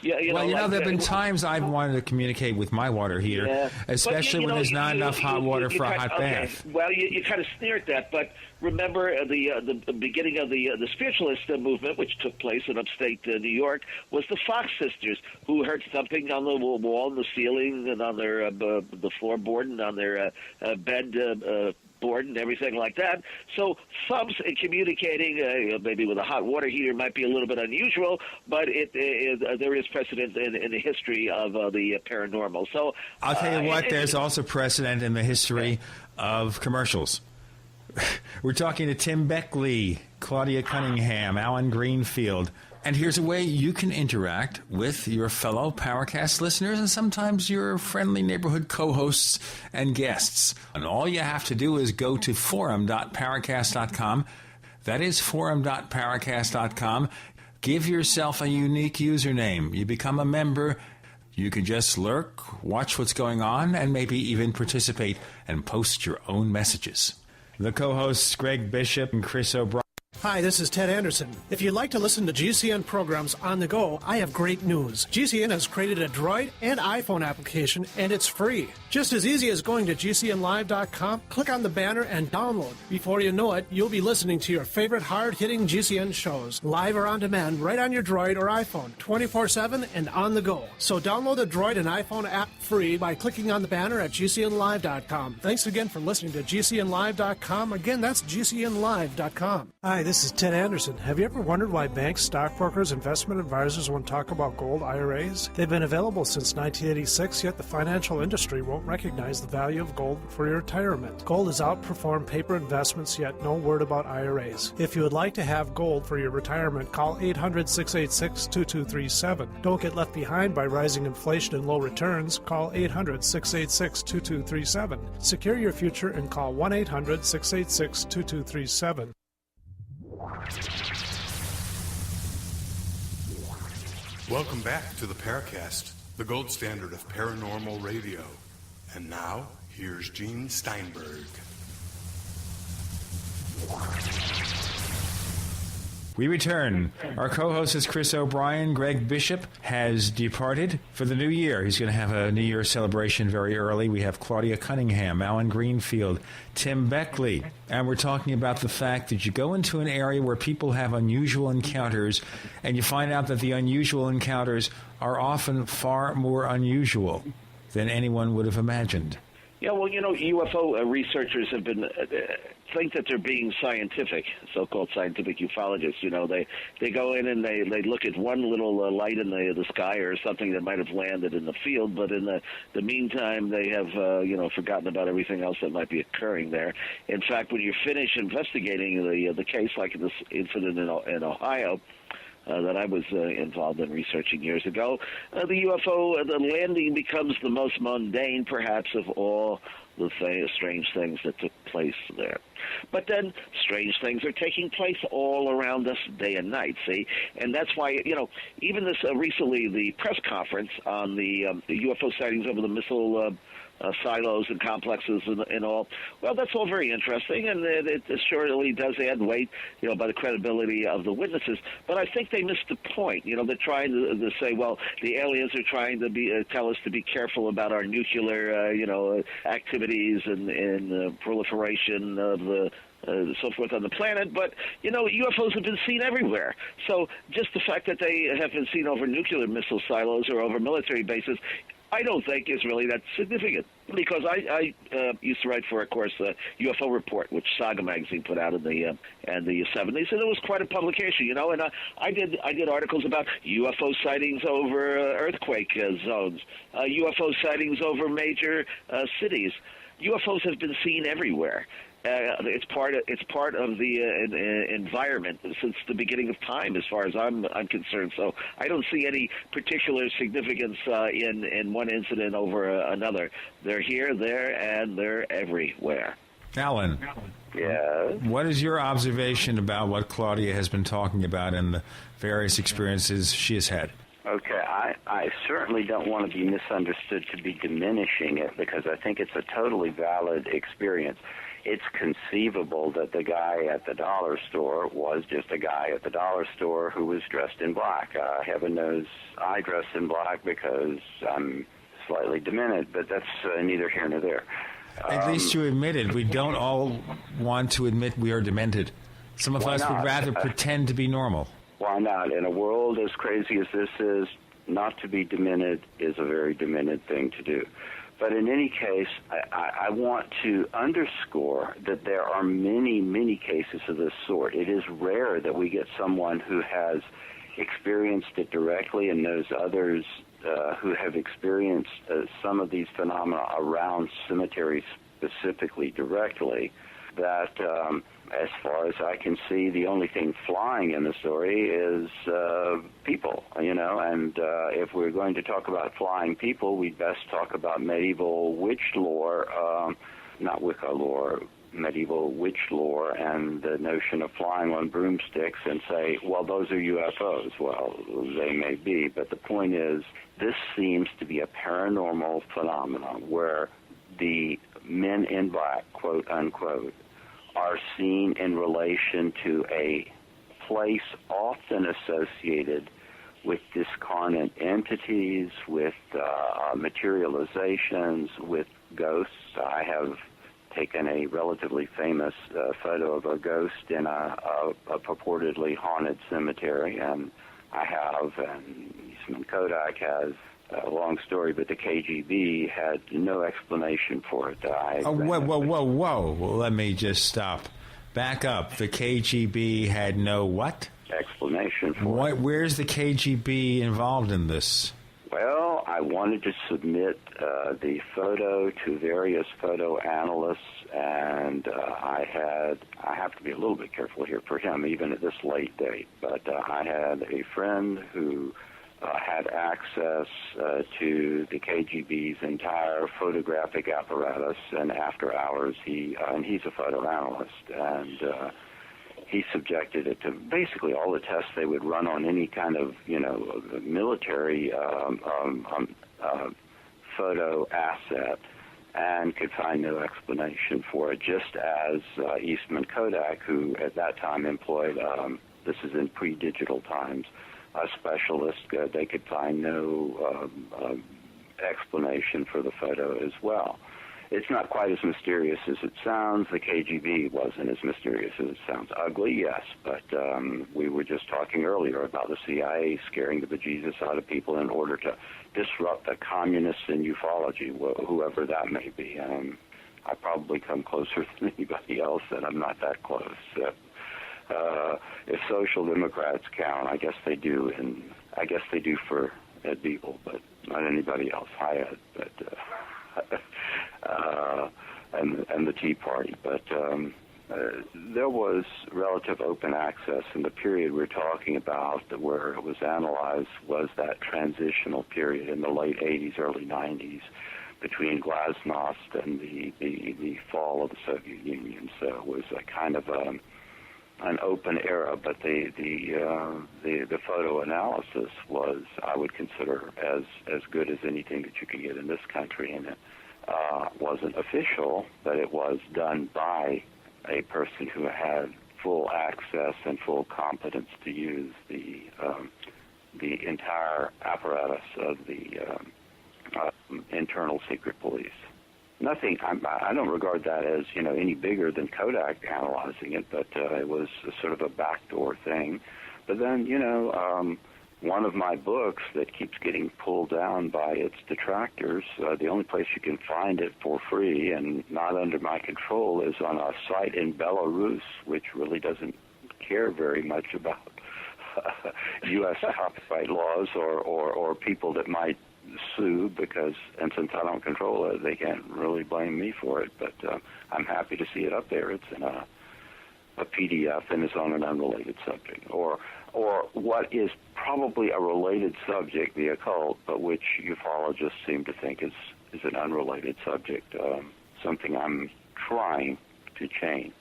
Yeah, there have been times I've wanted to communicate with my water heater, especially when there's not enough hot water for a hot bath. Well, you kind of sneer at that, but remember the beginning of the spiritualist movement, which took place in upstate New York, was the Fox sisters, who heard thumping on the wall and the ceiling and on their the floorboard and on their bed board and everything like that. So thumps and communicating, maybe with a hot water heater, might be a little bit unusual, but there is precedent in the history of the paranormal. So I'll tell you what, there's also precedent in the history of commercials. We're talking to Tim Beckley, Claudia Cunningham, Alan Greenfield. And here's a way you can interact with your fellow Paracast listeners and sometimes your friendly neighborhood co-hosts and guests. And all you have to do is go to forum.paracast.com. That is forum.paracast.com. Give yourself a unique username. You become a member. You can just lurk, watch what's going on, and maybe even participate and post your own messages. The co-hosts Greg Bishop and Chris O'Brien. Hi, this is Ted Anderson. If you'd like to listen to GCN programs on the go, I have great news. GCN has created a Droid and iPhone application, and it's free. Just as easy as going to GCNlive.com, click on the banner, and download. Before you know it, you'll be listening to your favorite hard-hitting GCN shows, live or on demand, right on your Droid or iPhone, 24/7 and on the go. So download the Droid and iPhone app free by clicking on the banner at GCNlive.com. Thanks again for listening to GCNlive.com. Again, that's GCNlive.com. Hi, this is Ted Anderson. Have you ever wondered why banks, stockbrokers, investment advisors won't talk about gold IRAs? They've been available since 1986, yet the financial industry won't recognize the value of gold for your retirement. Gold has outperformed paper investments, yet no word about IRAs. If you would like to have gold for your retirement, call 800-686-2237. Don't get left behind by rising inflation and low returns. Call 800-686-2237. Secure your future and call 1-800-686-2237. Welcome back to the Paracast, the gold standard of paranormal radio. And now, here's Gene Steinberg. We return. Our co-host is Chris O'Brien. Greg Bishop has departed for the new year. He's going to have a New Year celebration very early. We have Claudia Cunningham, Alan Greenfield, Tim Beckley. And we're talking about the fact that you go into an area where people have unusual encounters, and you find out that the unusual encounters are often far more unusual than anyone would have imagined. Yeah, well, UFO researchers have been think that they're being scientific, so-called scientific ufologists. They go in and they look at one little light in the sky or something that might have landed in the field, but in the meantime, they have forgotten about everything else that might be occurring there. In fact, when you finish investigating the case, like this incident in Ohio, that I was involved in researching years ago, the UFO, the landing becomes the most mundane, perhaps, of all the strange things that took place there. But then strange things are taking place all around us day and night, see? And that's why, even this recently, the press conference on the UFO sightings over the missile silos and complexes and all. Well, that's all very interesting, and it surely does add weight, by the credibility of the witnesses. But I think they missed the point. They're trying to say, well, the aliens are trying to tell us to be careful about our nuclear, activities and proliferation of the so forth on the planet, but UFOs have been seen everywhere. So just the fact that they have been seen over nuclear missile silos or over military bases, I don't think is really that significant, because I used to write for, of course, the UFO Report, which Saga magazine put out in the 70s, and it was quite a publication, and I did articles about UFO sightings over earthquake zones, UFO sightings over major cities. UFOs have been seen everywhere. It's part of the environment since the beginning of time, as far as I'm concerned. So I don't see any particular significance in one incident over another. They're here, there, and they're everywhere. Alan. Yeah. What is your observation about what Claudia has been talking about and the various experiences she has had? Okay, I certainly don't want to be misunderstood to be diminishing it, because I think it's a totally valid experience. It's conceivable that the guy at the dollar store was just a guy at the dollar store who was dressed in black. Heaven knows I dress in black because I'm slightly demented, but that's neither here nor there. At least you admitted. We don't all want to admit we are demented. Some of us would rather pretend to be normal. Why not? In a world as crazy as this is, not to be demented is a very demented thing to do. But in any case, I want to underscore that there are many, many cases of this sort. It is rare that we get someone who has experienced it directly and knows others who have experienced some of these phenomena around cemeteries specifically directly, that as far as I can see, the only thing flying in the story is people, and if we're going to talk about flying people, we'd best talk about medieval witch lore, not Wicca lore, medieval witch lore, and the notion of flying on broomsticks and say, well, those are UFOs. Well, they may be, but the point is, this seems to be a paranormal phenomenon where the men in black, quote unquote, are seen in relation to a place often associated with discarnate entities, with materializations, with ghosts. I have taken a relatively famous photo of a ghost in a purportedly haunted cemetery, and I have, and Eastman Kodak has, a long story, but the KGB had no explanation for it. Whoa. Well, let me just stop. Back up. The KGB had no what? Explanation for it. Where's the KGB involved in this? Well, I wanted to submit the photo to various photo analysts, and I have to be a little bit careful here for him, even at this late date, but I had a friend who had access to the KGB's entire photographic apparatus, and after hours, and he's a photo analyst, and he subjected it to basically all the tests they would run on any kind of, military photo asset, and could find no explanation for it, just as Eastman Kodak, who at that time employed, this is in pre-digital times, a specialist, they could find no explanation for the photo as well. It's not quite as mysterious as it sounds. The KGB wasn't as mysterious as it sounds. Ugly, yes, but we were just talking earlier about the CIA scaring the bejesus out of people in order to disrupt the communists in ufology, whoever that may be. I probably come closer than anybody else, and I'm not that close. If Social Democrats count, I guess they do, and I guess they do for Ed Beagle, but not anybody else. Hi, Ed, but and the Tea Party, but there was relative open access, and the period we're talking about where it was analyzed was that transitional period in the late 80s, early 90s, between Glasnost and the fall of the Soviet Union. So it was a kind of an open era, but the photo analysis was, I would consider, as good as anything that you could get in this country, and it wasn't official, but it was done by a person who had full access and full competence to use the entire apparatus of the internal secret police. Nothing. I don't regard that as any bigger than Kodak analyzing it, but it was sort of a backdoor thing. But then one of my books that keeps getting pulled down by its detractors, the only place you can find it for free and not under my control is on a site in Belarus, which really doesn't care very much about U.S. copyright laws or people that might sue, and since I don't control it, they can't really blame me for it. But I'm happy to see it up there. It's in a PDF and it's on an unrelated subject, or what is probably a related subject, the occult, but which ufologists seem to think is an unrelated subject, something I'm trying to change.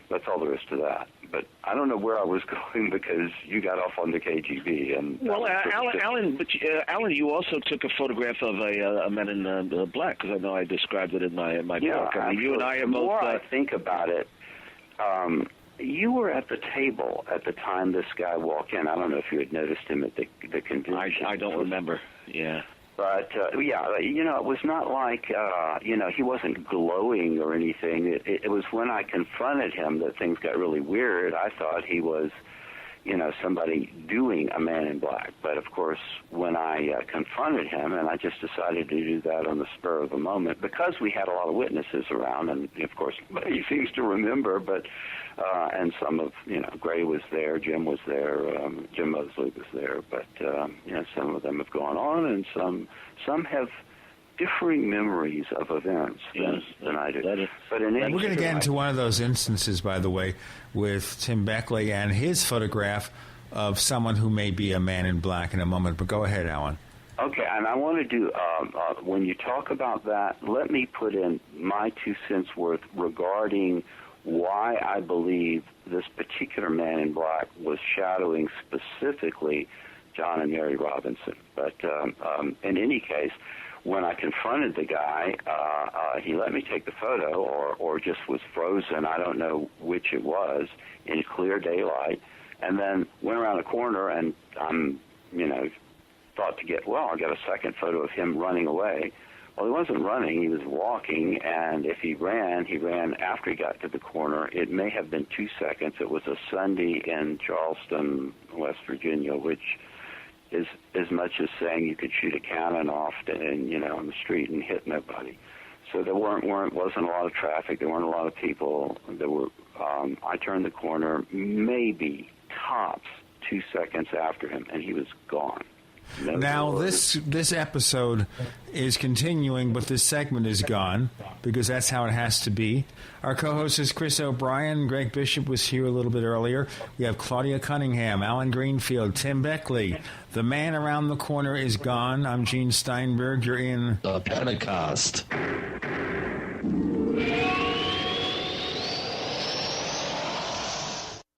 That's all there is to that. But I don't know where I was going because you got off on the KGB. Well, Alan, you also took a photograph of a man in black, because I know I described it in my book. I mean, you and I are both. The more I think about it, you were at the table at the time this guy walked in. I don't know if you had noticed him at the convention. I don't remember. Yeah. But, it was not like, he wasn't glowing or anything. It was when I confronted him that things got really weird. I thought he was, somebody doing a man in black. But, of course, when I confronted him, and I just decided to do that on the spur of the moment, because we had a lot of witnesses around, and, of course, he seems to remember, but, and some of, Gray was there, Jim was there, Jim Mosley was there, but, some of them have gone on, and some have differing memories of events than I do. But we're going to get into one of those instances, by the way, with Tim Beckley and his photograph of someone who may be a man in black in a moment. But go ahead, Alan. Okay, and I want to do, when you talk about that, let me put in my 2 cents worth regarding why I believe this particular man in black was shadowing specifically John and Mary Robinson. But in any case, when I confronted the guy, he let me take the photo or just was frozen. I don't know which it was, in clear daylight, and then went around the corner and I'm, thought to get, I got a second photo of him running away. Well, he wasn't running, he was walking, and if he ran after he got to the corner. It may have been 2 seconds. It was a Sunday in Charleston, West Virginia, which is as much as saying you could shoot a cannon off on the street and hit nobody. So there wasn't a lot of traffic. There weren't a lot of people. There were. I turned the corner, maybe tops 2 seconds after him, and he was gone. Now, this episode is continuing, but this segment is gone because that's how it has to be. Our co-host is Chris O'Brien. Greg Bishop was here a little bit earlier. We have Claudia Cunningham, Alan Greenfield, Tim Beckley. The man around the corner is gone. I'm Gene Steinberg. You're in the Paracast.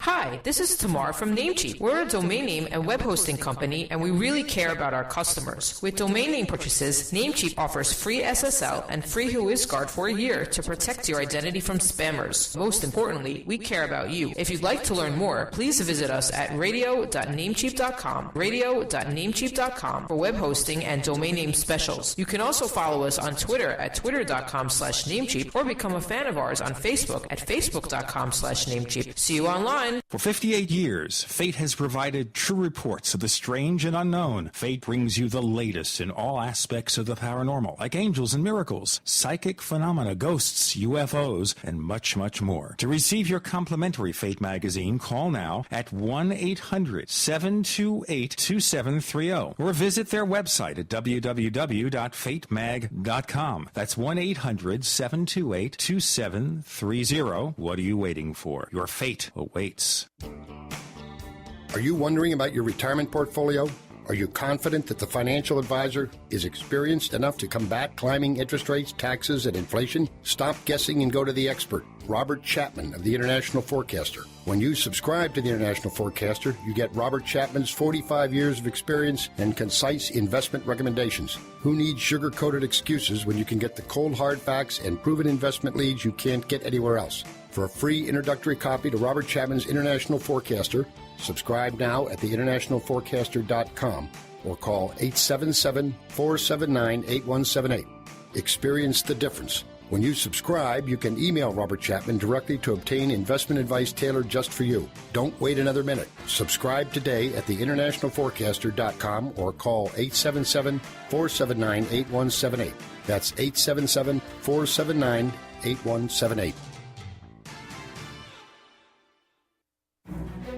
Hi, this is Tamar from Namecheap. We're a domain name and web hosting company, and we really care about our customers. With domain name purchases, Namecheap offers free SSL and free WhoisGuard for a year to protect your identity from spammers. Most importantly, we care about you. If you'd like to learn more, please visit us at radio.namecheap.com, radio.namecheap.com for web hosting and domain name specials. You can also follow us on Twitter at twitter.com/Namecheap or become a fan of ours on Facebook at facebook.com/Namecheap. See you online. For 58 years, Fate has provided true reports of the strange and unknown. Fate brings you the latest in all aspects of the paranormal, like angels and miracles, psychic phenomena, ghosts, UFOs, and much, much more. To receive your complimentary Fate magazine, call now at 1-800-728-2730 or visit their website at www.fatemag.com. That's 1-800-728-2730. What are you waiting for? Your fate awaits. Are you wondering about your retirement portfolio? Are you confident that the financial advisor is experienced enough to combat climbing interest rates, taxes, and inflation? Stop guessing and go to the expert, Robert Chapman of the International Forecaster. When you subscribe to the International Forecaster, you get Robert Chapman's 45 years of experience and concise investment recommendations. Who needs sugar-coated excuses when you can get the cold hard facts and proven investment leads you can't get anywhere else? For a free introductory copy to Robert Chapman's International Forecaster, subscribe now at theinternationalforecaster.com or call 877-479-8178. Experience the difference. When you subscribe, you can email Robert Chapman directly to obtain investment advice tailored just for you. Don't wait another minute. Subscribe today at theinternationalforecaster.com or call 877-479-8178. That's 877-479-8178.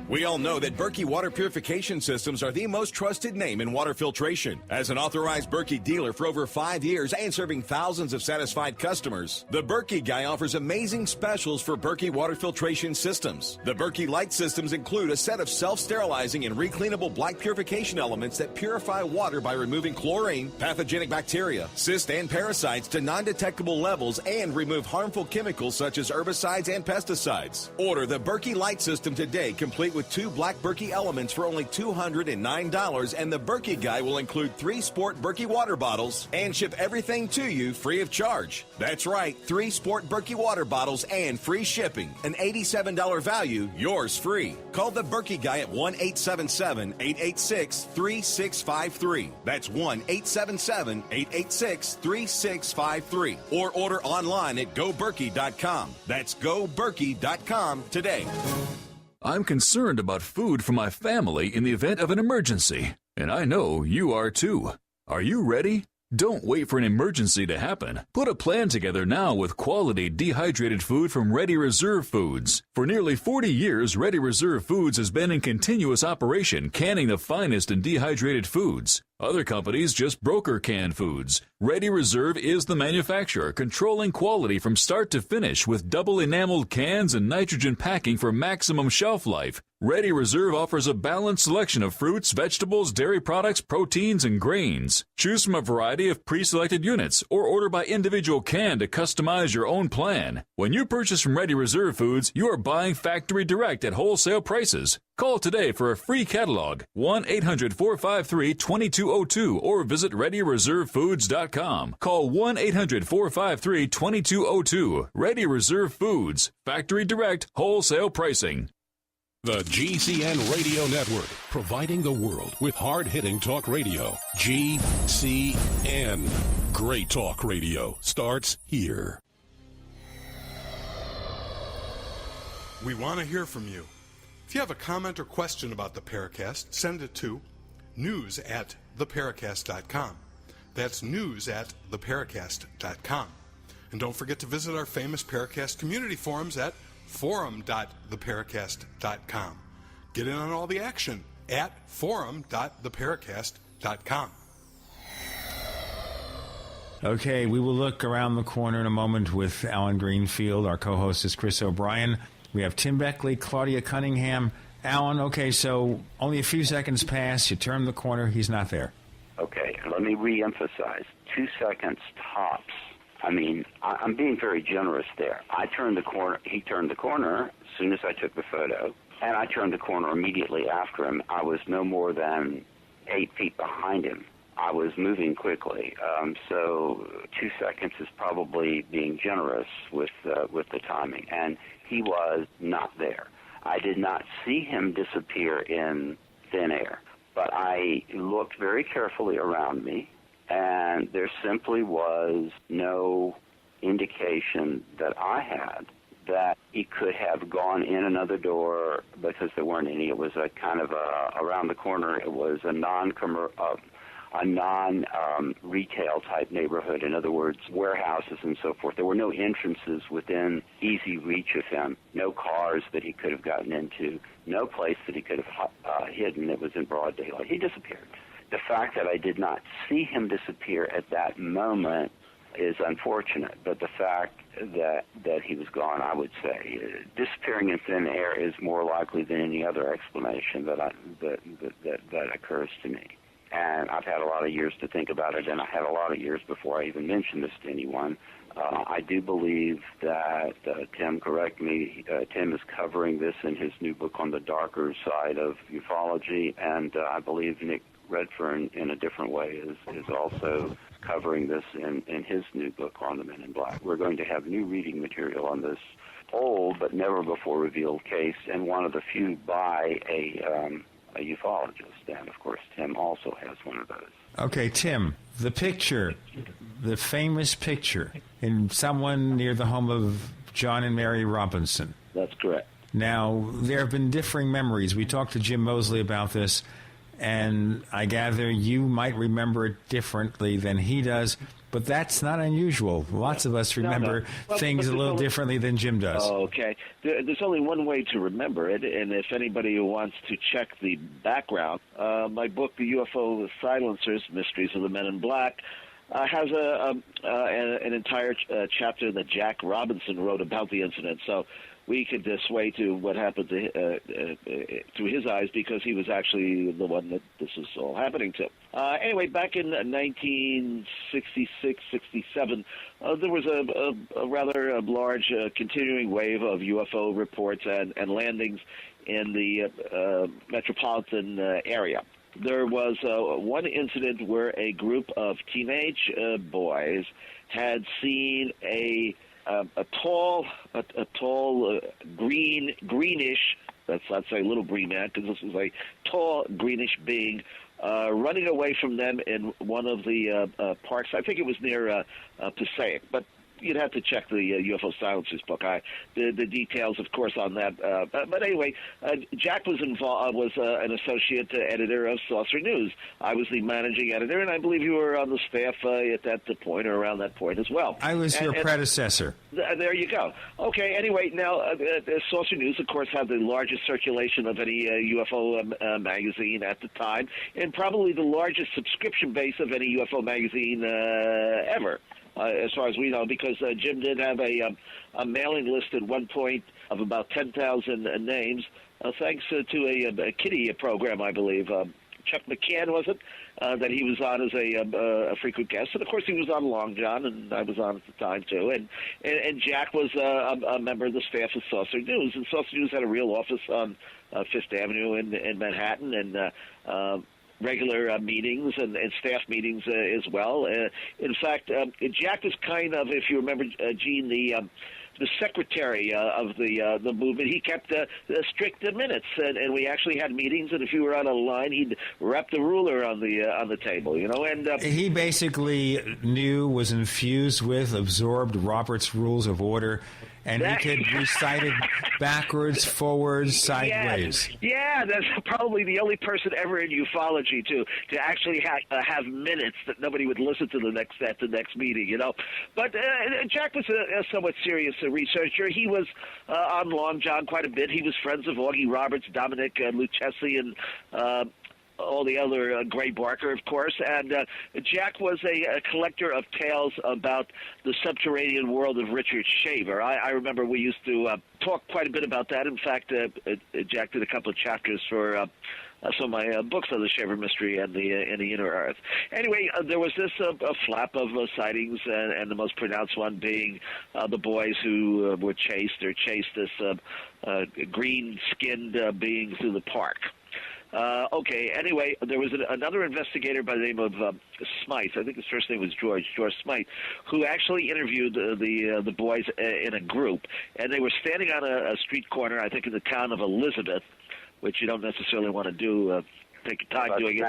We all know that Berkey water purification systems are the most trusted name in water filtration. As an authorized Berkey dealer for over 5 years and serving thousands of satisfied customers, the Berkey Guy offers amazing specials for Berkey water filtration systems. The Berkey Light systems include a set of self-sterilizing and recleanable black purification elements that purify water by removing chlorine, pathogenic bacteria, cysts, and parasites to non-detectable levels and remove harmful chemicals such as herbicides and pesticides. Order the Berkey Light system today, complete with 2 black Berkey elements for only $209, and the Berkey Guy will include 3 sport Berkey water bottles and ship everything to you free of charge. That's right, 3 sport Berkey water bottles and free shipping. An $87 value, yours free. Call the Berkey Guy at 1-877-886-3653. That's 1-877-886-3653. Or order online at goberkey.com. That's goberkey.com today. I'm concerned about food for my family in the event of an emergency, and I know you are too. Are you ready? Don't wait for an emergency to happen. Put a plan together now with quality dehydrated food from Ready Reserve Foods. For nearly 40 years, Ready Reserve Foods has been in continuous operation, canning the finest in dehydrated foods. Other companies just broker canned foods. Ready Reserve is the manufacturer, controlling quality from start to finish with double enameled cans and nitrogen packing for maximum shelf life. Ready Reserve offers a balanced selection of fruits, vegetables, dairy products, proteins, and grains. Choose from a variety of pre-selected units or order by individual can to customize your own plan. When you purchase from Ready Reserve Foods, you are buying factory direct at wholesale prices. Call today for a free catalog, 1-800-453-2202, or visit ReadyReserveFoods.com. Call 1-800-453-2202. Ready Reserve Foods, factory direct, wholesale pricing. The GCN Radio Network, providing the world with hard-hitting talk radio. GCN. Great talk radio starts here. We want to hear from you. If you have a comment or question about the Paracast, send it to news@theparacast.com. That's news@theparacast.com. And don't forget to visit our famous Paracast community forums at forum.theparacast.com. Get in on all the action at forum.theparacast.com. Okay, we will look around the corner in a moment with Alan Greenfield. Our co-host is Chris O'Brien. We have Tim Beckley, Claudia Cunningham. Alan, okay, so only a few seconds pass. You turn the corner. He's not there. Okay, let me re-emphasize. 2 seconds tops. I mean, I'm being very generous there. I turned the corner. He turned the corner as soon as I took the photo, and I turned the corner immediately after him. I was no more than 8 feet behind him. I was moving quickly, so 2 seconds is probably being generous with the timing. And he was not there. I did not see him disappear in thin air, but I looked very carefully around me, and there simply was no indication that I had that he could have gone in another door, because there weren't any. It was a kind of around the corner. It was a non-retail type neighborhood. In other words, warehouses and so forth. There were no entrances within easy reach of him, no cars that he could have gotten into, no place that he could have hidden that was in broad daylight. He disappeared. The fact that I did not see him disappear at that moment is unfortunate, but the fact that he was gone, I would say, disappearing in thin air is more likely than any other explanation that occurs to me. and I've had a lot of years to think about it, and I had a lot of years before I even mentioned this to anyone. I do believe that, Tim, correct me, Tim is covering this in his new book on the darker side of ufology, and I believe Nick Redfern, in a different way, is also covering this in his new book on the Men in Black. We're going to have new reading material on this old but never before revealed case, and one of the few by a ufologist, and of course Tim also has one of those. Okay, Tim, the picture, the famous picture in someone near the home of John and Mary Robinson. That's correct. Now, there have been differing memories. We talked to Jim Mosley about this, and I gather you might remember it differently than he does, but that's not unusual. Lots of us remember things a little differently than Jim does. Okay. There's only one way to remember it, and if anybody who wants to check the background, my book, The UFO Silencers, Mysteries of the Men in Black, has an entire chapter that Jack Robinson wrote about the incident. So we could sway to what happened to through his eyes, because he was actually the one that this was all happening to. Anyway, back in 1966, 67, there was a rather large continuing wave of UFO reports and landings in the metropolitan area. There was one incident where a group of teenage boys had seen a tall greenish, let's say little green man, because this was a tall greenish being running away from them in one of the parks. I think it was near Passaic, but you'd have to check the UFO Silencers book. The details, of course, on that. But anyway, Jack was involved. Was an associate editor of Saucer News. I was the managing editor, and I believe you were on the staff at that point or around that point as well. I was your predecessor. There you go. Okay. Anyway, now Saucer News, of course, had the largest circulation of any UFO magazine at the time, and probably the largest subscription base of any UFO magazine ever. As far as we know, because Jim did have a mailing list at one point of about 10,000 names, thanks to a kiddie program, I believe. Chuck McCann, was it, that he was on as a frequent guest. And, of course, he was on Long John, and I was on at the time, too. And Jack was a member of the staff of Saucer News. And Saucer News had a real office on Fifth Avenue in Manhattan, and regular meetings and staff meetings as well. In fact, Jack was kind of, if you remember, Gene, the secretary of the movement. He kept strict minutes, and we actually had meetings. And if you were on a line, he'd wrap the ruler on the table, you know. And he basically was infused with, absorbed Robert's Rules of Order. And he could recite it backwards, forwards, sideways. Yeah, that's probably the only person ever in ufology to actually have minutes that nobody would listen to at the next meeting, you know. But Jack was a somewhat serious researcher. He was on Long John quite a bit. He was friends of Augie Roberts, Dominic Lucchesi, and all the other Gray Barker, of course. And Jack was a collector of tales about the subterranean world of Richard Shaver. I remember we used to talk quite a bit about that. In fact, Jack did a couple of chapters for some of my books on the Shaver mystery and the Inner Earth. Anyway, there was this flap of sightings, and the most pronounced one being the boys who were chased this green-skinned being through the park. Okay, anyway, there was another investigator by the name of Smythe. I think his first name was George Smythe, who actually interviewed the boys in a group. And they were standing on a street corner, I think in the town of Elizabeth, which you don't necessarily want to do. Take your time doing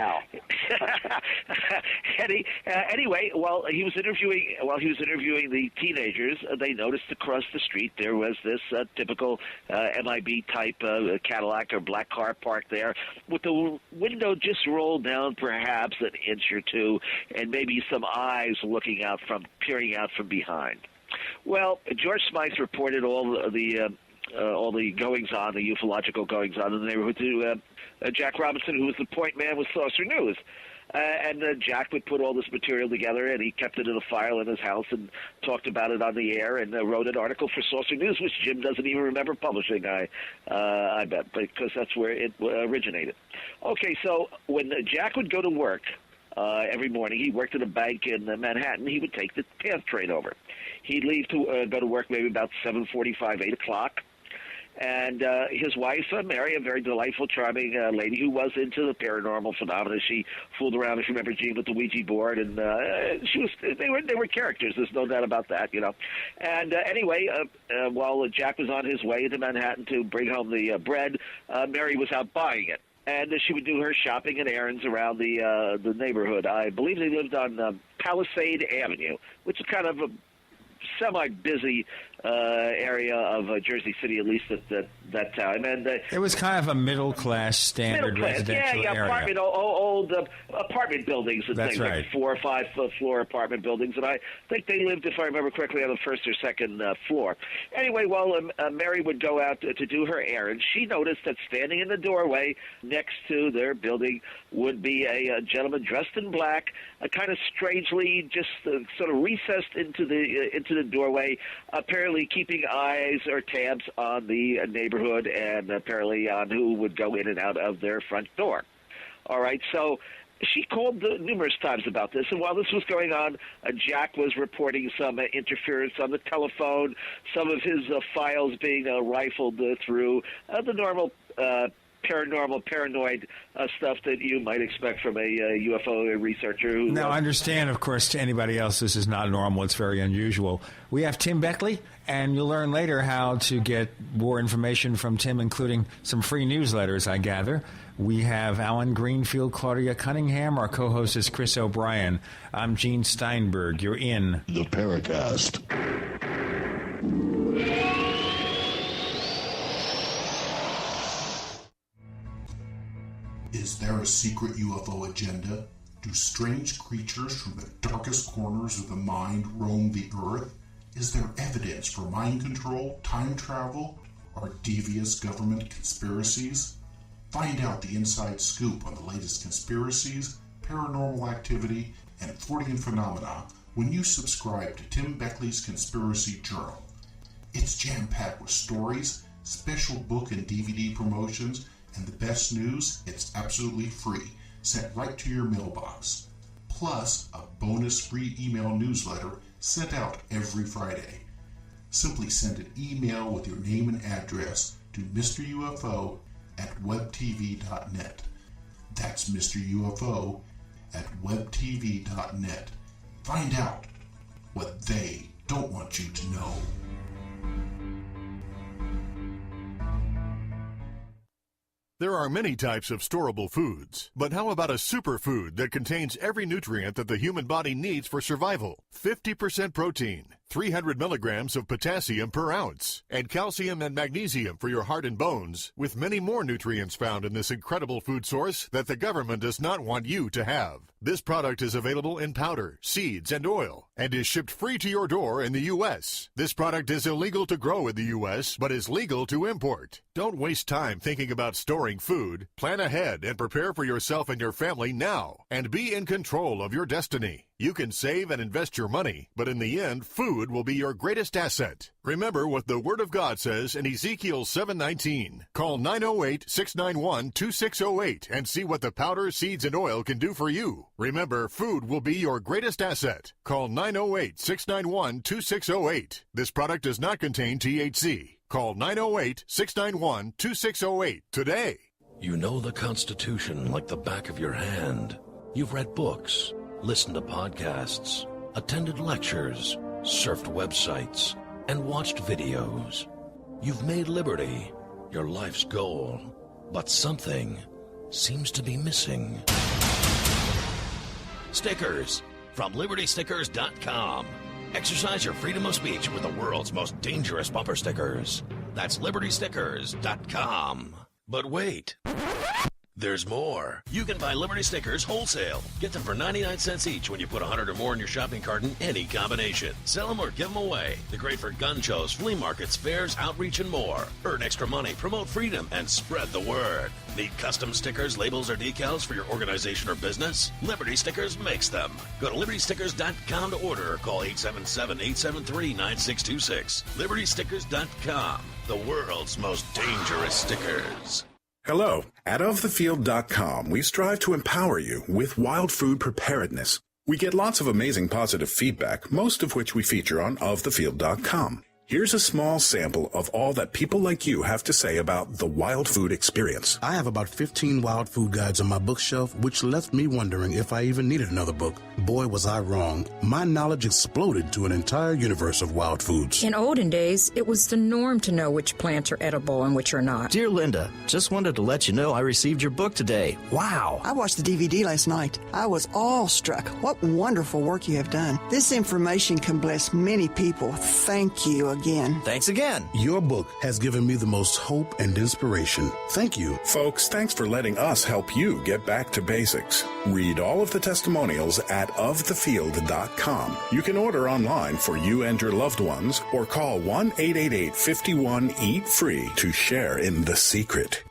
it. Anyway, while he was interviewing the teenagers, they noticed across the street there was this typical MIB type Cadillac or black car parked there, with the window just rolled down perhaps an inch or two, and maybe some eyes peering out from behind. Well, George Smythe reported all the goings on, the ufological goings on in the neighborhood to Jack Robinson, who was the point man with Saucer News. And Jack would put all this material together, and he kept it in a file in his house and talked about it on the air and wrote an article for Saucer News, which Jim doesn't even remember publishing, I bet, because that's where it originated. Okay, so when Jack would go to work every morning, he worked at a bank in Manhattan, he would take the PATH train over. He'd leave to go to work maybe about 7:45, 8 o'clock. And his wife, Mary, a very delightful, charming lady who was into the paranormal phenomena. She fooled around, if you remember, Gene, with the Ouija board, and they were characters. There's no doubt about that, you know. And anyway, while Jack was on his way to Manhattan to bring home the bread, Mary was out buying it. And she would do her shopping and errands around the neighborhood. I believe they lived on Palisade Avenue, which is kind of a semi-busy area of Jersey City, at least at that time. And it was kind of a middle-class standard residential area. Apartment, old apartment buildings and That's things, right. like 4 or 5 floor apartment buildings. And I think they lived, if I remember correctly, on the first or second floor. Anyway, while Mary would go out to do her errands, she noticed that standing in the doorway next to their building would be a gentleman dressed in black, kind of strangely just sort of recessed into the doorway, apparently keeping eyes or tabs on the neighborhood and apparently on who would go in and out of their front door. All right, so she called numerous times about this, and while this was going on, Jack was reporting some interference on the telephone, some of his files being rifled through, the normal paranormal, paranoid stuff that you might expect from a UFO researcher. Who, now, understand, of course, to anybody else, this is not normal. It's very unusual. We have Tim Beckley, and you'll learn later how to get more information from Tim, including some free newsletters, I gather. We have Alan Greenfield, Claudia Cunningham. Our co-host is Chris O'Brien. I'm Gene Steinberg. You're in the Paracast. Is there a secret UFO agenda? Do strange creatures from the darkest corners of the mind roam the earth? Is there evidence for mind control, time travel, or devious government conspiracies? Find out the inside scoop on the latest conspiracies, paranormal activity, and Fortean phenomena when you subscribe to Tim Beckley's Conspiracy Journal. It's jam-packed with stories, special book and DVD promotions, and the best news, it's absolutely free, sent right to your mailbox. Plus, a bonus free email newsletter sent out every Friday. Simply send an email with your name and address to Mr. UFO at webtv.net. That's Mr. UFO at webtv.net. Find out what they don't want you to know. There are many types of storable foods, but how about a superfood that contains every nutrient that the human body needs for survival? 50% protein, 300 milligrams of potassium per ounce, and calcium and magnesium for your heart and bones, with many more nutrients found in this incredible food source that the government does not want you to have. This product is available in powder, seeds, and oil, and is shipped free to your door in the U.S. This product is illegal to grow in the U.S., but is legal to import. Don't waste time thinking about storing food. Plan ahead and prepare for yourself and your family now, and be in control of your destiny. You can save and invest your money, but in the end, food will be your greatest asset. Remember what the Word of God says in Ezekiel 7:19. Call 908-691-2608 and see what the powder, seeds, and oil can do for you. Remember, food will be your greatest asset. Call 908-691-2608. This product does not contain THC. Call 908-691-2608 today. You know the Constitution like the back of your hand. You've read books, listened to podcasts, attended lectures, surfed websites, and watched videos. You've made liberty your life's goal, but something seems to be missing. Stickers from LibertyStickers.com. Exercise your freedom of speech with the world's most dangerous bumper stickers. That's LibertyStickers.com. But wait, There's more. You can buy Liberty stickers wholesale. Get them for 99 cents each when you put 100 or more in your shopping cart in any combination. Sell them or give them away. They're great for gun shows, flea markets, fairs, outreach, and more. Earn extra money, promote freedom, and spread the word. Need custom stickers, labels, or decals for your organization or business? Liberty Stickers makes them. Go to libertystickers.com to order or call 877-873-9626. libertystickers.com, the world's most dangerous stickers. Hello. At ofthefield.com, we strive to empower you with wild food preparedness. We get lots of amazing positive feedback, most of which we feature on ofthefield.com. Here's a small sample of all that people like you have to say about the wild food experience. I have about 15 wild food guides on my bookshelf, which left me wondering if I even needed another book. Boy, was I wrong. My knowledge exploded to an entire universe of wild foods. In olden days, it was the norm to know which plants are edible and which are not. Dear Linda, just wanted to let you know I received your book today. Wow. I watched the DVD last night. I was awestruck. What wonderful work you have done. This information can bless many people. Thank you again. Thanks again. Your book has given me the most hope and inspiration. Thank you. Folks, thanks for letting us help you get back to basics. Read all of the testimonials at ofthefield.com. You can order online for you and your loved ones or call 1-888-51-EAT-FREE to share in the secret.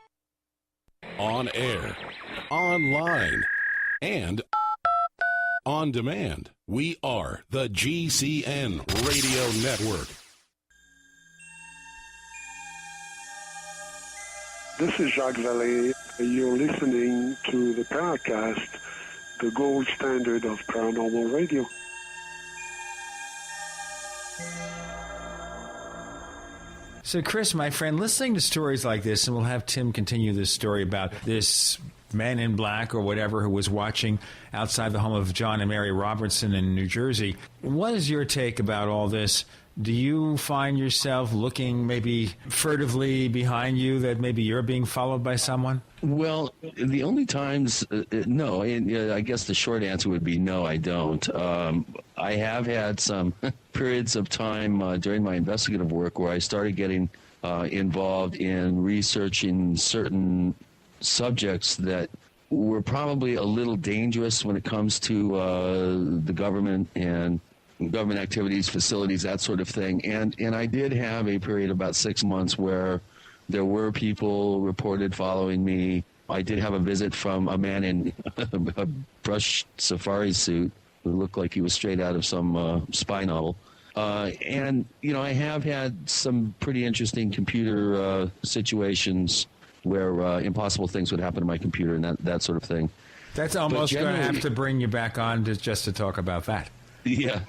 On air, online, and on demand. We are the GCN Radio Network. This is Jacques Vallée. You're listening to the Paracast, the gold standard of paranormal radio. So, Chris, my friend, listening to stories like this, and we'll have Tim continue this story about this man in black or whatever who was watching outside the home of John and Mary Robertson in New Jersey. What is your take about all this? Do you find yourself looking maybe furtively behind you that maybe you're being followed by someone? Well, the only times, no. I guess the short answer would be no, I don't. I have had some periods of time during my investigative work where I started getting involved in researching certain subjects that were probably a little dangerous when it comes to the government and government activities, facilities, that sort of thing. And I did have a period of about 6 months where there were people reported following me. I did have a visit from a man in a brush safari suit who looked like he was straight out of some spy novel. And, I have had some pretty interesting computer situations where impossible things would happen to my computer and that sort of thing. That's almost going to have to bring you back on just to talk about that. Yeah.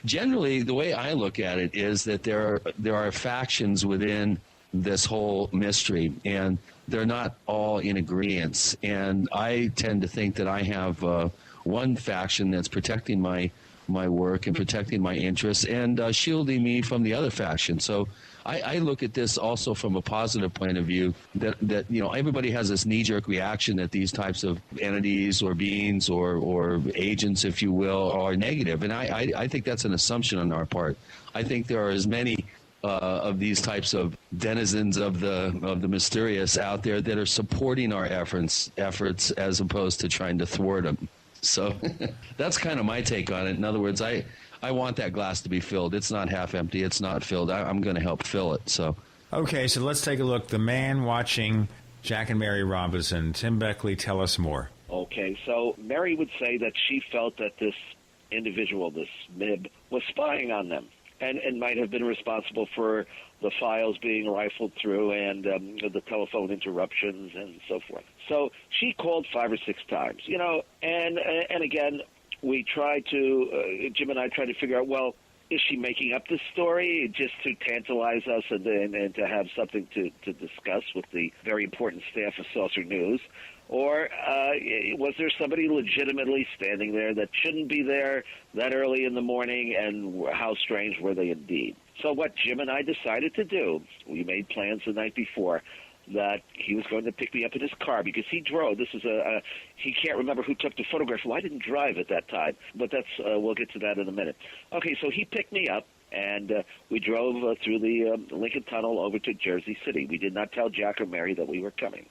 Generally, the way I look at it is that there are factions within this whole mystery, and they're not all in agreement. And I tend to think that I have one faction that's protecting my work and protecting my interests and shielding me from the other faction. So I look at this also from a positive point of view that everybody has this knee-jerk reaction that these types of entities or beings or agents, if you will, are negative. And I think that's an assumption on our part. I think there are as many of these types of denizens of the mysterious out there that are supporting our efforts as opposed to trying to thwart them. So that's kind of my take on it. In other words, I want that glass to be filled. It's not half empty. It's not filled. I'm going to help fill it. So, okay, so let's take a look. The man watching Jack and Mary Robinson. Tim Beckley, tell us more. Okay, so Mary would say that she felt that this individual, this MIB, was spying on them and might have been responsible for the files being rifled through and the telephone interruptions and so forth. So she called 5 or 6 times, and again, we tried to, Jim and I tried to figure out, well, is she making up this story just to tantalize us and to have something to discuss with the very important staff of Saucer News? Or was there somebody legitimately standing there that shouldn't be there that early in the morning, and how strange were they indeed? So what Jim and I decided to do, we made plans the night before that he was going to pick me up in his car because he drove. This is he can't remember who took the photograph. Well, I didn't drive at that time, but we'll get to that in a minute. Okay, so he picked me up, And we drove through the Lincoln Tunnel over to Jersey City. We did not tell Jack or Mary that we were coming.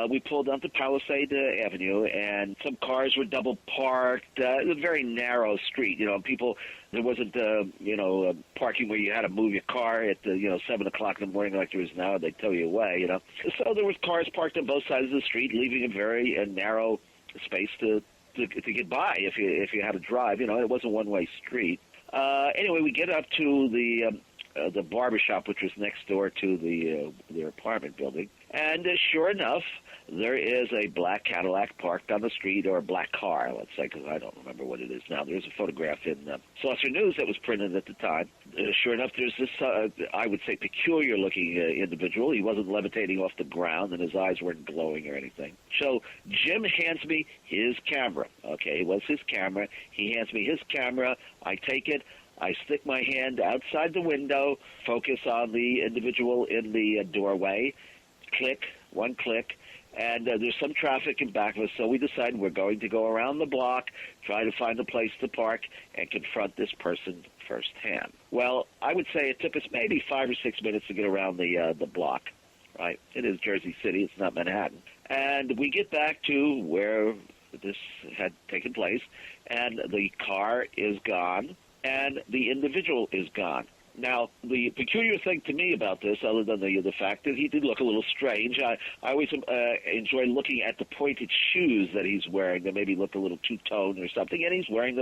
We pulled onto Palisade Avenue, and some cars were double parked. It was a very narrow street. People, there wasn't, parking where you had to move your car at, 7 o'clock in the morning like there is now. They tow you away, So there was cars parked on both sides of the street, leaving a very narrow space to get by if you had to drive. It wasn't a one-way street. Anyway, we get up to the barbershop, which was next door to their apartment building, and sure enough, there is a black Cadillac parked on the street, or a black car, let's say, because I don't remember what it is now. There's a photograph in Saucer News that was printed at the time. Sure enough, there's this, I would say, peculiar-looking individual. He wasn't levitating off the ground, and his eyes weren't glowing or anything. So Jim hands me his camera. Okay, it was his camera. He hands me his camera. I take it. I stick my hand outside the window, focus on the individual in the doorway, click, one click, and there's some traffic in back of us, so we decide we're going to go around the block, try to find a place to park, and confront this person firsthand. Well, I would say it took us maybe 5 or 6 minutes to get around the block, right? It is Jersey City. It's not Manhattan. And we get back to where this had taken place, and the car is gone, and the individual is gone. Now, the peculiar thing to me about this, other than the fact that he did look a little strange, I always enjoy looking at the pointed shoes that he's wearing. They maybe look a little two-tone or something, and he's wearing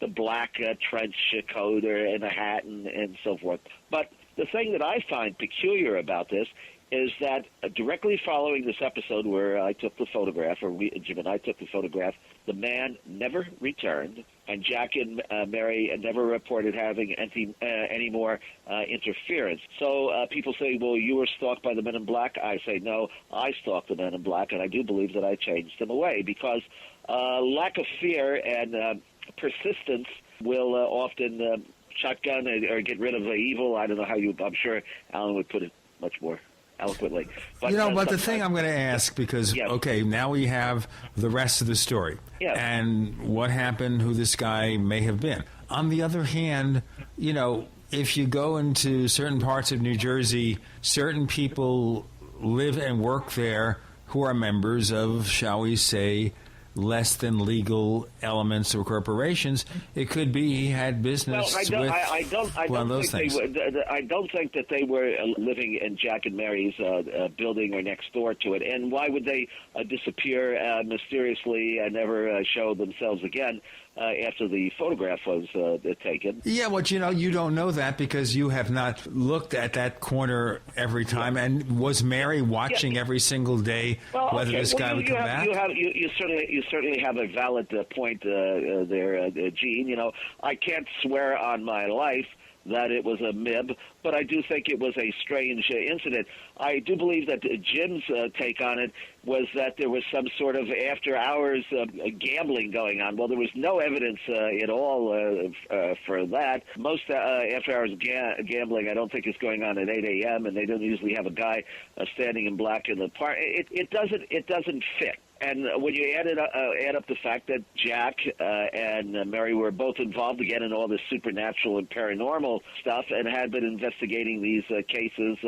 the black trench coat and a hat and so forth. But the thing that I find peculiar about this is that directly following this episode where I took the photograph, or Jim and I took the photograph, the man never returned, and Jack and Mary never reported having any more interference. So people say, well, you were stalked by the men in black. I say, no, I stalked the men in black, and I do believe that I chased them away, because lack of fear and persistence will often shotgun or get rid of the evil. I don't know how I'm sure Alan would put it much more eloquently. But, but the thing I'm going to ask, because, okay, now we have the rest of the story and what happened, who this guy may have been. On the other hand, if you go into certain parts of New Jersey, certain people live and work there who are members of, shall we say, less than legal elements or corporations. It could be he had business I don't think that they were living in Jack and Mary's building or next door to it. And why would they disappear mysteriously and never show themselves again after the photograph was taken? Yeah, well, you don't know that because you have not looked at that corner every time. And was Mary watching every single day whether this guy would come back? You certainly have a valid point there, Gene. I can't swear on my life that it was a MIB, but I do think it was a strange incident. I do believe that Jim's take on it was that there was some sort of after-hours gambling going on. Well, there was no evidence at all for that. Most after-hours gambling, I don't think, is going on at 8 a.m., and they don't usually have a guy standing in black in the park. It doesn't fit. And when you add up the fact that Jack and Mary were both involved again in all this supernatural and paranormal stuff and had been investigating these cases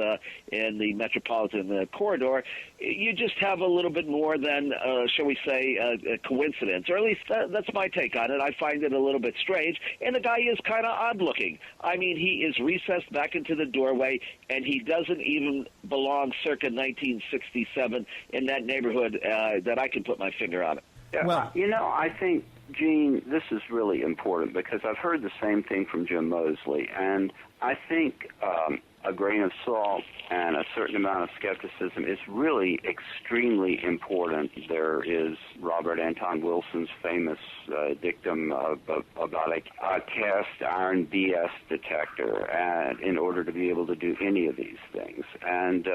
in the metropolitan corridor, you just have a little bit more than, shall we say, a coincidence. Or at least that's my take on it. I find it a little bit strange. And the guy is kind of odd-looking. I mean, he is recessed back into the doorway, and he doesn't even belong circa 1967 in that neighborhood that I can put my finger on it. Yeah, well, I think, Gene, this is really important because I've heard the same thing from Jim Mosley, and I think a grain of salt and a certain amount of skepticism is really extremely important. There is Robert Anton Wilson's famous dictum about a cast iron BS detector in order to be able to do any of these things. And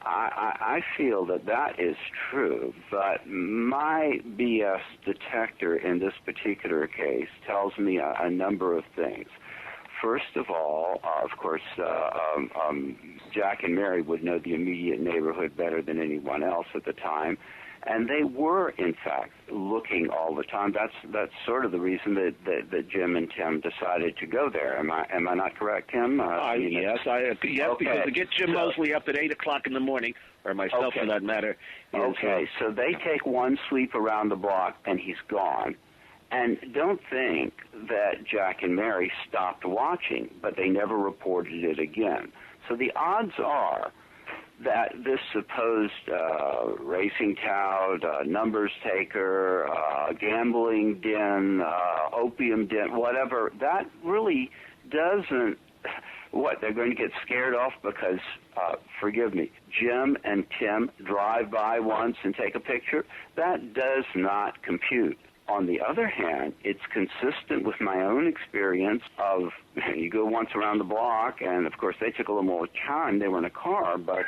I feel that is true, but my BS detector in this particular case tells me a number of things. First of all, of course, Jack and Mary would know the immediate neighborhood better than anyone else at the time. And they were, in fact, looking all the time. That's sort of the reason that Jim and Tim decided to go there. Am I not correct, Tim? Yes, okay. Because to get Jim Mosley up at 8 o'clock in the morning, or myself for that matter. Okay, so they take one sweep around the block, and he's gone. And don't think that Jack and Mary stopped watching, but they never reported it again. So the odds are that this supposed racing tout, numbers taker, gambling den, opium den, whatever, that really doesn't, they're going to get scared off because, forgive me, Jim and Tim drive by once and take a picture? That does not compute. On the other hand, it's consistent with my own experience of you go once around the block, and of course they took a little more time. They were in a car, but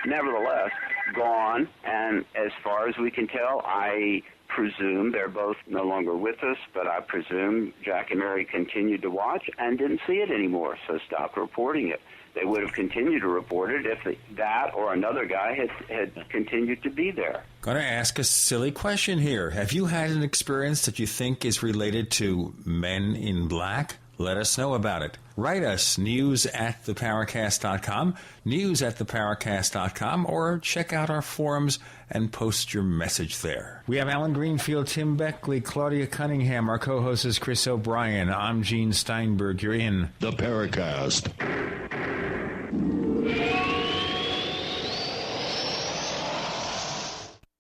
nevertheless, gone. And as far as we can tell, I presume they're both no longer with us, but I presume Jack and Mary continued to watch and didn't see it anymore, so stopped reporting it. They would have continued to report it if that or another guy had continued to be there. Going to ask a silly question here. Have you had an experience that you think is related to men in black? Let us know about it. Write us, news@theparacast.com, news@theparacast.com, or check out our forums and post your message there. We have Alan Greenfield, Tim Beckley, Claudia Cunningham. Our co-host is Chris O'Brien. I'm Gene Steinberg. You're in The Paracast.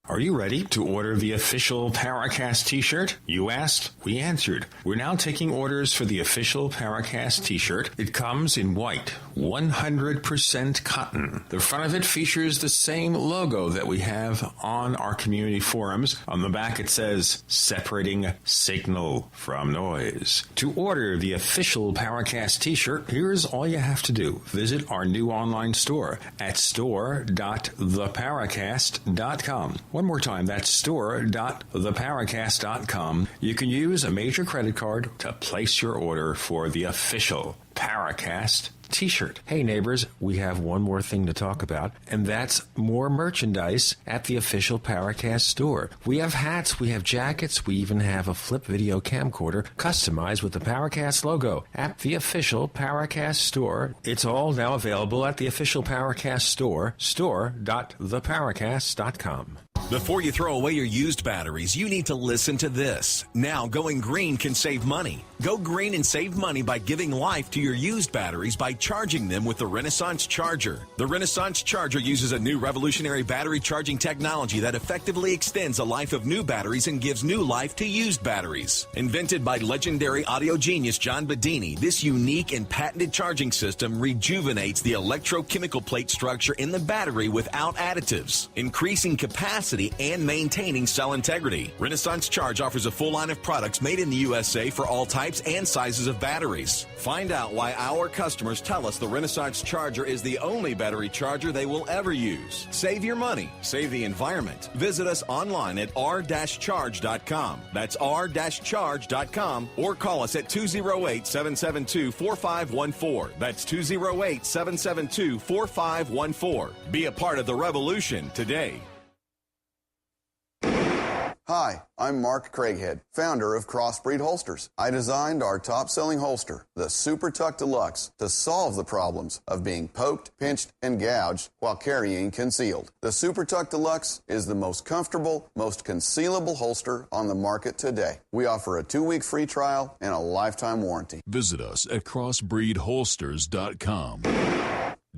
Are you ready to order the official Paracast t-shirt? You asked, we answered. We're now taking orders for the official Paracast t-shirt. It comes in white, 100% cotton. The front of it features the same logo that we have on our community forums. On the back it says, separating signal from noise. To order the official Paracast t-shirt, here's all you have to do. Visit our new online store at store.theparacast.com. One more time, that's store.theparacast.com. You can use a major credit card to place your order for the official Paracast t-shirt. Hey neighbors, we have one more thing to talk about, and that's more merchandise at the official Paracast store. We have hats, we have jackets, we even have a flip video camcorder customized with the Paracast logo at the official Paracast store. It's all now available at the official Paracast store, store.theparacast.com. Before you throw away your used batteries, you need to listen to this. Now, going green can save money. Go green and save money by giving life to your used batteries by charging them with the Renaissance Charger. The Renaissance Charger uses a new revolutionary battery charging technology that effectively extends the life of new batteries and gives new life to used batteries. Invented by legendary audio genius John Bedini, this unique and patented charging system rejuvenates the electrochemical plate structure in the battery without additives, increasing capacity and maintaining cell integrity. Renaissance Charge offers a full line of products made in the USA for all types and sizes of batteries. Find out why our customers tell us the Renaissance Charger is the only battery charger they will ever use. Save your money. Save the environment. Visit us online at r-charge.com. That's r-charge.com, or call us at 208-772-4514. That's 208-772-4514. Be a part of the revolution today. Hi, I'm Mark Craighead, founder of Crossbreed Holsters. I designed our top-selling holster, the Super Tuck Deluxe, to solve the problems of being poked, pinched, and gouged while carrying concealed. The Super Tuck Deluxe is the most comfortable, most concealable holster on the market today. We offer a 2-week free trial and a lifetime warranty. Visit us at crossbreedholsters.com.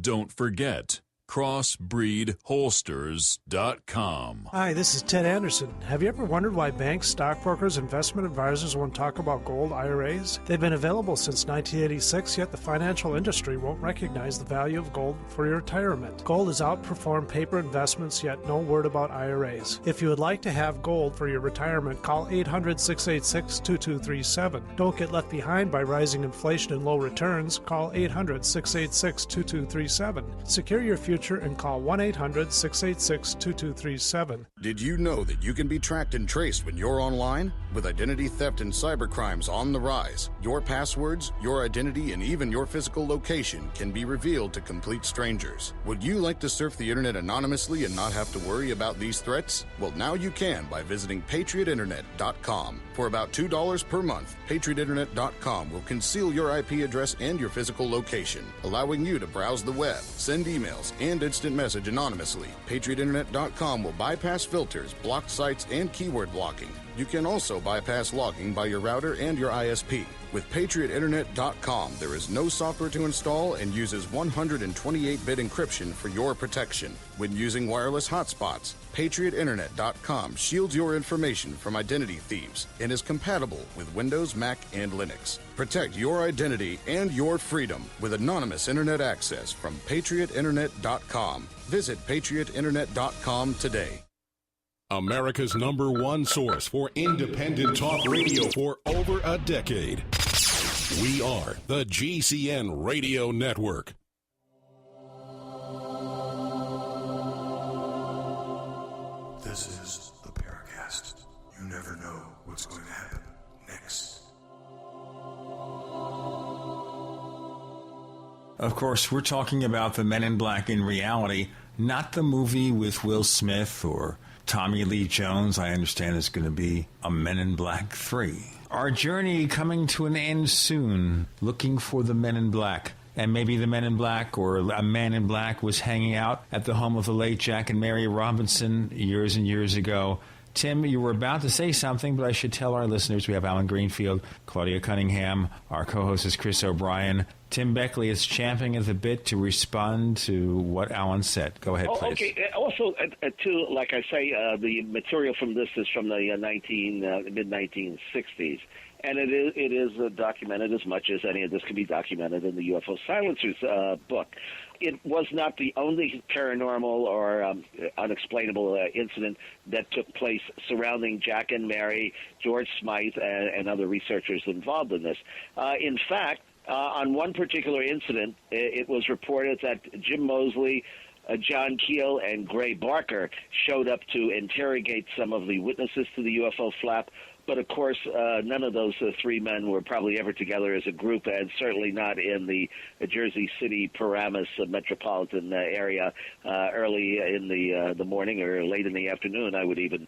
Don't forget, crossbreedholsters.com. Hi, this is Ted Anderson. Have you ever wondered why banks, stockbrokers, investment advisors won't talk about gold IRAs? They've been available since 1986, yet the financial industry won't recognize the value of gold for your retirement. Gold has outperformed paper investments, yet no word about IRAs. If you would like to have gold for your retirement, call 800-686-2237. Don't get left behind by rising inflation and low returns. Call 800-686-2237. Secure your future future and call 1-800-686-2237. Did you know that you can be tracked and traced when you're online? With identity theft and cybercrimes on the rise, your passwords, your identity, and even your physical location can be revealed to complete strangers. Would you like to surf the internet anonymously and not have to worry about these threats? Well, now you can by visiting patriotinternet.com. For about $2 per month, patriotinternet.com will conceal your IP address and your physical location, allowing you to browse the web, send emails, and instant message anonymously. patriotinternet.com will bypass filters, blocked sites, and keyword blocking. You can also bypass logging by your router and your ISP. With patriotinternet.com, there is no software to install and uses 128-bit encryption for your protection. When using wireless hotspots, patriotinternet.com shields your information from identity thieves and is compatible with Windows, Mac, and Linux. Protect your identity and your freedom with anonymous internet access from patriotinternet.com. Visit patriotinternet.com today. America's #1 source for independent talk radio for over a decade. We are the GCN Radio Network. This is the Paracast. You never know what's going to happen next. Of course, we're talking about the Men in Black in reality, not the movie with Will Smith or Tommy Lee Jones. I understand is going to be a Men in Black 3. Our journey coming to an end soon, looking for the Men in Black. And maybe the Men in Black or a Man in Black was hanging out at the home of the late Jack and Mary Robinson years and years ago. Tim, you were about to say something, but I should tell our listeners we have Alan Greenfield, Claudia Cunningham. Our co-host is Chris O'Brien. Tim Beckley is champing at the bit to respond to what Alan said. Go ahead, please. Okay. Also, too, like I say, the material from this is from the mid-1960s. And it is documented as much as any of this can be documented in the UFO Silencers book. It was not the only paranormal or unexplainable incident that took place surrounding Jack and Mary, George Smythe, and other researchers involved in this. In fact, on one particular incident, it was reported that Jim Moseley, John Keel, and Gray Barker showed up to interrogate some of the witnesses to the UFO flap. But, of course, none of those three men were probably ever together as a group, and certainly not in the Jersey City, Paramus metropolitan area early in the morning or late in the afternoon, I would even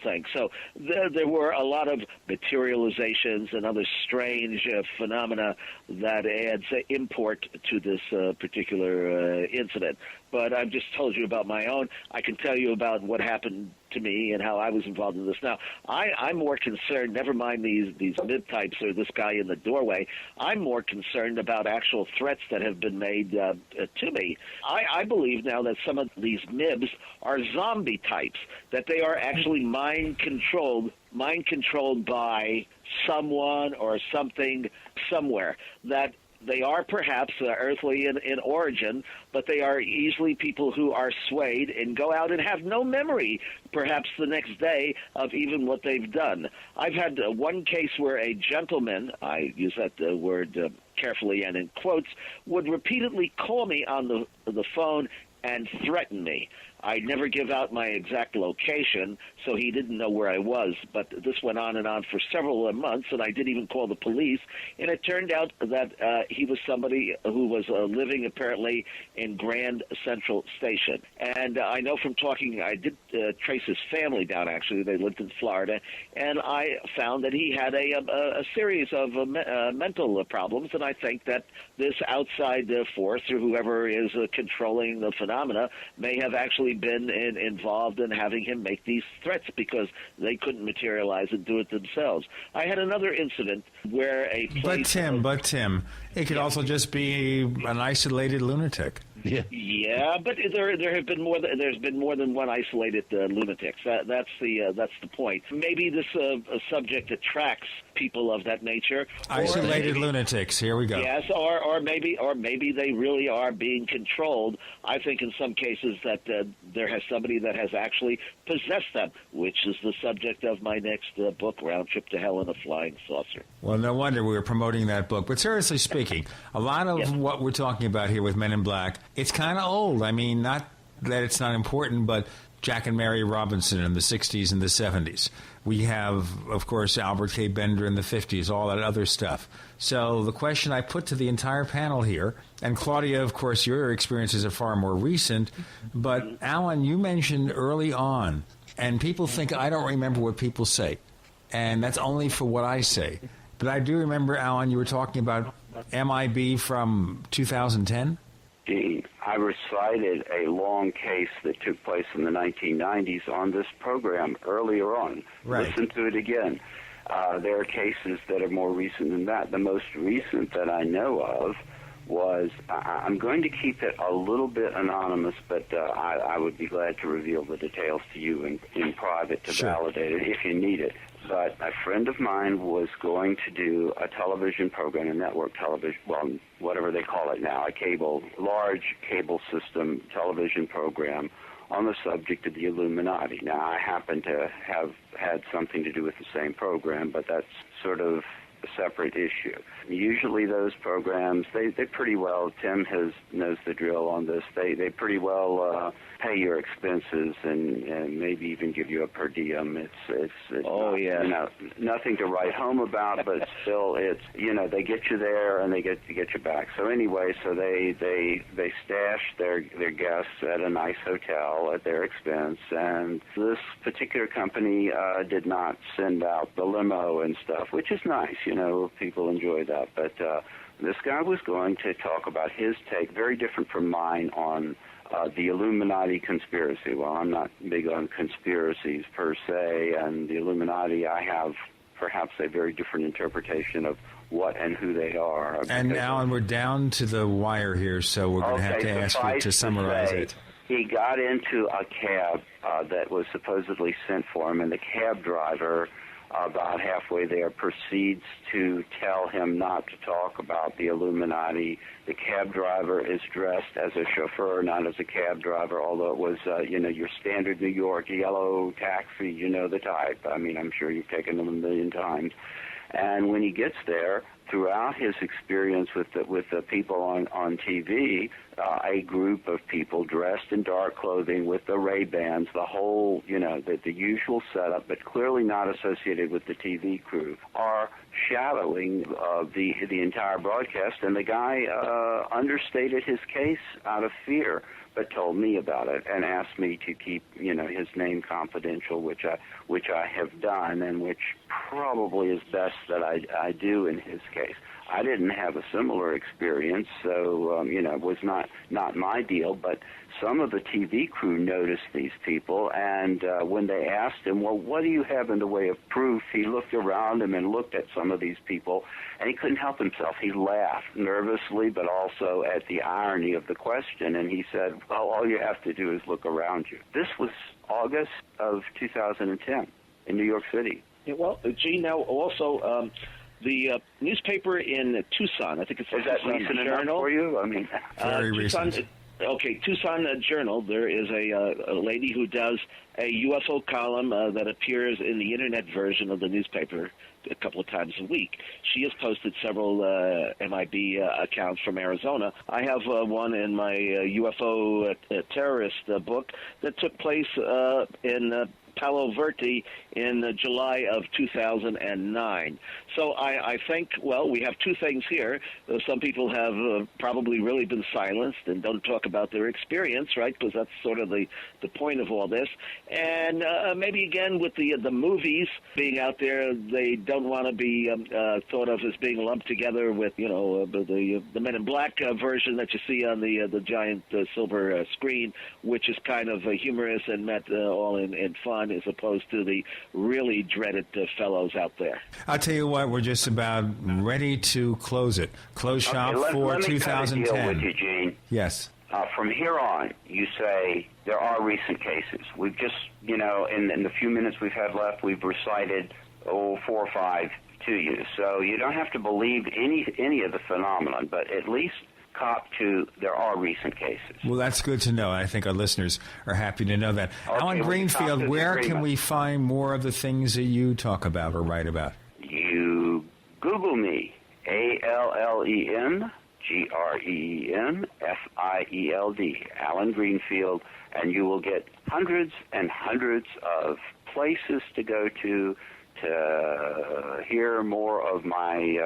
think. So there were a lot of materializations and other strange phenomena that adds import to this particular incident. But I've just told you about my own. I can tell you about what happened to me and how I was involved in this. Now, I'm more concerned, never mind these mid-types or this guy in the doorway, I'm more concerned about actual threats that have been made to me. I believe now that some of these MIBs are zombie types, that they are actually mind-controlled by someone or something somewhere, that they are perhaps earthly in origin, but they are easily people who are swayed and go out and have no memory, perhaps the next day, of even what they've done. I've had one case where a gentleman, I use that word carefully and in quotes, would repeatedly call me on the phone and threaten me. I never give out my exact location, so he didn't know where I was. But this went on and on for several months, and I didn't even call the police. And it turned out that he was somebody who was living apparently in Grand Central Station. And I know from talking, I did trace his family down, actually. They lived in Florida. And I found that he had a series of mental problems, and I think that this outside force, or whoever is controlling the phenomena, may have actually been involved in having him make these threats because they couldn't materialize and do it themselves. I had another incident where a place... But Tim, it could also just be an isolated lunatic. Yeah, but there have been there's been more than one isolated lunatics. That's the point. Maybe this subject attracts people of that nature. Isolated lunatics. Here we go. Yes, or maybe they really are being controlled. I think in some cases that there has somebody that has actually possessed them, which is the subject of my next book, Round Trip to Hell in a Flying Saucer. Well, no wonder we were promoting that book. But seriously speaking, a lot of what we're talking about here with Men in Black, it's kind of old. I mean, not that it's not important, but Jack and Mary Robinson in the 60s and the 70s. We have, of course, Albert K. Bender in the 50s, all that other stuff. So the question I put to the entire panel here, and Claudia, of course, your experiences are far more recent, but Alan, you mentioned early on, and people think I don't remember what people say, and that's only for what I say. But I do remember, Alan, you were talking about MIB from 2010? Gene, I recited a long case that took place in the 1990s on this program earlier on. Right. Listen to it again. There are cases that are more recent than that. The most recent that I know of was, I'm going to keep it a little bit anonymous, but I would be glad to reveal the details to you in private to validate it if you need it. But a friend of mine was going to do a television program, a network television, well, whatever they call it now, large cable system television program on the subject of the Illuminati. Now, I happen to have had something to do with the same program, but that's sort of a separate issue. Usually those programs, they pretty well, Tim knows the drill on this, they pretty well pay your expenses and maybe even give you a per diem. It's nothing to write home about, but still they get you there and they get you back. So anyway, so they stash their guests at a nice hotel at their expense, and this particular company did not send out the limo and stuff, which is nice, people enjoy that. But this guy was going to talk about his take, very different from mine, on the Illuminati conspiracy. Well, I'm not big on conspiracies per se, and the Illuminati, I have perhaps a very different interpretation of what and who they are. And Alan, we're down to the wire here, so we're going to have to ask you to summarize it. He got into a cab that was supposedly sent for him, and the cab driver, about halfway there, proceeds to tell him not to talk about the Illuminati. The cab driver is dressed as a chauffeur, not as a cab driver, although it was, your standard New York yellow taxi, the type. I mean, I'm sure you've taken them a million times. And when he gets there, throughout his experience with the people on TV, a group of people dressed in dark clothing with the Ray-Bans, the whole, the usual setup, but clearly not associated with the TV crew, are shadowing the entire broadcast. And the guy understated his case out of fear, but told me about it and asked me to keep, his name confidential, which I have done, and which probably is best that I do in his case. I didn't have a similar experience, so it was not my deal. But some of the TV crew noticed these people, and when they asked him, "Well, what do you have in the way of proof?" he looked around him and looked at some of these people, and he couldn't help himself. He laughed nervously, but also at the irony of the question, and he said, "Well, all you have to do is look around you." This was August of 2010 in New York City. Yeah, well, Gene, now also the newspaper in Tucson, I think it's is that Tucson recent enough Journal. For you? I mean, very recent. Okay, Tucson Journal. There is a lady who does a UFO column that appears in the internet version of the newspaper a couple of times a week. She has posted several MIB accounts from Arizona. I have one in my UFO terrorist book that took place in Palo Verde in July of 2009. So I think, well, we have two things here. Some people have probably really been silenced and don't talk about their experience, right, because that's sort of the point of all this. And maybe, again, with the movies being out there, they don't want to be thought of as being lumped together with, the Men in Black version that you see on the giant silver screen, which is kind of humorous and meant all in fun, as opposed to the really dreaded fellows out there. I'll tell you what, we're just about ready to close it. Close shop for 2010. Let me deal with you, Gene. Yes. From here on, you say there are recent cases. We've just, in the few minutes we've had left, we've recited 4 or 5 to you. So you don't have to believe any of the phenomenon, but at least cop to there are recent cases. Well, that's good to know. I think our listeners are happy to know that. Okay, Alan Greenfield, where can we find more of the things that you talk about or write about? You Google me, ALLENGREENFIELD, Alan Greenfield, and you will get hundreds and hundreds of places to go to hear more of my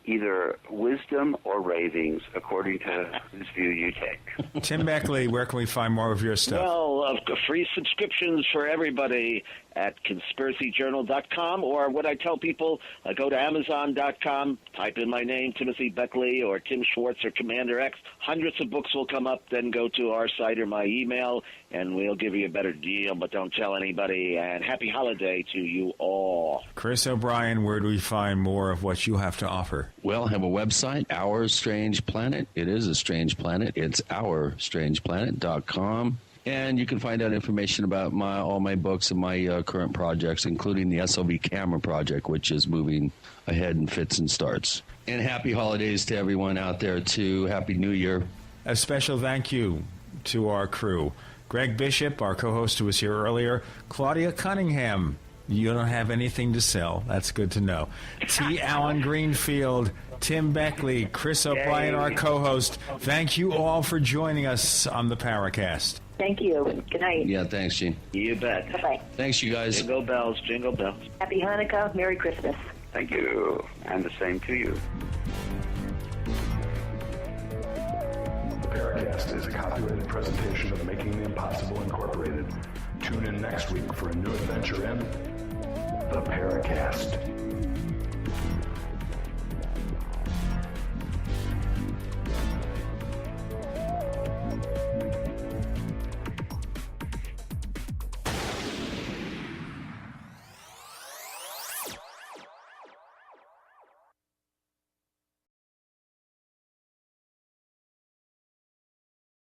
either wisdom or ravings, according to whose view you take. Tim Beckley, where can we find more of your stuff? Well, free subscriptions for everybody at conspiracyjournal.com, or what I tell people, go to amazon.com, type in my name, Timothy Beckley, or Tim Schwartz, or Commander X. Hundreds of books will come up. Then go to our site or my email, and we'll give you a better deal, but don't tell anybody. And happy holiday to you all. Chris O'Brien, where do we find more of what you have to offer? Well, I have a website, Our Strange Planet. It is a strange planet. It's OurStrangePlanet.com. And you can find out information about all my books and my current projects, including the SLV camera project, which is moving ahead in fits and starts. And happy holidays to everyone out there, too. Happy New Year. A special thank you to our crew. Greg Bishop, our co-host who was here earlier. Claudia Cunningham. You don't have anything to sell. That's good to know. T. Alan Greenfield, Tim Beckley, Chris O'Brien, our co-host. Thank you all for joining us on the Paracast. Thank you. Good night. Yeah, thanks, Gene. You bet. Bye-bye. Thanks, you guys. Jingle bells, jingle bells. Happy Hanukkah. Merry Christmas. Thank you, and the same to you. The Paracast is a copyrighted presentation of Making the Impossible Incorporated. Tune in next week for a new adventure in The Paracast.